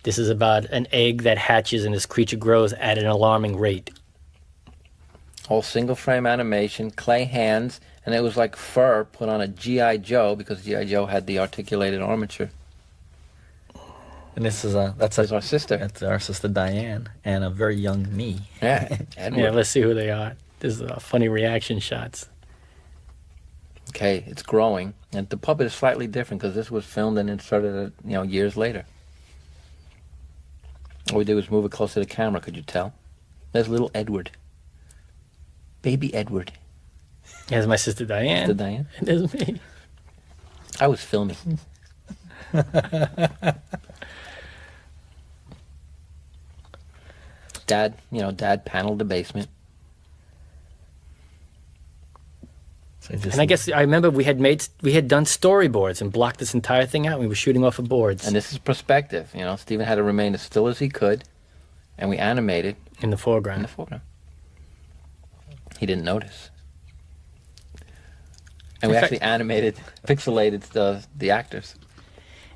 This is about an egg that hatches and this creature grows at an alarming rate. All single frame animation, clay hands, and it was like fur put on a G.I. Joe, because G.I. Joe had the articulated armature. And this is that's our sister. That's our sister Diane and a very young me. Yeah, Edward. Yeah, let's see who they are. This is funny reaction shots. Okay, it's growing, and the puppet is slightly different because this was filmed and inserted, years later. All we did was move it closer to the camera. Could you tell? There's little Edward, baby Edward. There's my sister Diane. Sister Diane. And there's me. I was filming. Dad paneled the basement. And I guess I remember we had done storyboards and blocked this entire thing out. We were shooting off of boards. And this is perspective. Stephen had to remain as still as he could, and we animated in the foreground. In the foreground. He didn't notice. And we actually pixelated the actors.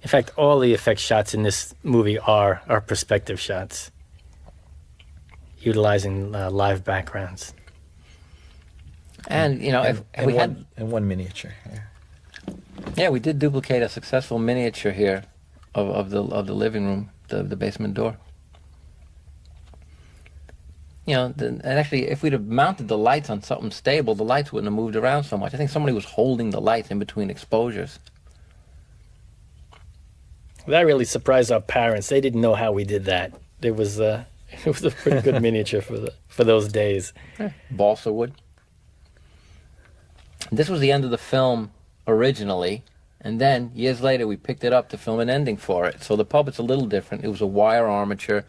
In fact, all the effect shots in this movie are perspective shots, utilizing live backgrounds. And we had one miniature. Yeah, we did duplicate a successful miniature here of the living room, the basement door. And actually, if we'd have mounted the lights on something stable, the lights wouldn't have moved around so much. I think somebody was holding the lights in between exposures. That really surprised our parents. They didn't know how we did that. It was a pretty good miniature for those days. Balsa wood. This was the end of the film originally, and then years later we picked it up to film an ending for it. So the puppet's a little different. It was a wire armature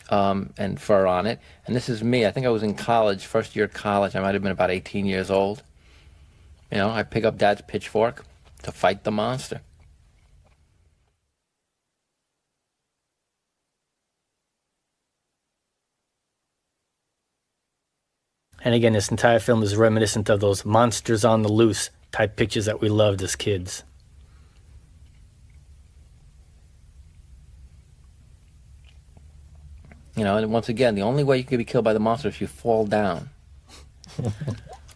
and fur on it. And this is me. I think I was in college, first year of college. I might have been about 18 years old. I pick up Dad's pitchfork to fight the monster. And again, this entire film is reminiscent of those monsters on the loose type pictures that we loved as kids. And once again, the only way you can be killed by the monster is if you fall down.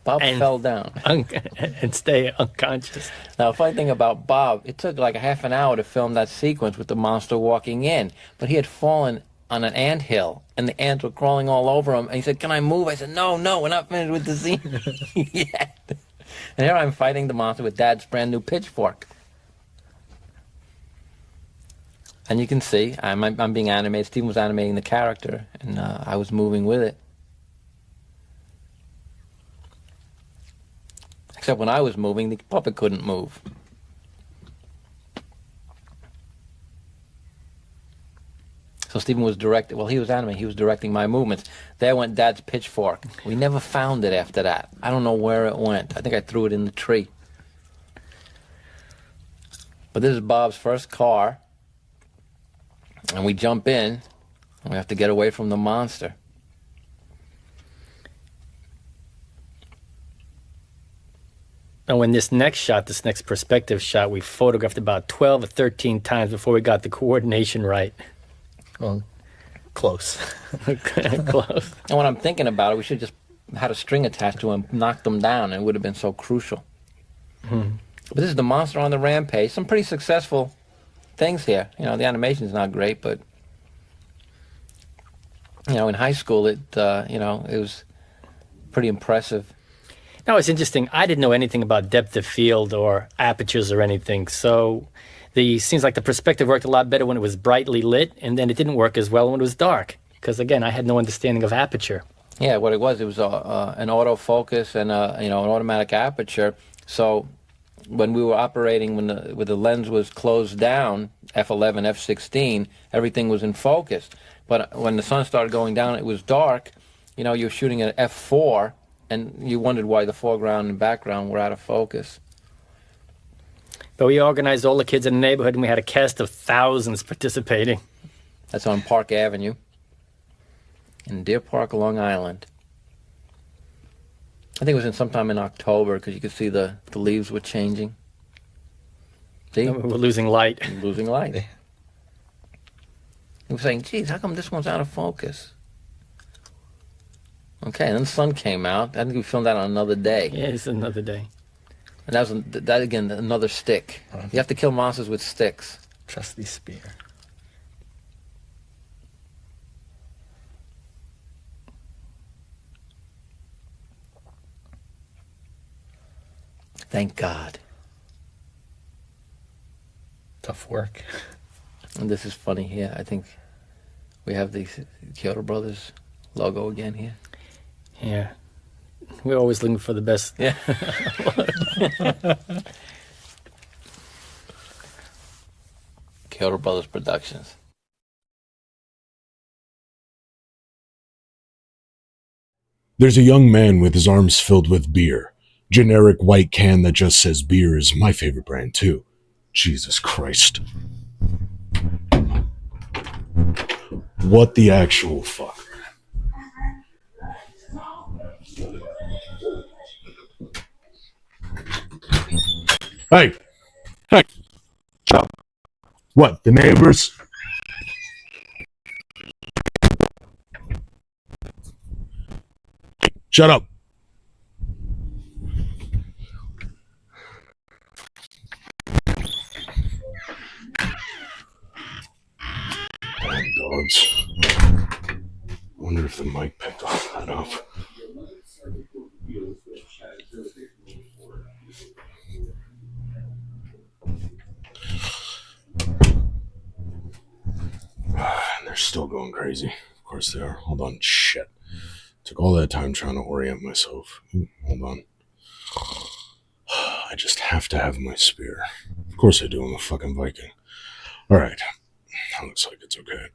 Bob and fell down. and stay unconscious. Now, the funny thing about Bob, it took like a half an hour to film that sequence with the monster walking in, but he had fallen on an anthill, and the ants were crawling all over him, and he said, "Can I move?" I said, no, we're not finished with the scene yet. And here I'm fighting the monster with Dad's brand new pitchfork. And you can see, I'm being animated. Stephen was animating the character, and I was moving with it. Except when I was moving, the puppet couldn't move. So Stephen was directing, well, he was animating, he was directing my movements. There went Dad's pitchfork. We never found it after that. I don't know where it went. I think I threw it in the tree. But this is Bob's first car. And we jump in, and we have to get away from the monster. Now, in this next shot, this next perspective shot, we photographed about 12 or 13 times before we got the coordination right. Well, close. Close. And when I'm thinking about it, we should just had a string attached to him, knocked them down, and it would have been so crucial. Hmm. But this is the monster on the rampage. Some pretty successful things here. You know, the animation's not great, but you know, in high school, it it was pretty impressive. Now, it's interesting. I didn't know anything about depth of field or apertures or anything, so seems like the perspective worked a lot better when it was brightly lit, and then it didn't work as well when it was dark. Because again, I had no understanding of aperture. Yeah, what it was an autofocus and an automatic aperture. So when we were operating, when the lens was closed down, f11, f16, everything was in focus. But when the sun started going down, it was dark. You know, you're shooting at f4, and you wondered why the foreground and background were out of focus. But we organized all the kids in the neighborhood, and we had a cast of thousands participating. That's on Park Avenue in Deer Park, Long Island. I think it was sometime in October, because you could see the leaves were changing. See? We're losing light. Losing light. We were saying, geez, how come this one's out of focus? Okay, and then the sun came out. I think we filmed that on another day. Yeah, it's another day. And that again, another stick. You have to kill monsters with sticks. Trusty spear. Thank God. Tough work. And this is funny here. I think we have the Chiodo Brothers logo again here. Yeah. We're always looking for the best. Yeah. Chiodo Brothers Productions. There's a young man with his arms filled with beer. Generic white can that just says beer is my favorite brand too. Jesus Christ. What the actual fuck? Hey! Hey! Shut up. What, the neighbors? Shut up. Damn dogs. Wonder if the mic picked all that up. And they're still going crazy. Of course they are. Hold on. Shit. Took all that time trying to orient myself. Hold on. I just have to have my spear. Of course I do. I'm a fucking Viking. Alright. That looks like it's okay.